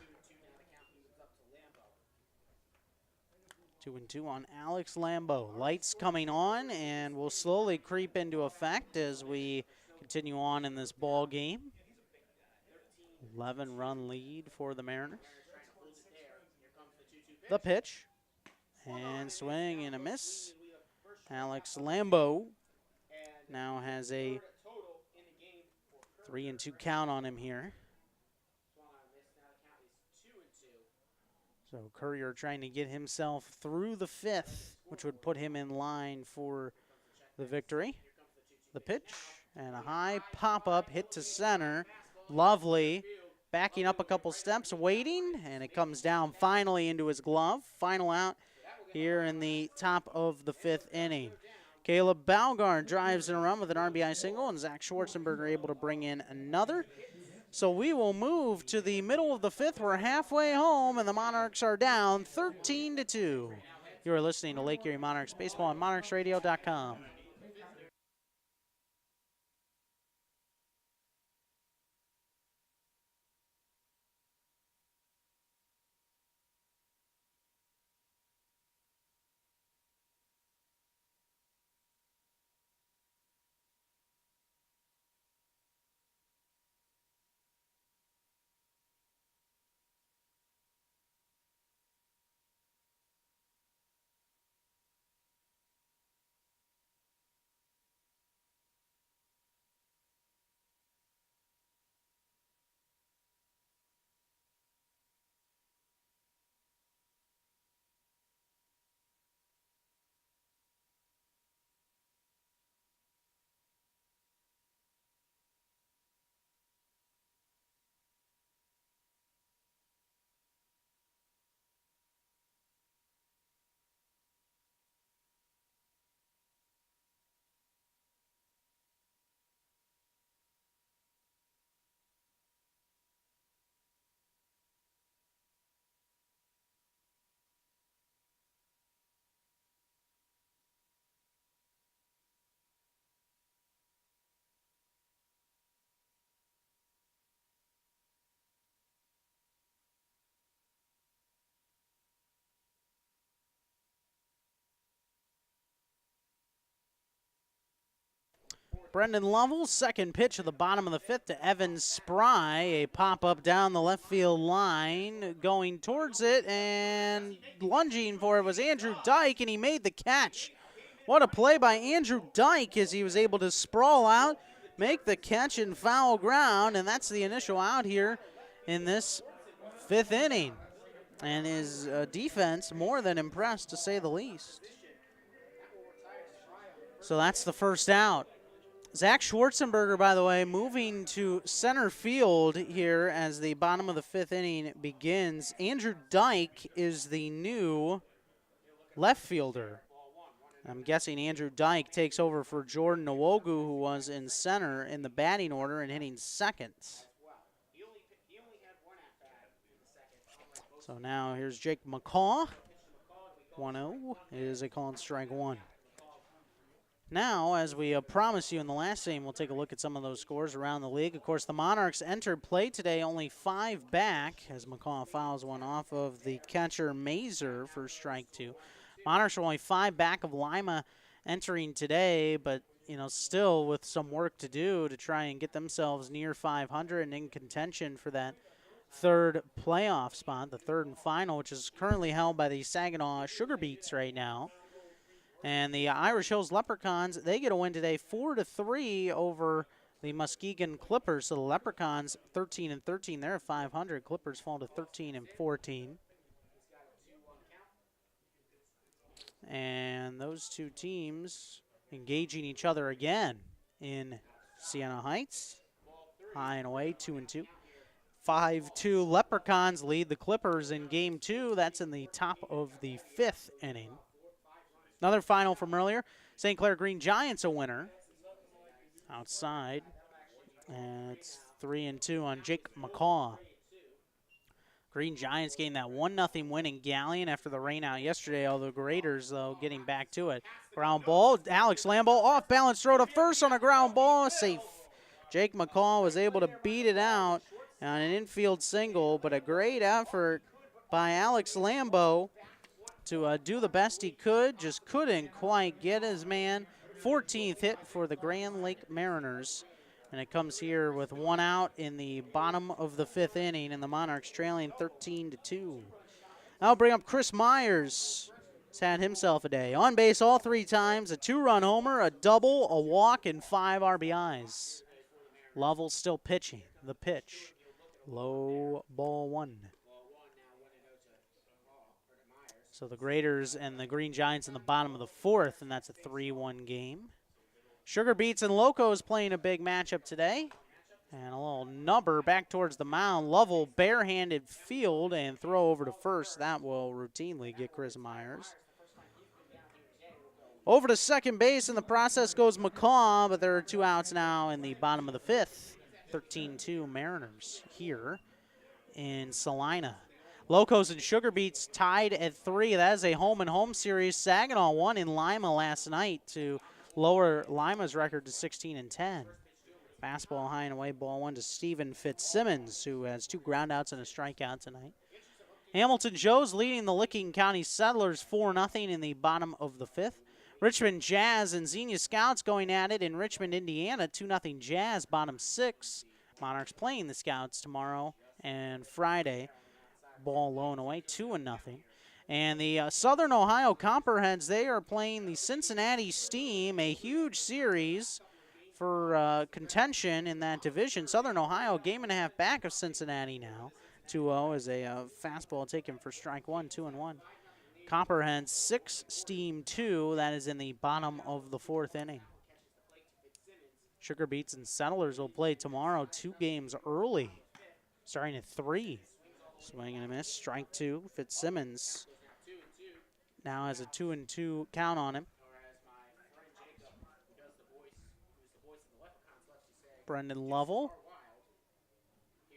2-2 on Alex Lambo. Lights coming on and will slowly creep into effect as we continue on in this ball game. 11-run lead for the Mariners. The pitch. And swing and a miss. Alex Lambo now has a 3-2 count on him here. So Courier trying to get himself through the 5th, which would put him in line for the victory. The pitch and a high pop-up hit to center. Lovely. Backing up a couple steps, waiting, and it comes down finally into his glove. Final out here in the top of the 5th inning. Caleb Balgard drives in a run with an RBI single, and Zach Schwarzenberger able to bring in another. So we will move to the middle of the 5th. We're halfway home, and the Monarchs are down 13-2. You are listening to Lake Erie Monarchs Baseball on monarchsradio.com. Brendan Lovell, second pitch at the bottom of the 5th to Evan Spry. A pop-up down the left field line. Going towards it and lunging for it was Andrew Dyke, and he made the catch. What a play by Andrew Dyke as he was able to sprawl out, make the catch in foul ground, and that's the initial out here in this 5th inning. And his defense more than impressed, to say the least. So that's the first out. Zach Schwarzenberger, by the way, moving to center field here as the bottom of the 5th inning begins. Andrew Dyke is the new left fielder. I'm guessing Andrew Dyke takes over for Jordan Nwogu, who was in center in the batting order and hitting second. So now here's Jake McCaw. 1-0 is a call and strike 1. Now, as we promised you in the last game, we'll take a look at some of those scores around the league. Of course, the Monarchs entered play today only 5 back as McCaw fouls one off of the catcher Mazer for strike 2. Monarchs are only 5 back of Lima entering today, but still with some work to do to try and get themselves near 500 and in contention for that third playoff spot, the third and final, which is currently held by the Saginaw Sugar Beets right now. And the Irish Hills Leprechauns, they get a win today 4-3 over the Muskegon Clippers. So the Leprechauns 13-13, they're at 500. Clippers fall to 13-14. And those two teams engaging each other again in Siena Heights. High and away, 2-2. 5-2 Leprechauns lead the Clippers in game 2. That's in the top of the 5th inning. Another final from earlier. St. Clair Green Giants a winner. Outside. And it's 3-2 on Jake McCaw. Green Giants getting that 1-0 win in Galleon after the rain out yesterday. All the Graders, though, getting back to it. Ground ball. Alex Lambo off balance throw to first on a ground ball. Safe. Jake McCaw was able to beat it out on an infield single, but a great effort by Alex Lambo to do the best he could. Just couldn't quite get his man. 14th hit for the Grand Lake Mariners. And it comes here with one out in the bottom of the 5th inning, and the Monarchs trailing 13-2. I'll bring up Chris Myers. He's had himself a day. On base all 3 times, a 2-run homer, a double, a walk, and 5 RBIs. Lovell still pitching. The pitch. Low ball 1. So the Graders and the Green Giants in the bottom of the 4th, and that's a 3-1 game. Sugar Beets and Locos playing a big matchup today. And a little number back towards the mound. Lovell barehanded field and throw over to first. That will routinely get Chris Myers. Over to second base in the process goes McCaw, but there are 2 outs now in the bottom of the 5th. 13-2 Mariners here in Salina. Locos and Sugar Beets tied at 3. That is a home-and-home series. Saginaw won in Lima last night to lower Lima's record to 16-10. Fastball high and away, ball 1 to Stephen Fitzsimmons, who has 2 groundouts and a strikeout tonight. Hamilton Joe's leading the Licking County Settlers 4-0 in the bottom of the 5th. Richmond Jazz and Xenia Scouts going at it in Richmond, Indiana. 2-0 Jazz, bottom 6. Monarchs playing the Scouts tomorrow and Friday. Ball low and away, 2-0. And the Southern Ohio Copperheads, they are playing the Cincinnati Steam, a huge series for contention in that division. Southern Ohio, game and a half back of Cincinnati now. 2-0 is a fastball taken for strike 1, 2-1. Copperheads 6, Steam 2. That is in the bottom of the 4th inning. Sugar Beets and Settlers will play tomorrow 2 games early, starting at 3. Swing and a miss, strike 2. Fitzsimmons now has a 2-2 count on him. Brendan Lovell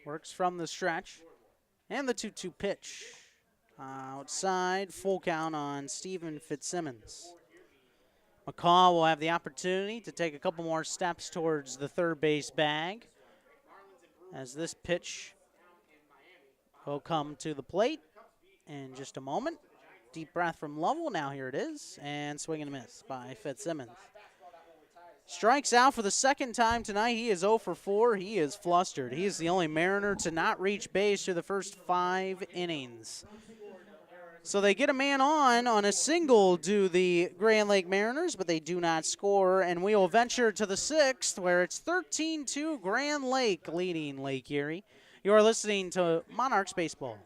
works from the stretch. And the 2-2 pitch. Outside, full count on Stephen Fitzsimmons. McCaw will have the opportunity to take a couple more steps towards the third base bag as this pitch will come to the plate in just a moment. Deep breath from Lovell. Now here it is. And swing and a miss by Fitzsimmons. Strikes out for the 2nd time tonight. He is 0 for 4. He is flustered. He is the only Mariner to not reach base through the first 5 innings. So they get a man on a single to the Grand Lake Mariners, but they do not score. And we will venture to the 6th, where it's 13-2 Grand Lake leading Lake Erie. You are listening to Monarchs Baseball.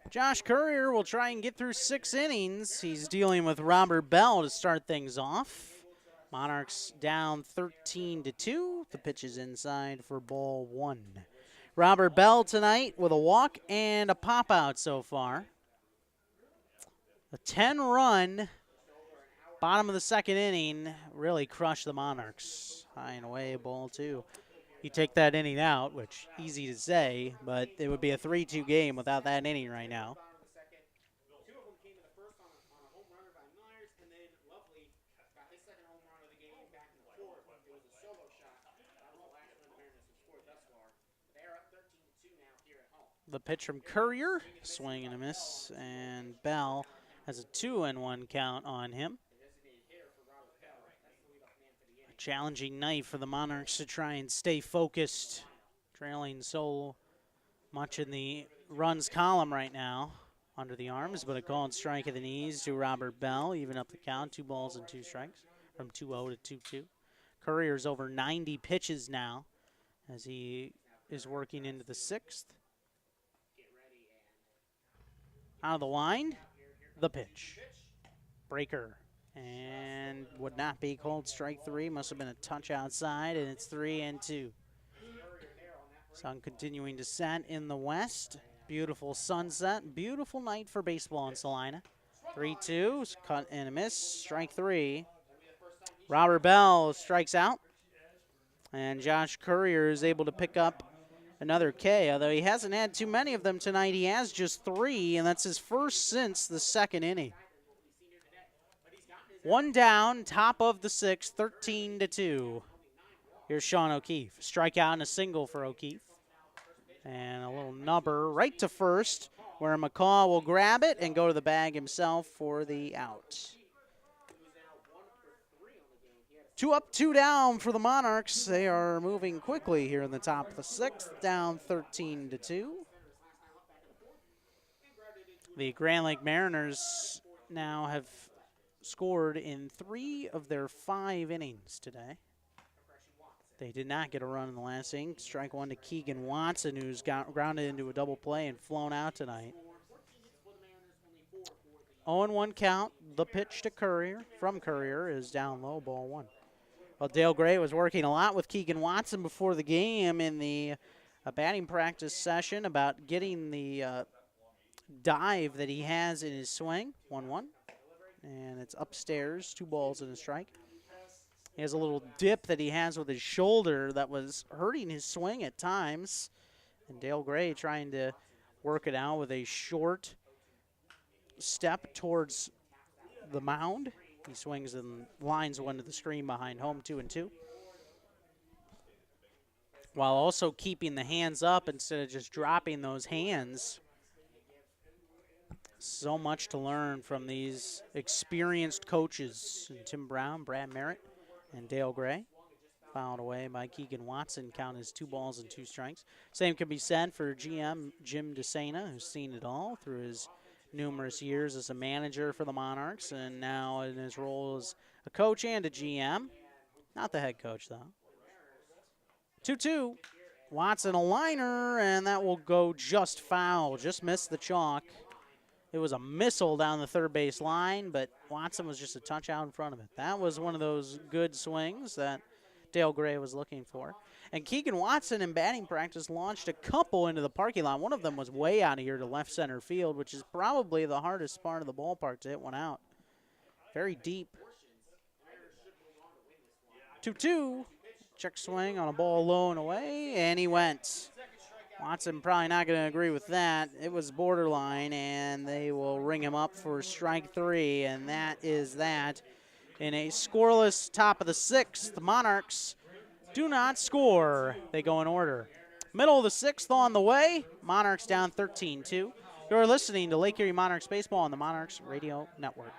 Josh Courier will try and get through 6 innings. He's dealing with Robert Bell to start things off. Monarchs down 13-2. The pitch is inside for ball 1. Robert Bell tonight with a walk and a pop out so far. A 10-run bottom of the second inning really crushed the Monarchs. High and away, ball 2. You take that inning out, which easy to say, but it would be a 3-2 game without that inning right now. The pitch from Courier, swing and a miss, and Bell has a 2-1 count on him. A challenging night for the Monarchs to try and stay focused, trailing so much in the runs column right now. Under the arms, but a called strike at the knees to Robert Bell, even up the count, 2 balls and 2 strikes from 2-0 to 2-2. Courier's over 90 pitches now as he is working into the 6th. Out of the line, the pitch. Breaker, and would not be called strike 3. Must have been a touch outside, and it's 3-2. Sun continuing to set in the west. Beautiful sunset. Beautiful night for baseball in Salina. 3-2, cut and a miss, strike 3. Robert Bell strikes out, and Josh Courier is able to pick up another K, although he hasn't had too many of them tonight. He has just 3, and that's his first since the second inning. 1 down, top of the 6th, 13-2. Here's Sean O'Keefe. Strikeout and a single for O'Keefe. And a little nubber right to first, where McCaw will grab it and go to the bag himself for the out. 2 up, 2 down for the Monarchs. They are moving quickly here in the top of the 6th, down 13-2. The Grand Lake Mariners now have scored in 3 of their 5 innings today. They did not get a run in the last inning. Strike 1 to Keegan Watson, who's got grounded into a double play and flown out tonight. 0-1 count. The pitch to Courier from Courier is down low, ball 1. Well, Dale Gray was working a lot with Keegan Watson before the game in the batting practice session about getting the dive that he has in his swing. 1-1. And it's upstairs, 2 balls and a strike. He has a little dip that he has with his shoulder that was hurting his swing at times. And Dale Gray trying to work it out with a short step towards the mound. He swings and lines one to the screen behind home, 2-2. While also keeping the hands up instead of just dropping those hands. So much to learn from these experienced coaches. Tim Brown, Brad Merritt, and Dale Gray. Fouled away by Keegan Watson. Count is 2 balls and 2 strikes. Same can be said for GM Jim DeSena, who's seen it all through his numerous years as a manager for the Monarchs, and now in his role as a coach and a GM. Not the head coach, though. 2-2. Watson a liner, and that will go just foul. Just missed the chalk. It was a missile down the third base line, but Watson was just a touch out in front of it. That was one of those good swings that Dale Gray was looking for. And Keegan Watson in batting practice launched a couple into the parking lot. One of them was way out of here to left center field, which is probably the hardest part of the ballpark to hit one out. Very deep. 2-2. Check swing on a ball low and away, and he went. Watson probably not going to agree with that. It was borderline, and they will ring him up for strike 3, and that is that. In a scoreless top of the 6th, the Monarchs do not score. They go in order. Middle of the 6th on the way. Monarchs down 13-2. You're listening to Lake Erie Monarchs Baseball on the Monarchs Radio Network.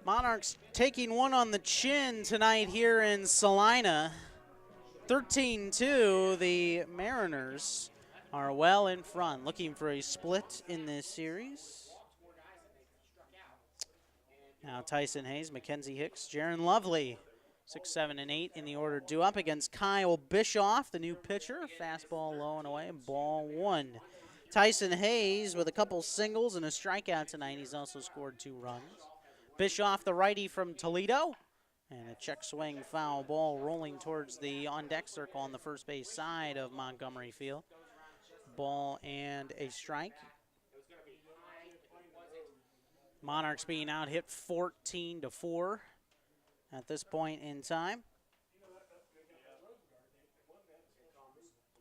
Monarchs taking one on the chin tonight here in Salina. 13-2, the Mariners are well in front, looking for a split in this series. Now Tyson Hayes, Mackenzie Hicks, Jaron Lovely, 6, 7, and 8 in the order due up against Kyle Bischoff, the new pitcher. Fastball low and away, ball 1. Tyson Hayes with a couple singles and a strikeout tonight. He's also scored 2 runs. Bischoff, the righty from Toledo. And a check swing foul ball rolling towards the on-deck circle on the first base side of Montgomery Field. Ball and a strike. Monarchs being out hit 14-4 at this point in time.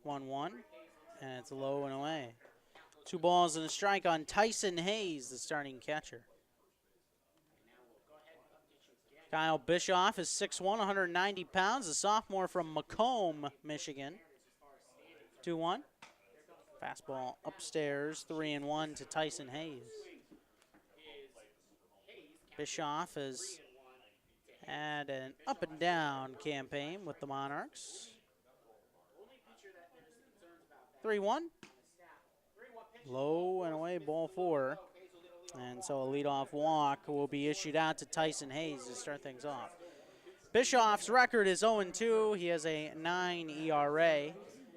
1-1, and it's low and away. 2 balls and a strike on Tyson Hayes, the starting catcher. Kyle Bischoff is 6'1", 190 pounds, a sophomore from Macomb, Michigan. 2-1. Fastball upstairs, 3-1 to Tyson Hayes. Bischoff has had an up and down campaign with the Monarchs. 3-1. Low and away, ball 4. And so a leadoff walk will be issued out to Tyson Hayes to start things off. Bischoff's record is 0-2. He has a 9 ERA.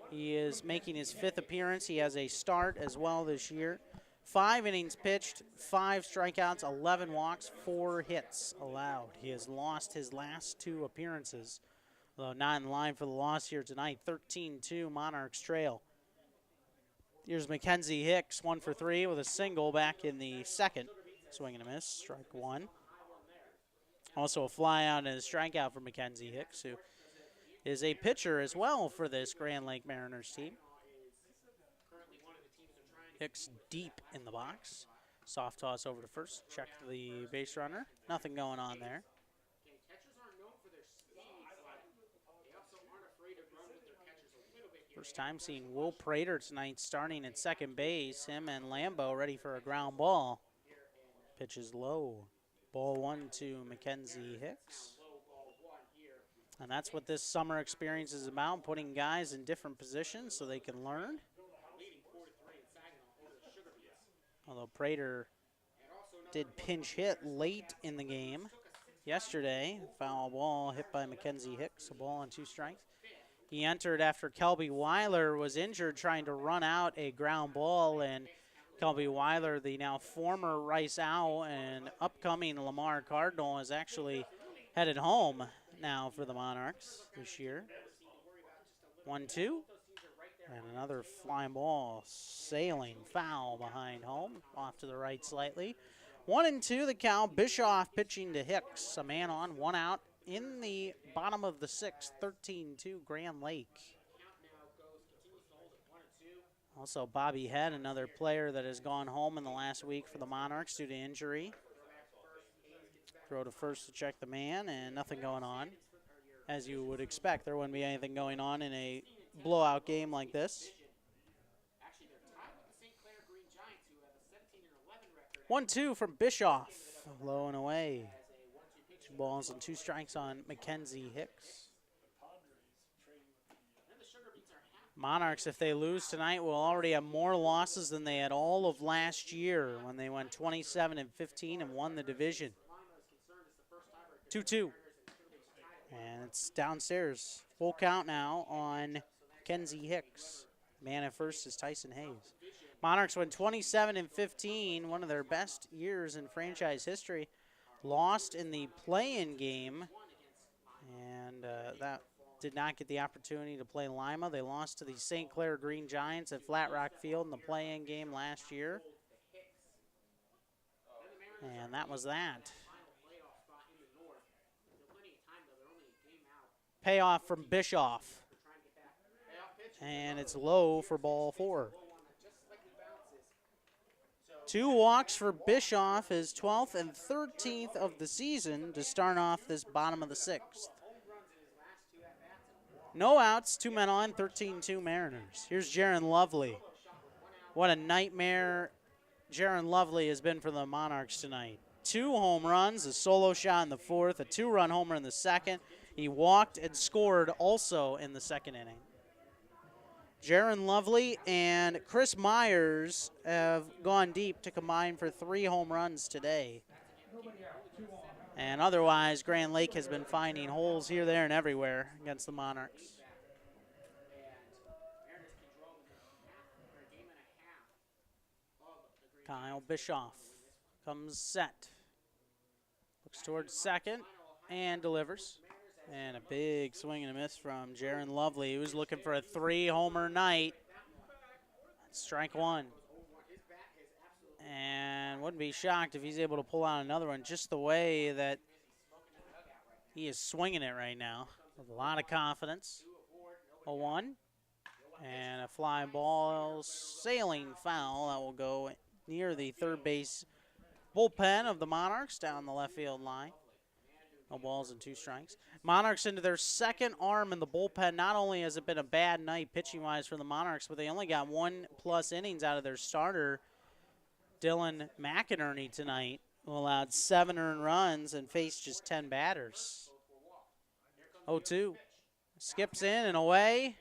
He is making his 5th appearance. He has a start as well this year. 5 innings pitched, 5 strikeouts, 11 walks, 4 hits allowed. He has lost his last 2 appearances, although not in line for the loss here tonight. 13-2 Monarchs trail. Here's Mackenzie Hicks, 1 for 3 with a single back in the second. Swing and a miss, strike 1. Also a fly out and a strikeout for Mackenzie Hicks, who is a pitcher as well for this Grand Lake Mariners team. Hicks deep in the box. Soft toss over to first. Check the base runner. Nothing going on there. First time seeing Will Prater tonight starting at second base. Him and Lambo ready for a ground ball. Pitch is low. Ball 1 to Mackenzie Hicks. And that's what this summer experience is about, putting guys in different positions so they can learn. Although Prater did pinch hit late in the game yesterday. Foul ball hit by Mackenzie Hicks, a ball and 2 strikes. He entered after Kelby Weiler was injured trying to run out a ground ball, and Kelby Weiler, the now former Rice Owl and upcoming Lamar Cardinal, is actually headed home now for the Monarchs this year. 1-2. And another flying ball sailing foul behind home, off to the right slightly. 1-2 the count. Bischoff pitching to Hicks, a man on, 1 out in the bottom of the 6th, 13-2 Grand Lake. Also Bobby Head, another player that has gone home in the last week for the Monarchs due to injury. Throw to first to check the man, and nothing going on. As you would expect, there wouldn't be anything going on in a blowout game like this. 1-2 from Bischoff, low and away. 2 balls and 2 strikes on Mackenzie Hicks. Monarchs, if they lose tonight, will already have more losses than they had all of last year when they went 27-15 and won the division. 2-2. And it's downstairs. Full count now on Mackenzie Hicks. Man at first is Tyson Hayes. Monarchs went 27-15, one of their best years in franchise history. Lost in the play-in game, and that did not get the opportunity to play Lima. They lost to the St. Clair Green Giants at Flat Rock Field in the play-in game last year. And that was that. Payoff from Bischoff. And it's low for ball 4. 2 walks for Bischoff, his 12th and 13th of the season to start off this bottom of the 6th. No outs, 2 men on, 13-2 Mariners. Here's Jaron Lovely. What a nightmare Jaron Lovely has been for the Monarchs tonight. 2 home runs, a solo shot in the 4th, a 2-run homer in the 2nd. He walked and scored also in the 2nd inning. Jaron Lovely and Chris Myers have gone deep to combine for 3 home runs today. And otherwise, Grand Lake has been finding holes here, there, and everywhere against the Monarchs. Kyle Bischoff comes set. Looks towards second and delivers. And a big swing and a miss from Jaron Lovely, who's looking for a 3-homer night. Strike 1. And wouldn't be shocked if he's able to pull out another one just the way that he is swinging it right now with a lot of confidence. 0-1. And a fly ball, sailing foul that will go near the third base bullpen of the Monarchs down the left field line. No balls and 2 strikes. Monarchs into their 2nd arm in the bullpen. Not only has it been a bad night pitching-wise for the Monarchs, but they only got 1+ innings out of their starter, Dylan McInerney, tonight, who allowed 7 earned runs and faced just 10 batters. 0-2. Skips in and away.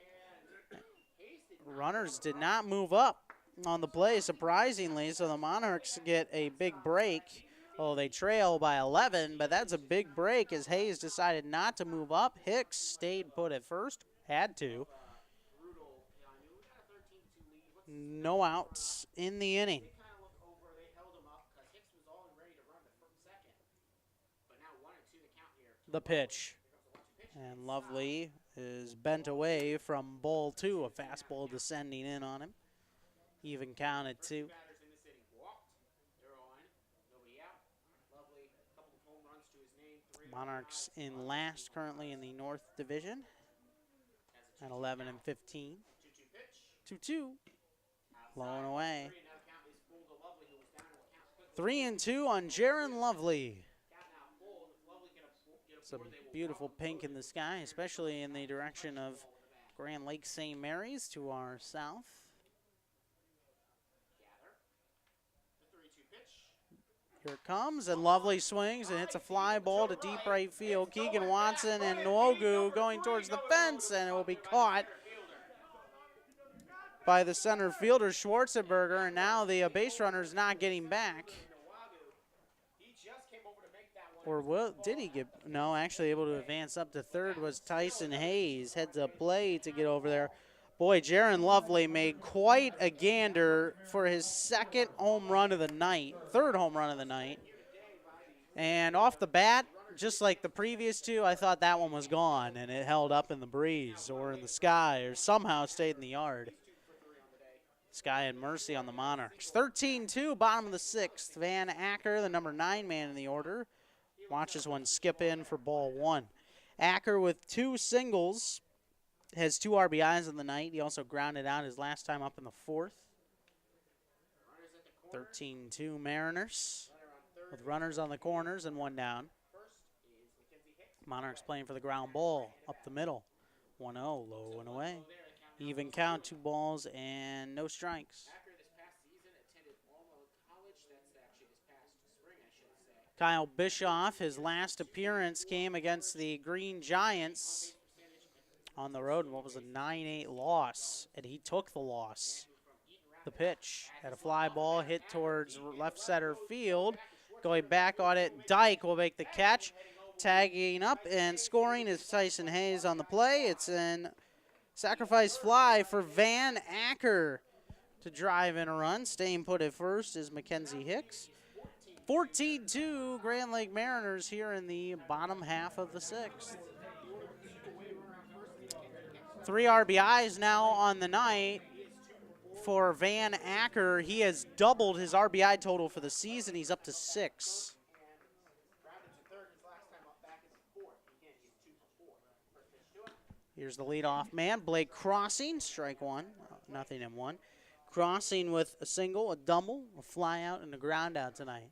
Runners did not move up on the play, surprisingly, so the Monarchs get a big break. Oh, they trail by 11, but that's a big break as Hayes decided not to move up. Hicks stayed put at first, had to. No outs in the inning. The pitch. And Lovely is bent away from ball 2, a fastball descending in on him. Even count at 2. Monarchs in last currently in the North Division at 11-15. 2-2. Low and away. 3-2 on Jaron Lovely. Some beautiful pink in the sky, especially in the direction of Grand Lake St. Mary's to our south. Here it comes, and Lovely swings and hits a fly ball to deep right field. Keegan Watson and Nwogu going towards the fence, and it will be caught by the center fielder, Schwarzenberger, and now the base runner is not getting back. Or did he get, no, actually able to advance up to third was Tyson Hayes. Heads up play to get over there. Boy, Jaron Lovely made quite a gander for his 2nd home run of the night, 3rd home run of the night. And off the bat, just like the previous 2, I thought that one was gone, and it held up in the breeze or in the sky or somehow stayed in the yard. Sky had mercy on the Monarchs. 13-2, bottom of the 6th. Van Acker, the number 9 man in the order, watches one skip in for ball 1. Acker with 2 singles. Has 2 RBIs in the night. He also grounded out his last time up in the 4th. 13-2 Mariners with runners on the corners and 1 down. Monarchs playing for the ground ball up the middle. 1-0, low and away. Even count, 2 balls and no strikes. Kyle Bischoff, his last appearance came against the Green Giants on the road, and what was a 9-8 loss, and he took the loss. The pitch had a fly ball hit towards left center field. Going back on it, Dyke will make the catch. Tagging up and scoring is Tyson Hayes on the play. It's an sacrifice fly for Van Acker to drive in a run. Staying put at first is Mackenzie Hicks. 14-2 Grand Lake Mariners here in the bottom half of the 6th. 3 RBIs now on the night for Van Acker. He has doubled his RBI total for the season. He's up to 6. Here's the leadoff man, Blake Crossing, strike 1, nothing in 1. Crossing with a single, a double, a fly out, and a ground out tonight.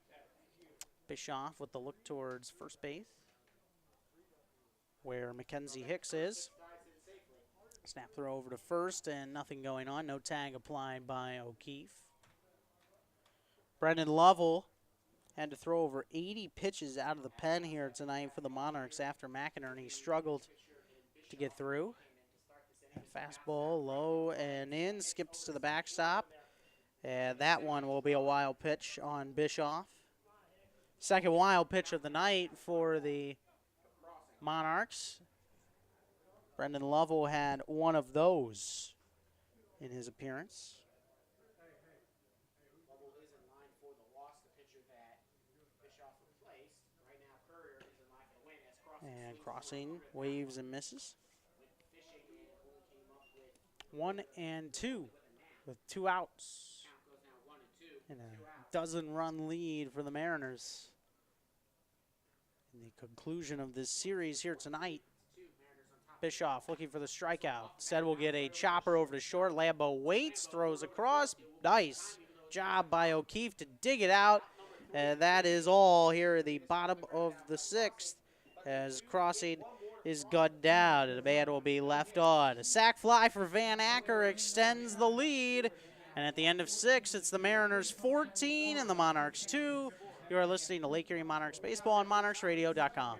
Bischoff with the look towards first base, where Mackenzie Hicks is. Snap throw over to first, and nothing going on. No tag applied by O'Keefe. Brendan Lovell had to throw over 80 pitches out of the pen here tonight for the Monarchs after McInerney struggled to get through. Fastball low and in, skips to the backstop. And that one will be a wild pitch on Bischoff. Second wild pitch of the night for the Monarchs. Brendan Lovell had one of those in his appearance. And crossing, waves and misses. 1-2 with 2 outs. And a dozen-run lead for the Mariners. In the conclusion of this series here tonight, Bischoff looking for the strikeout. Said we'll get a chopper over to short. Lambo waits, throws across. Nice job by O'Keefe to dig it out. And that is all here at the bottom of the 6th as crossing is gunned down and a man will be left on. A sac fly for Van Acker extends the lead. And at the end of 6, it's the Mariners 14 and the Monarchs 2. You are listening to Lake Erie Monarchs Baseball on monarchsradio.com.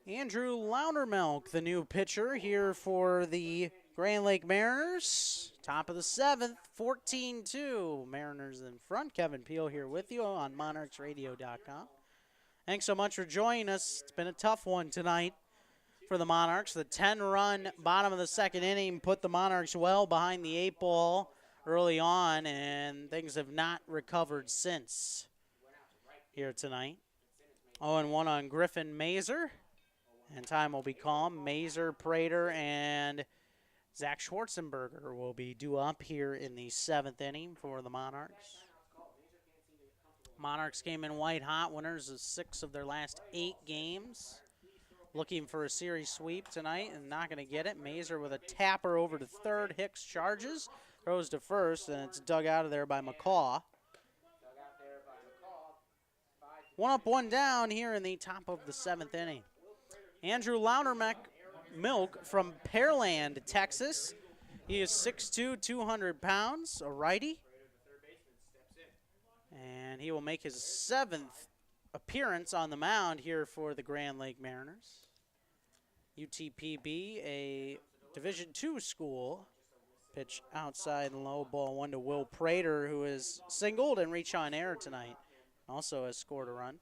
Andrew Loudermilk, the new pitcher here for the Grand Lake Mariners. Top of the 7th, 14-2. Mariners in front. Kevin Peel here with you on monarchsradio.com. Thanks so much for joining us. It's been a tough one tonight for the Monarchs. The 10-run bottom of the 2nd inning put the Monarchs well behind the 8 ball early on, and things have not recovered since here tonight. 0-1 on Griffin Mazer. And time will be calm. Mazer, Prater, and Zach Schwarzenberger will be due up here in the 7th inning for the Monarchs. Monarchs came in white hot, winners of 6 of their last 8 games. Looking for a series sweep tonight and not going to get it. Mazer with a tapper over to third. Hicks charges, throws to first, and it's dug out of there by McCaw. 1 up, 1 down here in the top of the 7th inning. Andrew Loudermilk from Pearland, Texas. He is 6'2", 200 pounds, a righty. And he will make his 7th appearance on the mound here for the Grand Lake Mariners. UTPB, a Division II school. Pitch outside and low, ball 1 to Will Prater, who is singled and reached on air tonight. Also has scored a run.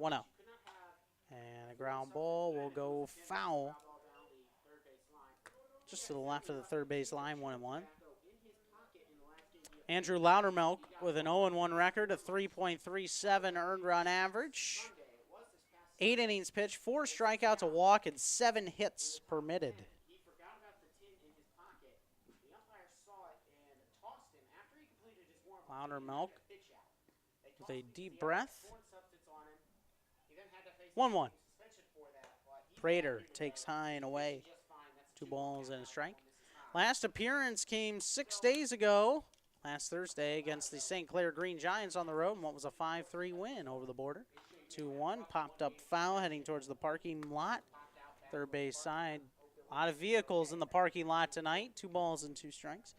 1-0. And a ground ball will go foul. Just to the left of the third base line, 1-1. Andrew Loudermilk with an 0-1 record, a 3.37 earned run average. 8 innings pitched, 4 strikeouts, a walk, and 7 hits permitted. Loudermilk with a deep breath. 1-1. Prater takes high and away. 2 balls and a strike. Last appearance came 6 days ago, last Thursday, against the St. Clair Green Giants on the road, and what was a 5-3 win over the border. 2-1, popped up foul, heading towards the parking lot. Third base side. A lot of vehicles in the parking lot tonight. 2 balls and 2 strikes.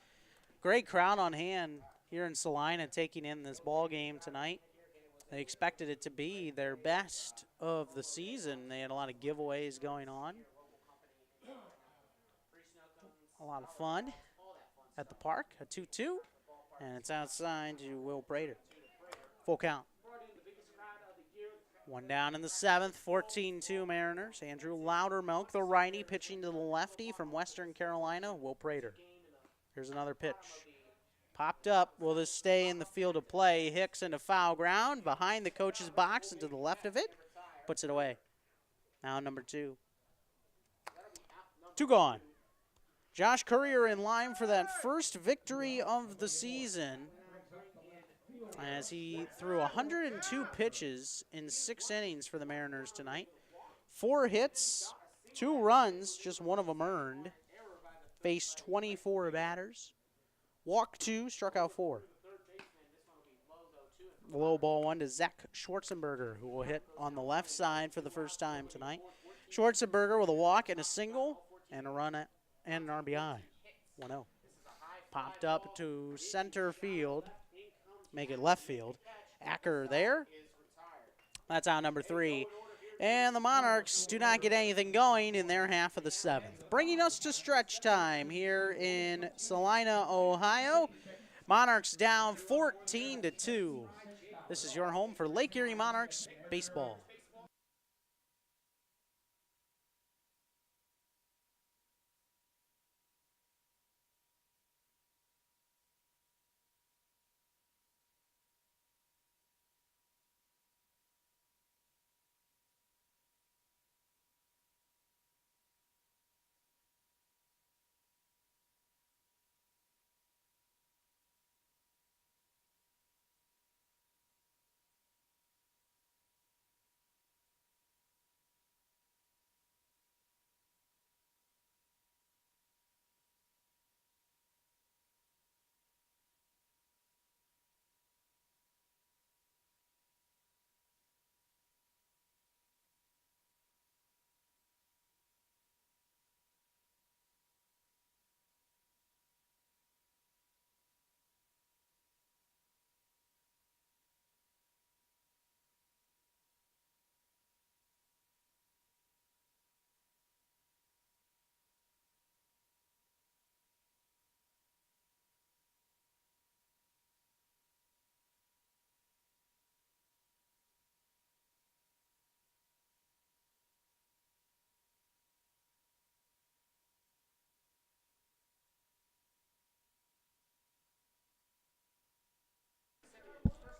Great crowd on hand here in Salina taking in this ball game tonight. They expected it to be their best of the season. They had a lot of giveaways going on. A lot of fun at the park. A 2-2, and it's outside to Will Prater. Full count. 1 down in the 7th, 14-2 Mariners. Andrew Loudermilk, the righty, pitching to the lefty from Western Carolina, Will Prater. Here's another pitch. Popped up. Will this stay in the field of play? Hicks into foul ground, behind the coach's box and to the left of it. Puts it away. Now number 2. 2 gone. Josh Courier in line for that first victory of the season as he threw 102 pitches in 6 innings for the Mariners tonight. 4 hits, 2 runs, just 1 of them earned. Faced 24 batters. Walked 2, struck out 4. Low ball 1 to Zach Schwarzenberger, who will hit on the left side for the first time tonight. Schwarzenberger with a walk and a single and a run and an RBI. 1-0. Popped up to center field. Make it left field. Acker there. That's out number 3. And the Monarchs do not get anything going in their half of the 7th. Bringing us to stretch time here in Salina, Ohio. Monarchs down 14-2. This is your home for Lake Erie Monarchs baseball.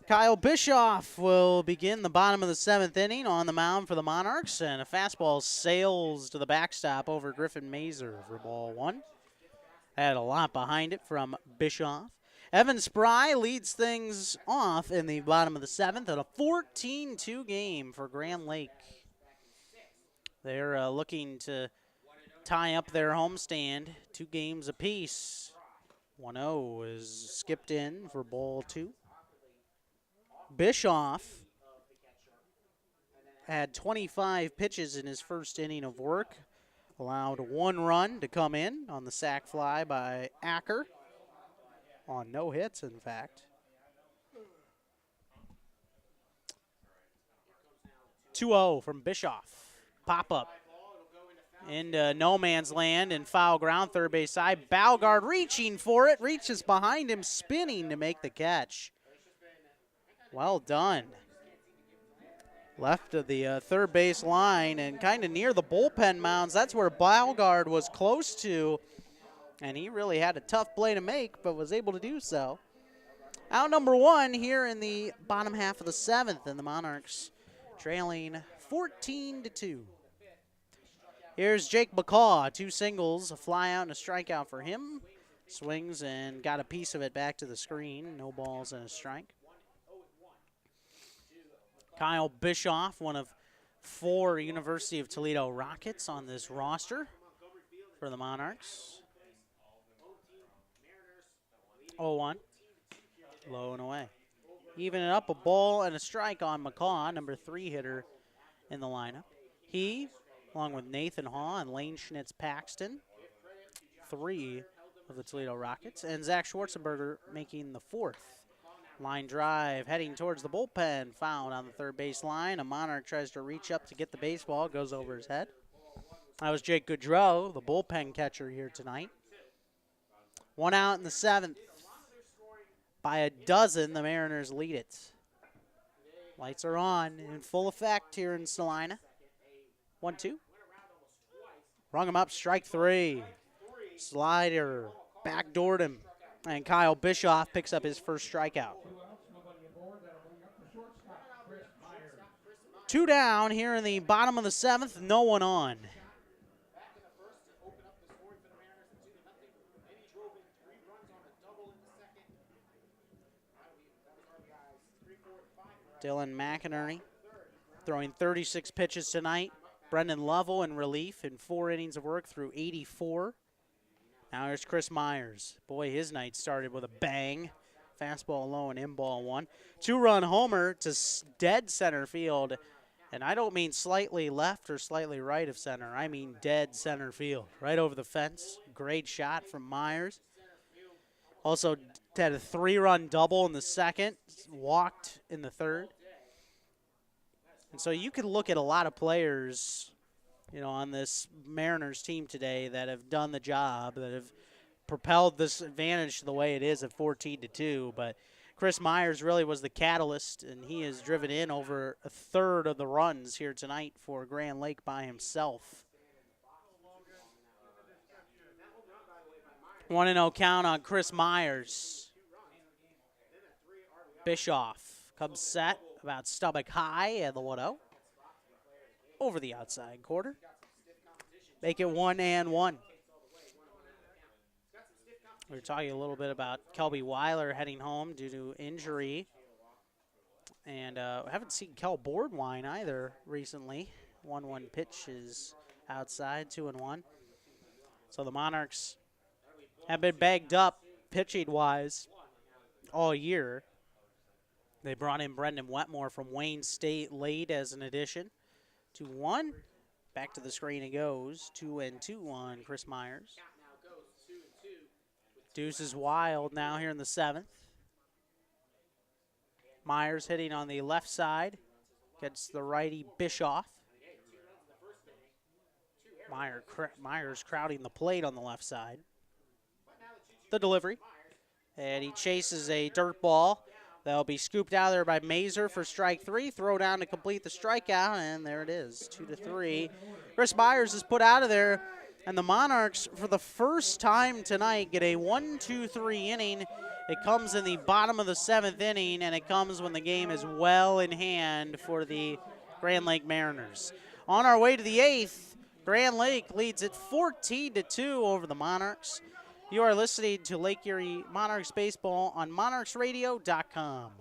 Kyle Bischoff will begin the bottom of the 7th inning on the mound for the Monarchs, and a fastball sails to the backstop over Griffin Mazer for ball 1. Had a lot behind it from Bischoff. Evan Spry leads things off in the bottom of the 7th, and a 14-2 game for Grand Lake. They're looking to tie up their homestand, 2 games apiece. 1-0 is skipped in for ball 2. Bischoff had 25 pitches in his first inning of work. Allowed 1 run to come in on the sac fly by Acker. On no hits, in fact. 2-0 from Bischoff. Pop-up into no man's land and foul ground, third base side. Balgard reaching for it, reaches behind him, spinning to make the catch. Well done. left of the third base line and kind of near the bullpen mounds. That's where Balgard was close to, and he really had a tough play to make, but was able to do so. Out number one here in the bottom half of the seventh, and the Monarchs trailing 14-2. Here's Jake McCaw, 2 singles, a fly out and a strikeout for him. Swings and got a piece of it back to the screen. No balls and a strike. Kyle Bischoff, one of 4 University of Toledo Rockets on this roster for the Monarchs. 0-1, low and away. Even it up, a ball and a strike on McCaw, number 3 hitter in the lineup. He, along with Nathan Haw and Lane Schnitz-Paxton, 3 of the Toledo Rockets, and Zach Schwarzenberger making the 4th. Line drive, heading towards the bullpen, fouled on the third base line. A Monarch tries to reach up to get the baseball, goes over his head. That was Jake Goudreau, the bullpen catcher here tonight. 1 out in the 7th. By a dozen, the Mariners lead it. Lights are on in full effect here in Salina. 1-2. Rung him up, strike 3. Slider, backdoored him. And Kyle Bischoff picks up his first strikeout. 2 down here in the bottom of the 7th, no one on. Dylan McInerney throwing 36 pitches tonight. Brendan Lovell in relief in 4 innings of work through 84. Now here's Chris Myers. Boy, his night started with a bang. Fastball low and in ball 1. 2-run homer to dead center field. And I don't mean slightly left or slightly right of center. I mean dead center field. Right over the fence. Great shot from Myers. Also had a 3-run double in the 2nd. Walked in the 3rd. And so you can look at a lot of players, you know, on this Mariners team today that have done the job, that have propelled this advantage the way it is at 14-2. But Chris Myers really was the catalyst, and he has driven in over a third of the runs here tonight for Grand Lake by himself. 1-0 count on Chris Myers. Bischoff comes set about stomach high and the 1-0. Over the outside quarter. Make it 1-1. We were talking a little bit about Kelby Weiler heading home due to injury. And I haven't seen Kel Boardwine either recently. 1-1 pitch is outside, 2-1. So the Monarchs have been bagged up pitching-wise all year. They brought in Brendan Wetmore from Wayne State late as an addition. 2-1. Back to the screen it goes. 2-2 on Chris Myers. Deuce is wild now here in the 7th. Myers hitting on the left side. Gets the righty Bischoff. Myers crowding the plate on the left side. The delivery. And he chases a dirt ball. That'll be scooped out there by Mazer for strike 3. Throw down to complete the strikeout, and there it is, 2-3. Chris Myers is put out of there, and the Monarchs, for the first time tonight, get a 1-2-3 inning. It comes in the bottom of the 7th inning, and it comes when the game is well in hand for the Grand Lake Mariners. On our way to the 8th, Grand Lake leads at 14-2 over the Monarchs. You are listening to Lake Erie Monarchs Baseball on monarchsradio.com.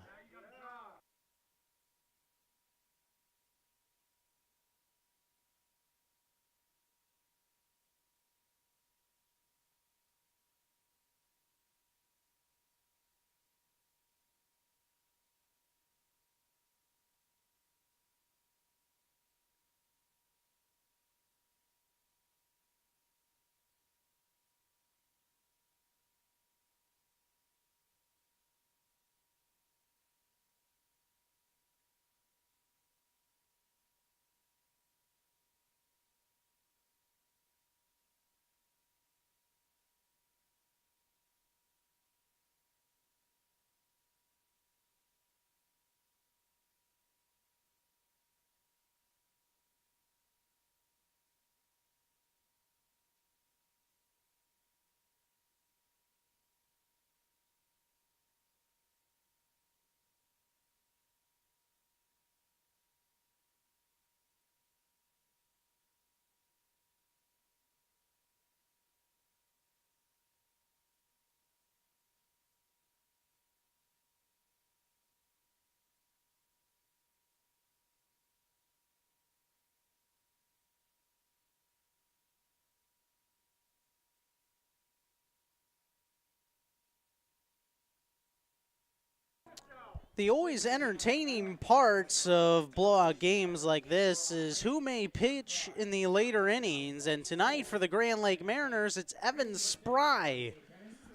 The always entertaining parts of blowout games like this is who may pitch in the later innings. And tonight for the Grand Lake Mariners, it's Evan Spry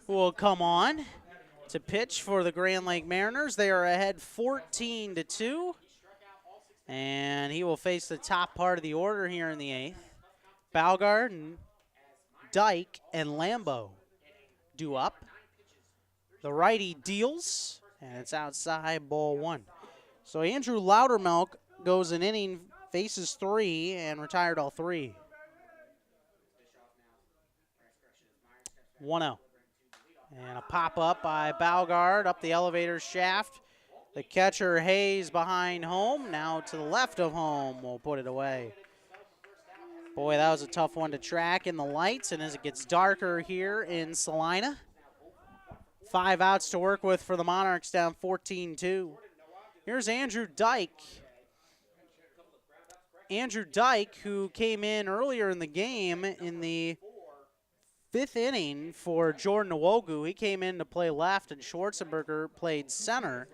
who will come on to pitch for the Grand Lake Mariners. They are ahead 14-2. And he will face the top part of the order here in the 8th. Balgard, Dyke, and Lambo due up. The righty deals. And it's outside, ball 1. So Andrew Loudermilk goes an inning, faces 3, and retired all 3. 1-0. And a pop-up by Balgard up the elevator shaft. The catcher, Hayes, behind home. Now to the left of home will put it away. Boy, that was a tough one to track in the lights. And as it gets darker here in Salina, 5 outs to work with for the Monarchs, down 14-2. Here's Andrew Dyke. Andrew Dyke, who came in earlier in the game in the 5th inning for Jordan Nwogu. He came in to play left, and Schwarzenberger played center.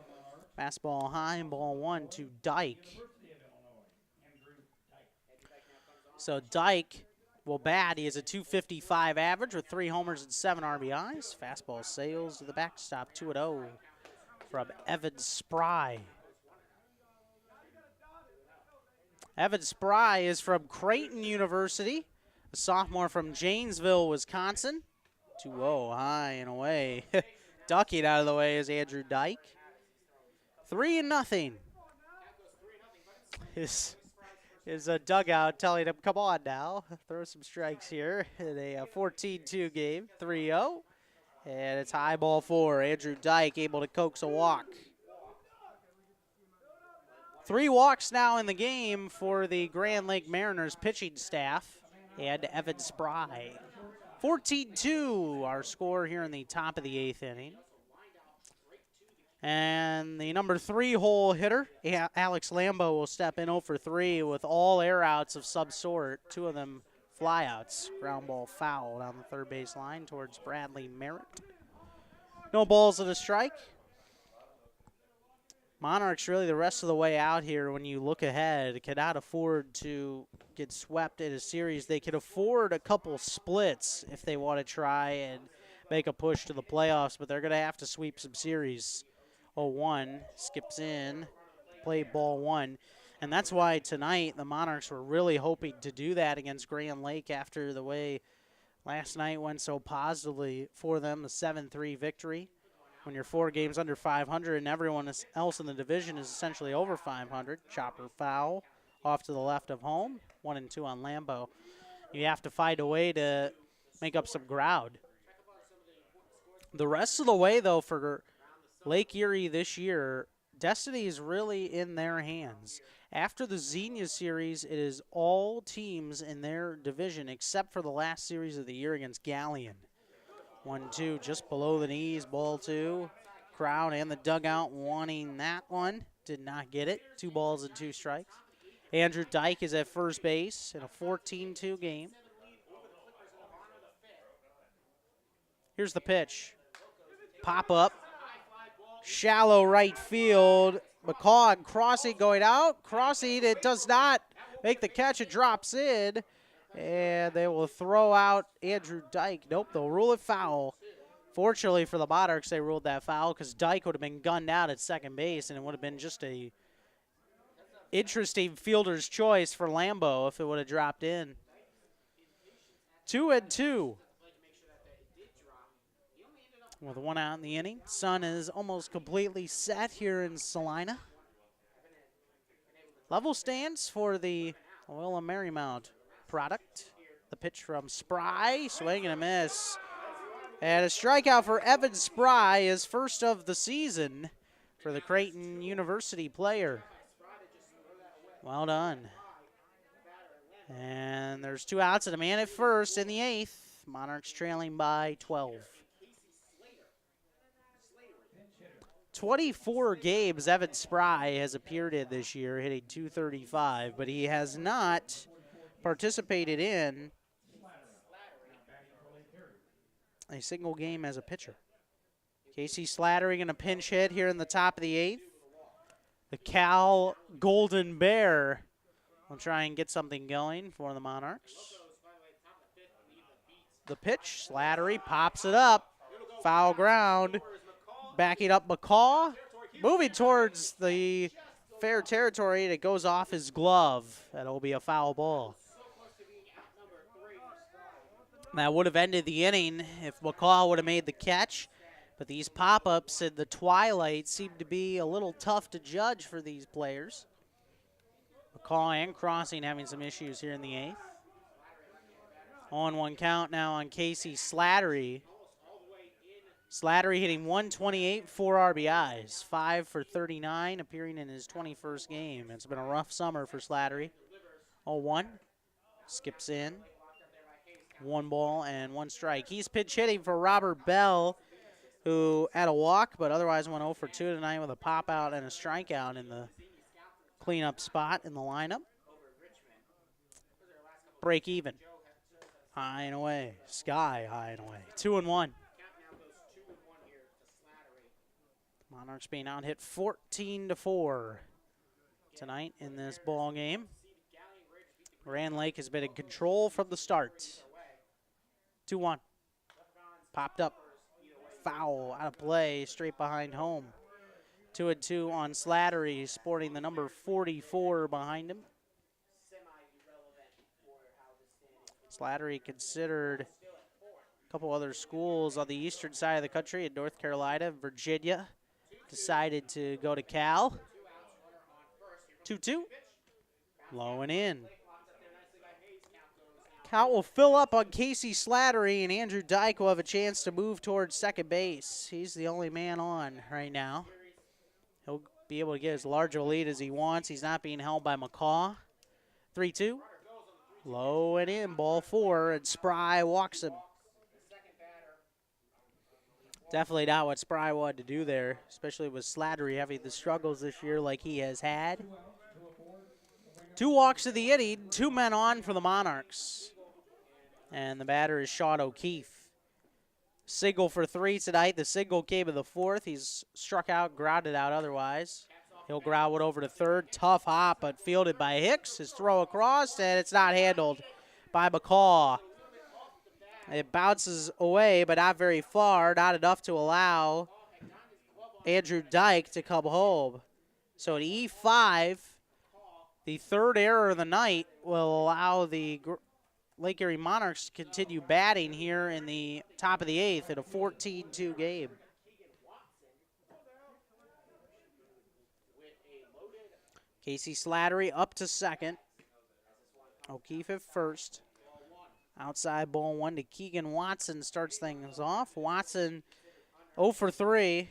Fastball high, ball 1 to Dyke. So Dyke will bat. He has a .255 average with 3 homers and 7 RBIs. Fastball sails to the backstop, 2-0 from Evan Spry. Evan Spry is from Creighton University, a sophomore from Janesville, Wisconsin. 2-0, high and away. Ducking out of the way is Andrew Dyke. 3-0. His dugout telling him, come on now, throw some strikes here in a 14-2 game, 3-0. And it's high, ball 4. Andrew Dyke able to coax a walk. 3 walks now in the game for the Grand Lake Mariners pitching staff and Evan Spry. 14-2, our score here in the top of the 8th inning. And the number 3 hole hitter, Alex Lambo, will step in 0 for 3 with all air outs of some sort, 2 of them flyouts. Ground ball foul down the third base line towards Bradley Merritt. No balls and a strike. Monarchs really the rest of the way out here when you look ahead cannot afford to get swept in a series. They can afford a couple splits if they want to try and make a push to the playoffs, but they're going to have to sweep some series. 0-1, skips in, play ball 1. And that's why tonight the Monarchs were really hoping to do that against Grand Lake after the way last night went so positively for them, a 7-3 victory. When you're 4 games under 500 and everyone else in the division is essentially over 500. Chopper foul off to the left of home, 1-2 on Lambo. You have to find a way to make up some ground. The rest of the way, though, for Lake Erie this year, destiny is really in their hands. After the Xenia series, it is all teams in their division except for the last series of the year against Galleon. 1-2 just below the knees, ball 2. Crowd and the dugout wanting that one. Did not get it. 2 balls and 2 strikes. Andrew Dyke is at first base in a 14-2 game. Here's the pitch. Pop up. Shallow right field. McCaw crossing going out. Crossing, it does not make the catch. It drops in. And they will throw out Andrew Dyke. Nope, they'll rule it foul. Fortunately for the Monarchs, they ruled that foul because Dyke would have been gunned out at second base, and it would have been just a interesting fielder's choice for Lambo if it would have dropped in. 2-2. With 1 out in the inning. Sun is almost completely set here in Salina. Level stands for the Loyola Marymount product. The pitch from Spry, swing and a miss. And a strikeout for Evan Spry, his first of the season for the Creighton University player. Well done. And there's 2 outs and a man at first in the 8th. Monarchs trailing by 12. 24 games Evan Spry has appeared in this year, hitting .235, but he has not participated in a single game as a pitcher. Casey Slattery in a pinch hit here in the top of the 8th. The Cal Golden Bear will try and get something going for the Monarchs. The pitch, Slattery pops it up. Foul ground. Backing up McCaw. Moving towards the fair territory, and it goes off his glove. That'll be a foul ball. That would have ended the inning if McCaw would have made the catch. But these pop-ups in the twilight seem to be a little tough to judge for these players. McCaw and Crossing having some issues here in the 8th. 0-1 count now on Casey Slattery. Slattery hitting 128, 4 RBIs, 5 for 39, appearing in his 21st game. It's been a rough summer for Slattery. 0-1, skips in. 1 ball and 1 strike. He's pitch hitting for Robert Bell, who had a walk, but otherwise went 0 for 2 tonight with a pop out and a strikeout in the cleanup spot in the lineup. Break even. High and away. Sky high and away. 2-1. Monarchs being out hit 14-4 tonight in this ball game. Grand Lake has been in control from the start. 2-1. Popped up. Foul out of play, straight behind home. 2-2 on Slattery, sporting the number 44 behind him. Slattery considered a couple other schools on the eastern side of the country in North Carolina, Virginia. Decided to go to Cal. 2-2. Low and in. Cal will fill up on Casey Slattery, and Andrew Dyke will have a chance to move towards second base. He's the only man on right now. He'll be able to get as large of a lead as he wants. He's not being held by McCaw. 3-2. Low and in, ball 4, and Spry walks him. Definitely not what Spry wanted to do there, especially with Slattery having the struggles this year like he has had. 2 walks of the inning, 2 men on for the Monarchs. And the batter is Sean O'Keefe. Single for 3 tonight. The single came in the 4th. He's struck out, grounded out otherwise. He'll ground it over to third. Tough hop, but fielded by Hicks. His throw across, and it's not handled by McCaw. It bounces away, but not very far. Not enough to allow Andrew Dyke to come home. So at E5, the 3rd error of the night will allow the Lake Erie Monarchs to continue batting here in the top of the 8th in a 14-2 game. Casey Slattery up to second. O'Keefe at first. Outside ball 1 to Keegan Watson starts things off. Watson 0 for 3.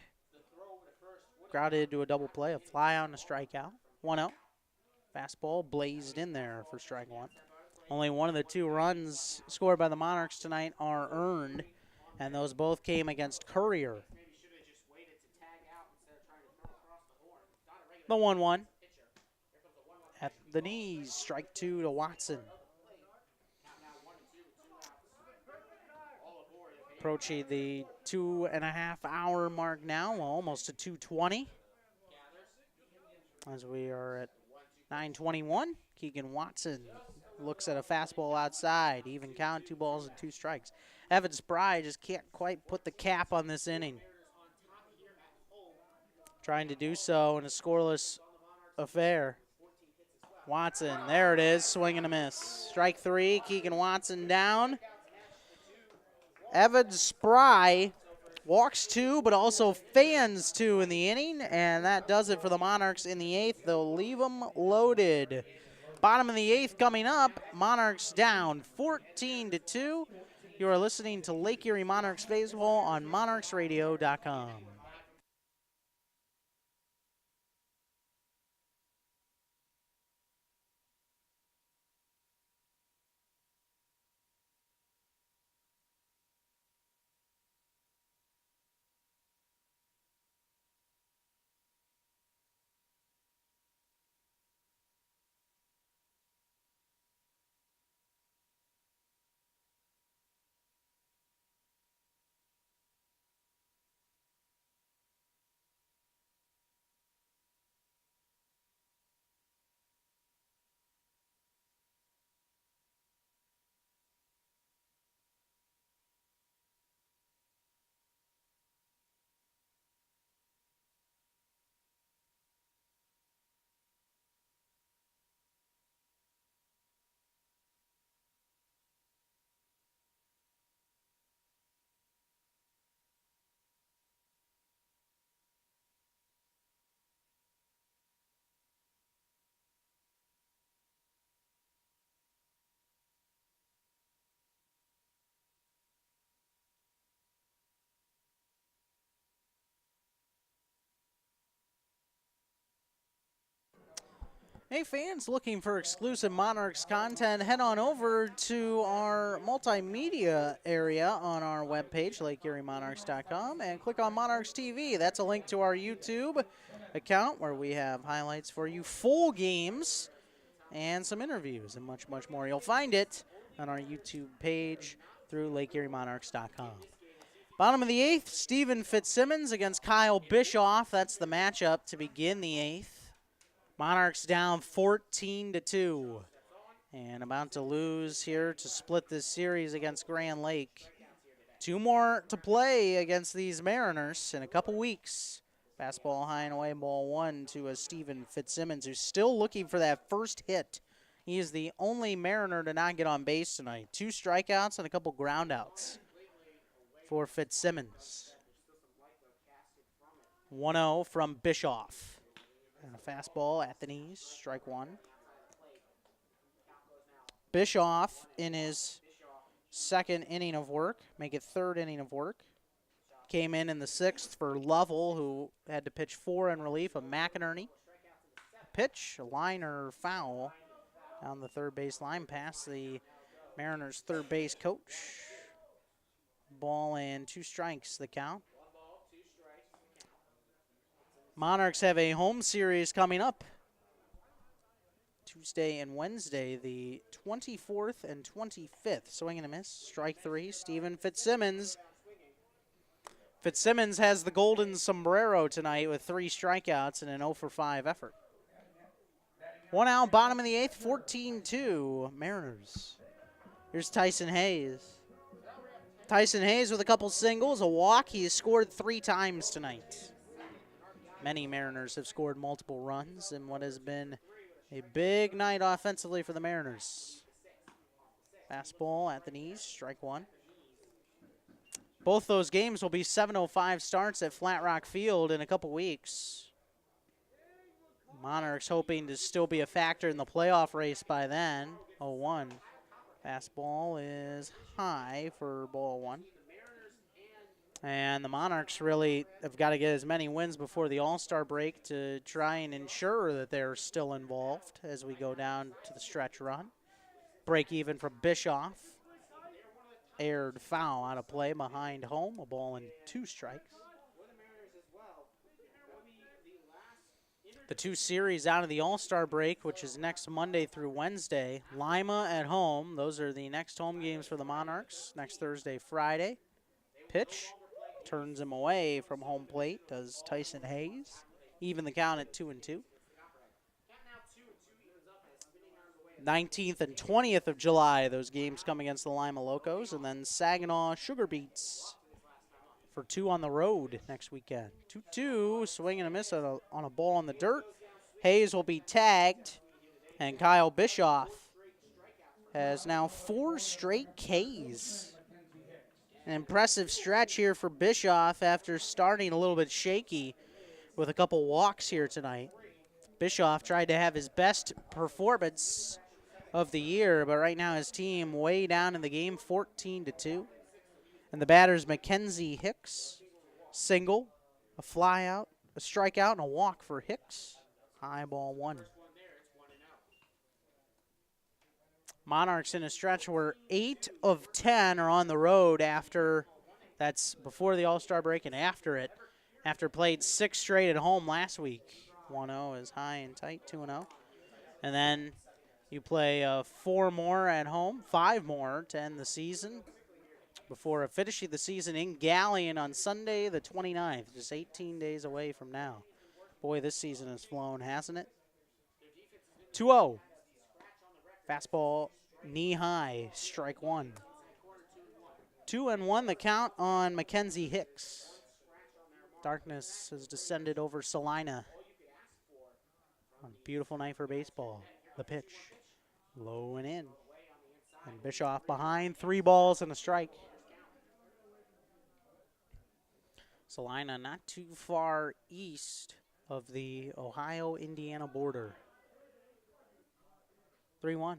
Grounded into a double play, a fly out and a strikeout. 1-0. Fastball blazed in there for strike 1. Only one of the 2 runs scored by the Monarchs tonight are earned, and those both came against Courier. The 1-1. At the knees, strike 2 to Watson. Approaching the 2.5-hour mark now, well, almost to 2:20. As we are at 9:21, Keegan Watson looks at a fastball outside. Even count, 2 balls and 2 strikes. Evan Spry just can't quite put the cap on this inning. Trying to do so in a scoreless affair. Watson, there it is, swing and a miss. Strike 3, Keegan Watson down. Evan Spry walks 2, but also fans 2 in the inning, and that does it for the Monarchs in the 8th. They'll leave them loaded. Bottom of the 8th coming up, Monarchs down 14-2. You are listening to Lake Erie Monarchs Baseball on monarchsradio.com. Hey fans looking for exclusive Monarchs content, head on over to our multimedia area on our webpage, LakeErieMonarchs.com, and click on Monarchs TV. That's a link to our YouTube account where we have highlights for you, full games, and some interviews, and much, much more. You'll find it on our YouTube page through LakeErieMonarchs.com. Bottom of the 8th, Stephen Fitzsimmons against Kyle Bischoff. That's the matchup to begin the 8th. Monarchs down 14-2 and about to lose here to split this series against Grand Lake. 2 more to play against these Mariners in a couple weeks. Fastball high and away, ball 1 to Stephen Fitzsimmons, who's still looking for that first hit. He is the only Mariner to not get on base tonight. 2 strikeouts and a couple groundouts for Fitzsimmons. 1-0 from Bischoff. And a fastball at the knees, strike 1. Bischoff in his second inning of work, make it third inning of work. Came in the 6th for Lovell, who had to pitch 4 in relief of McInerney. Pitch, a liner foul down the third base line past the Mariners' third base coach. Ball and 2 strikes the count. Monarchs have a home series coming up Tuesday and Wednesday, the 24th and 25th. Swing and a miss, strike 3, Stephen Fitzsimmons. Fitzsimmons has the golden sombrero tonight with 3 strikeouts and an 0-for-5 effort. 1 out, bottom of the 8th, 14-2 Mariners. Here's Tyson Hayes. Tyson Hayes with a couple singles, a walk. He has scored 3 times tonight. Many Mariners have scored multiple runs in what has been a big night offensively for the Mariners. Fastball at the knees, strike 1. Both those games will be 7:05 starts at Flat Rock Field in a couple weeks. Monarchs hoping to still be a factor in the playoff race by then. 0-1. Fastball is high for ball 1. And the Monarchs really have got to get as many wins before the All-Star break to try and ensure that they're still involved as we go down to the stretch run. Break even from Bischoff. Aired foul out of play behind home. A ball and 2 strikes. The 2 series out of the All-Star break, which is next Monday through Wednesday. Lima at home. Those are the next home games for the Monarchs. Next Thursday, Friday. Pitch. Turns him away from home plate, does Tyson Hayes. Even the count at 2-2. 19th and 20th of July, those games come against the Lima Locos. And then Saginaw Sugar Beets for 2 on the road next weekend. 2-2, swing and a miss on a ball on the dirt. Hayes will be tagged. And Kyle Bischoff has now 4 straight Ks. An impressive stretch here for Bischoff after starting a little bit shaky with a couple walks here tonight. Bischoff tried to have his best performance of the year, but right now his team way down in the game, 14-2. And the batters, Mackenzie Hicks, single, a fly out, a strikeout, and a walk for Hicks. High ball 1. Monarchs in a stretch where 8 of 10 are on the road after, that's before the All-Star break and after it, after played 6 straight at home last week. 1-0 is high and tight, 2-0. And then you play 4 more at home, 5 more to end the season before finishing the season in Galleon on Sunday the 29th, just 18 days away from now. Boy, this season has flown, hasn't it? 2-0. Fastball knee-high, strike 1. 2-1 the count on Mackenzie Hicks. Darkness has descended over Salina. A beautiful night for baseball. The pitch, low and in. And Bischoff behind, 3 balls and a strike. Salina not too far east of the Ohio-Indiana border. 3-1.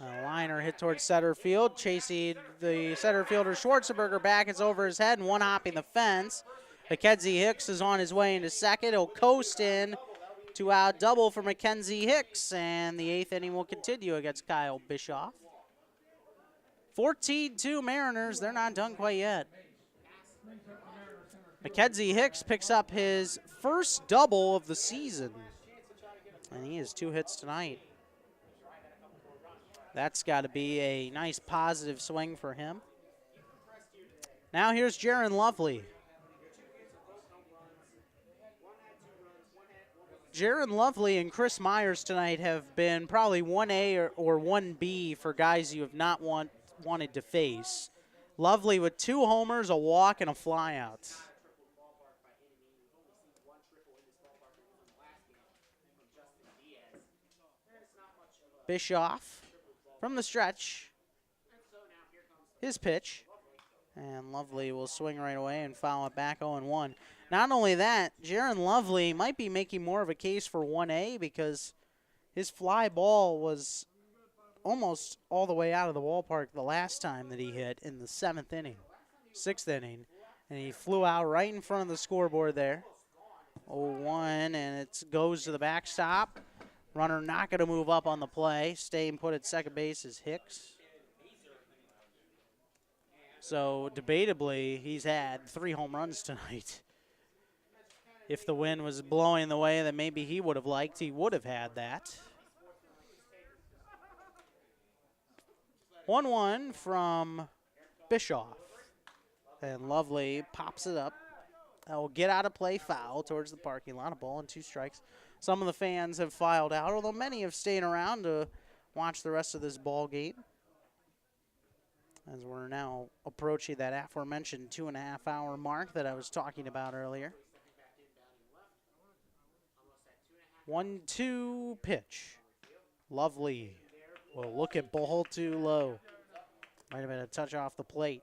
A liner hit towards center field, chasing the center fielder Schwarzenberger back. It's over his head and one hopping the fence. Mackenzie Hicks is on his way into second. He'll coast in Two-out double for Mackenzie Hicks, and the 8th inning will continue against Kyle Bischoff. 14-2 Mariners. They're not done quite yet. Mackenzie Hicks picks up his first double of the season, and he has 2 hits tonight. That's got to be a nice positive swing for him. Now here's Jaron Lovely. Jaron Lovely and Chris Myers tonight have been probably 1A or 1B for guys you have not wanted to face. Lovely with 2 homers, a walk, and a flyout. Bischoff from the stretch. His pitch. And Lovely will swing right away and foul it back 0-1. Not only that, Jaron Lovely might be making more of a case for 1A because his fly ball was almost all the way out of the ballpark the last time that he hit in the 6th inning. And he flew out right in front of the scoreboard there. 0-1, and it goes to the backstop. Runner not going to move up on the play. Staying put at second base is Hicks. So, debatably, he's had 3 home runs tonight. If the wind was blowing the way that maybe he would have liked, he would have had that. 1-1 from Bischoff. And Lovely pops it up. That will get out of play, foul towards the parking lot. A ball and 2 strikes. Some of the fans have filed out, although many have stayed around to watch the rest of this ball game. As we're now approaching that aforementioned 2.5-hour mark that I was talking about earlier. 1-2 pitch. Lovely. Will look at ball too low. Might have been a touch off the plate.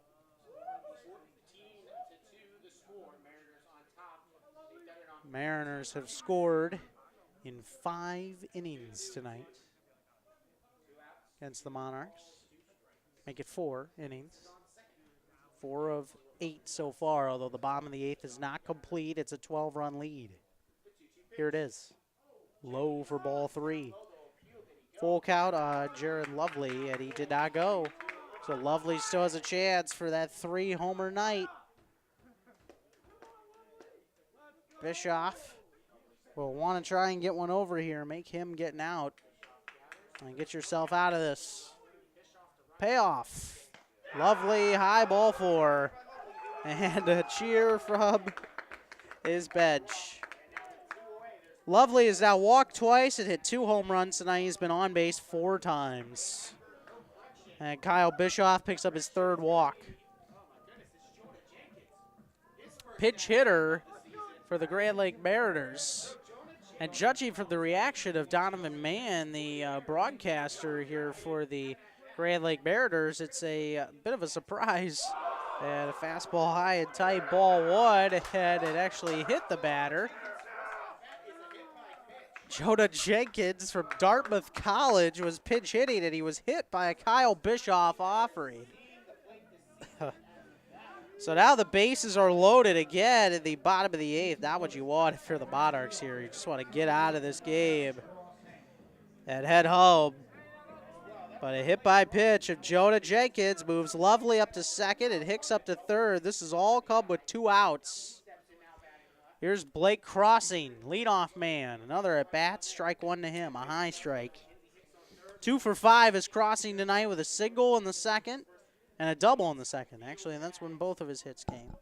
Mariners have scored in 5 innings tonight against the Monarchs. Make it 4 innings. 4 of 8 so far, although the bottom of the 8th is not complete. It's a 12-run lead. Here it is. Low for ball 3. Full count on Jaron Lovely, and he did not go. So Lovely still has a chance for that 3-homer night. Bischoff will want to try and get one over here, make him getting out, and get yourself out of this. Payoff. Lovely high ball 4, and a cheer from his bench. Lovely has now walked twice and hit 2 home runs tonight. He's been on base 4 times. And Kyle Bischoff picks up his 3rd walk. Pitch hitter for the Grand Lake Mariners. And judging from the reaction of Donovan Mann, the broadcaster here for the Grand Lake Mariners, it's a bit of a surprise. And a fastball high and tight, ball 1, and it actually hit the batter. Jonah Jenkins from Dartmouth College was pinch hitting, and he was hit by a Kyle Bischoff offering. So now the bases are loaded again in the bottom of the 8th. Not what you want if you're the Monarchs here. You just want to get out of this game and head home. But a hit by pitch of Jonah Jenkins moves Lovely up to 2nd and Hicks up to 3rd. This has all come with 2 outs. Here's Blake Crossing, leadoff man. Another at bat, strike 1 to him, a high strike. 2 for 5 is Crossing tonight with a single in the 2nd and a double in the 2nd. Actually, and that's when both of his hits came.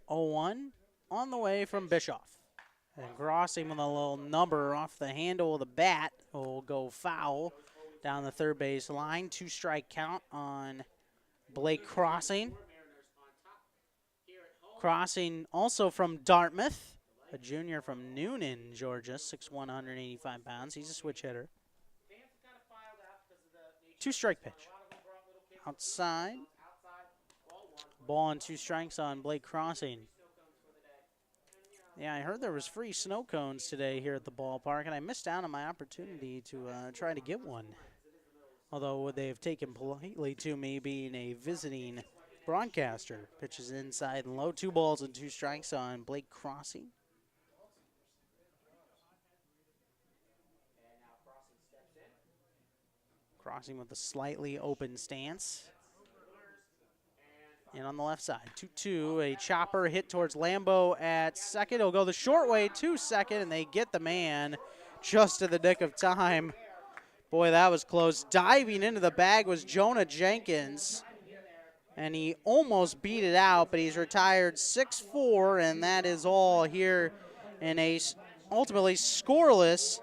0-1 on the way from Bischoff. And Crossing with a little number off the handle of the bat will go foul down the 3rd base line. 2-strike count on Blake Crossing. Crossing also from Dartmouth, a junior from Noonan, Georgia, 6'1", 185 pounds. He's a switch hitter. 2-strike pitch. Outside. Ball and 2 strikes on Blake Crossing. Yeah, I heard there was free snow cones today here at the ballpark, and I missed out on my opportunity to try to get one. Although they have taken politely to me being a visiting broadcaster. Pitches inside and low. 2 balls and 2 strikes on Blake Crossing. Crossing with a slightly open stance. And on the left side, 2-2, a chopper hit towards Lambo at second. He'll go the short way to second, and they get the man just in the nick of time. Boy, that was close. Diving into the bag was Jonah Jenkins, and he almost beat it out, but he's retired 6-4, and that is all here in a ultimately scoreless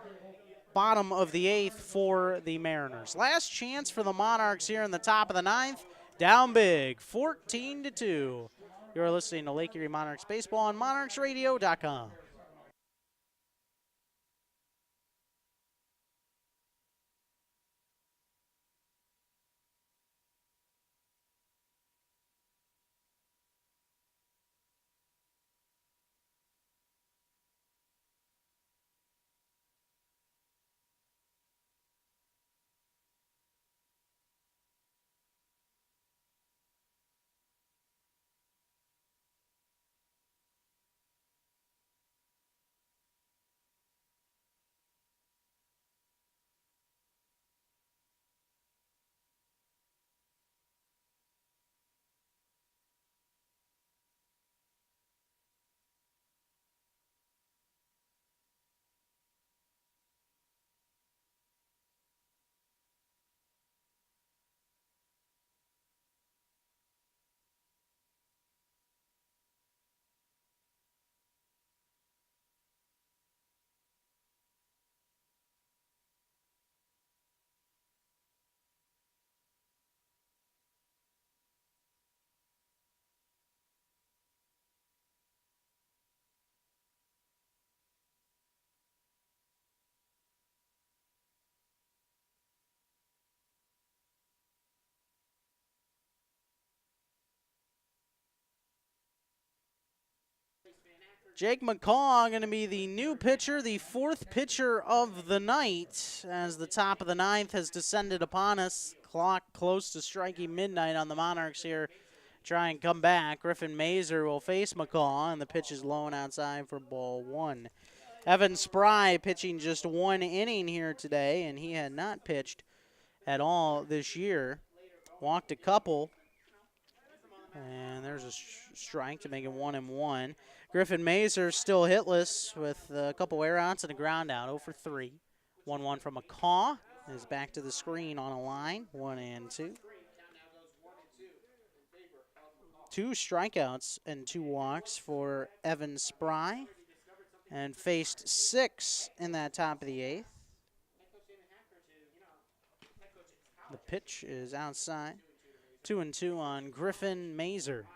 bottom of the 8th for the Mariners. Last chance for the Monarchs here in the top of the 9th. Down big, 14-2. You're listening to Lake Erie Monarchs Baseball on monarchsradio.com. Jake McCaw going to be the new pitcher, the 4th pitcher of the night, as the top of the 9th has descended upon us. Clock close to striking midnight on the Monarchs here. Try and come back. Griffin Mazer will face McCaw, and the pitch is low and outside for ball 1. Evan Spry pitching just 1 inning here today, and he had not pitched at all this year. Walked a couple, and there's a strike to make it 1-1. Griffin Mazer still hitless with a couple air outs and a ground out, 0 for 3. 1-1 from McCaw. Is back to the screen on a line, 1-2. 2 strikeouts and 2 walks for Evan Spry, and faced 6 in that top of the 8th. The pitch is outside. 2-2 on Griffin Mazer.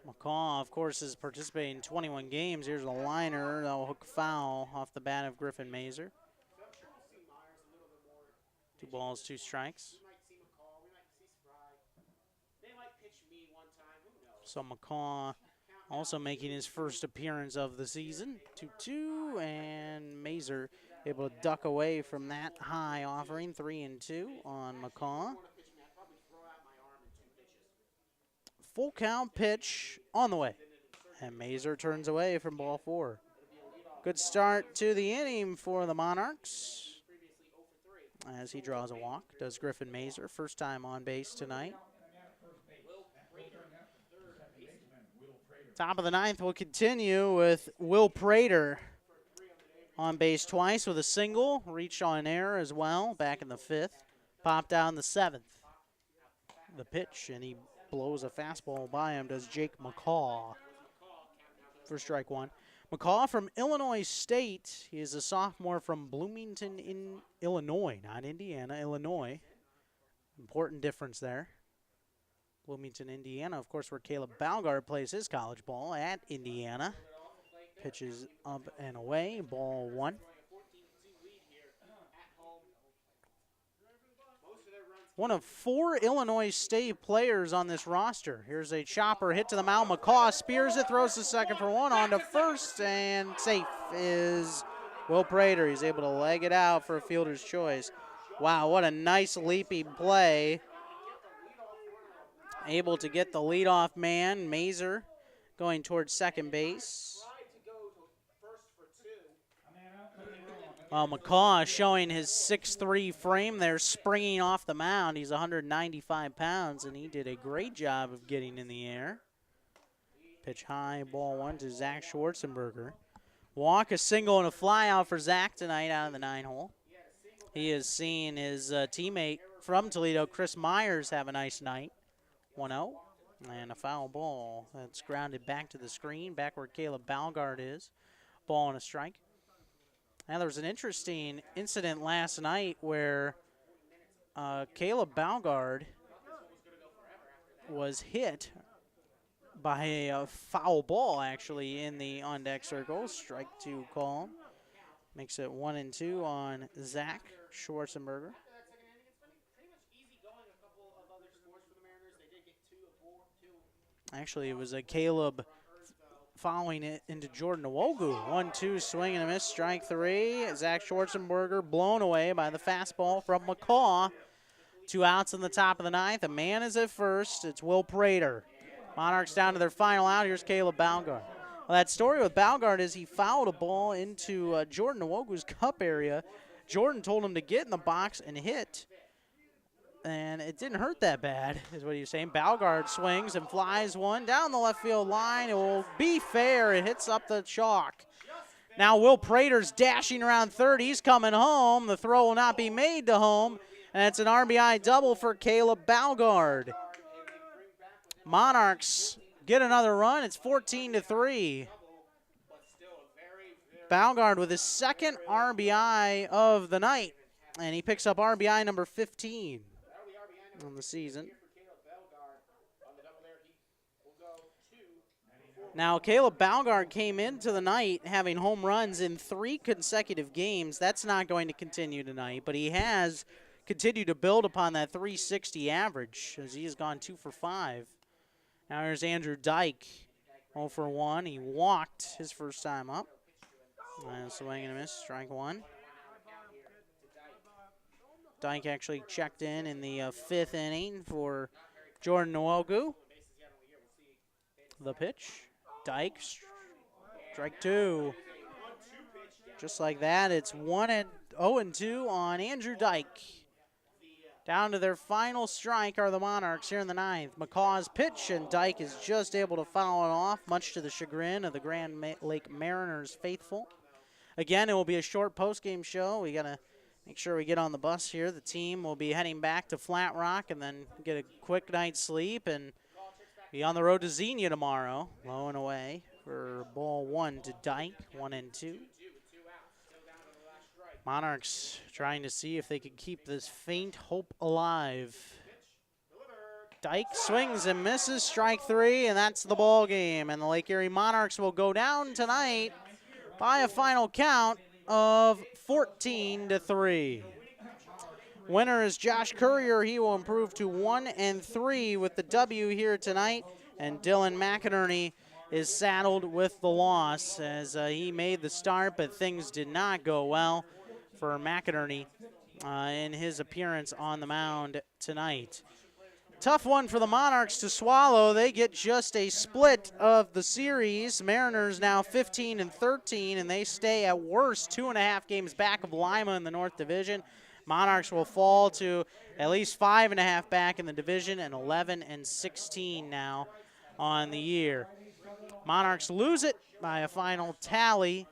McCaw, of course, is participating in 21 games. Here's a liner that'll hook foul off the bat of Griffin Mazer. 2 balls, 2 strikes. So McCaw also making his first appearance of the season. 2-2, and Mazer able to duck away from that high offering. 3-2 on McCaw. Full count pitch on the way, and Mazer turns away from ball 4. Good start to the inning for the Monarchs as he draws a walk. Does Griffin Mazer, first time on base tonight. Top of the 9th will continue with Will Prater on base twice with a single. Reached on air as well back in the 5th. Popped out in the 7th. The pitch, and he blows a fastball by him, does Jake McCaw for strike 1. McCaw from Illinois State. He is a sophomore from Bloomington in Illinois, not Indiana, Illinois. Important difference there. Bloomington, Indiana, of course, where Caleb Balgard plays his college ball at Indiana. Pitches up and away, ball 1. One of 4 Illinois State players on this roster. Here's a chopper hit to the mound. McCaw spears it, throws to second for 1, on to first, and safe is Will Prater. He's able to leg it out for a fielder's choice. Wow, what a nice leaping play. Able to get the leadoff man, Mazer, going towards second base. McCaw showing his 6'3" frame there, springing off the mound. He's 195 pounds, and he did a great job of getting in the air. Pitch high, ball one to Zach Schwarzenberger. Walk, a single, and a fly out for Zach tonight out of the 9-hole. He is seeing his teammate from Toledo, Chris Myers, have a nice night. 1-0, and a foul ball that's grounded back to the screen, back where Caleb Balgard is. Ball and a strike. Now, there was an interesting incident last night where Caleb Balgard was hit by a foul ball, actually, in the on-deck circle. Strike two call. Makes it 1-2 on Zach Schwarzenberger. Actually, it was a Caleb following it into Jordan Nwogu. 1-2, swing and a miss, strike three. Zach Schwarzenberger blown away by the fastball from McCaw. 2 outs in the top of the 9th. A man is at first. It's Will Prater. Monarchs down to their final out. Here's Caleb Balgard. Well, that story with Balgard is he fouled a ball into Jordan Nwogu's cup area. Jordan told him to get in the box and hit. And it didn't hurt that bad, is what he was saying. Balgard swings and flies one down the left field line. It will be fair. It hits up the chalk. Now Will Prater's dashing around third. He's coming home. The throw will not be made to home. And it's an RBI double for Caleb Balgard. Monarchs get another run. It's 14-3. Balgard with his second RBI of the night. And he picks up RBI number 15 on the season. Now, Caleb Balgard came into the night having home runs in 3 consecutive games. That's not going to continue tonight, but he has continued to build upon that 360 average as he has gone 2 for 5. Now here's Andrew Dyke, 0 for 1. He walked his first time up. And swing and a miss, strike one. Dyke actually checked in the 5th inning for Jordan Nwogu. The pitch. Dyke, strike two. Just like that, it's 0-2 on Andrew Dyke. Down to their final strike are the Monarchs here in the 9th. McCaw's pitch, and Dyke is just able to foul it off, much to the chagrin of the Grand Lake Mariners faithful. Again, it will be a short postgame show. We got to make sure we get on the bus here. The team will be heading back to Flat Rock and then get a quick night's sleep and be on the road to Xenia tomorrow. Low and away for ball one to Dyke, 1-2. Monarchs trying to see if they can keep this faint hope alive. Dyke swings and misses, strike three, and that's the ball game. And the Lake Erie Monarchs will go down tonight by a final count of 14-3. Winner is Josh Courier. He will improve to 1-3 with the W here tonight. And Dylan McInerney is saddled with the loss as he made the start, but things did not go well for McInerney in his appearance on the mound tonight. Tough one for the Monarchs to swallow. They get just a split of the series. Mariners now 15-13, and they stay at worst 2.5 games back of Lima in the North Division. Monarchs will fall to at least 5.5 back in the division and 11-16 now on the year. Monarchs lose it by a final tally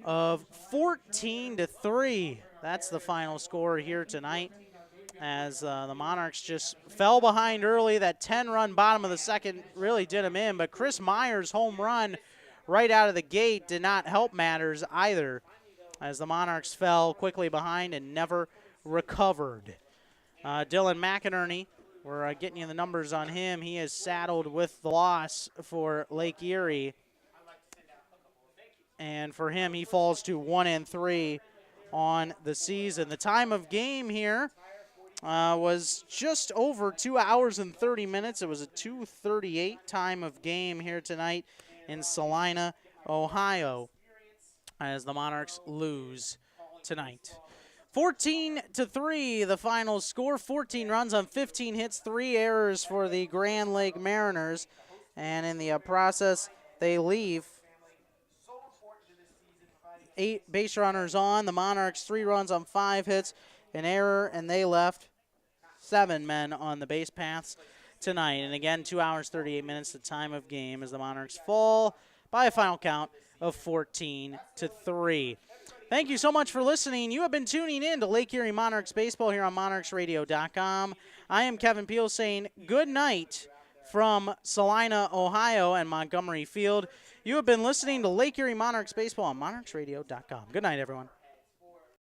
of 14-3. That's the final score here tonight, as the Monarchs just fell behind early. That 10-run bottom of the second really did them in, but Chris Myers' home run right out of the gate did not help matters either, as the Monarchs fell quickly behind and never recovered. Dylan McInerney, we're getting you the numbers on him. He is saddled with the loss for Lake Erie. And for him, he falls to 1-3 on the season. The time of game here was just over 2 hours and 30 minutes. It was a 2:38 time of game here tonight in Salina, Ohio, as the Monarchs lose tonight. 14-3, the final score. 14 runs on 15 hits, 3 errors for the Grand Lake Mariners. And in the process, they leave 8 base runners on. The Monarchs 3 runs on 5 hits, an error, and they left 7 men on the base paths tonight. And again, 2 hours, 38 minutes, the time of game, as the Monarchs fall by a final count of 14-3. Thank you so much for listening. You have been tuning in to Lake Erie Monarchs Baseball here on monarchsradio.com. I am Kevin Peel saying good night from Salina, Ohio, and Montgomery Field. You have been listening to Lake Erie Monarchs Baseball on monarchsradio.com. Good night, everyone.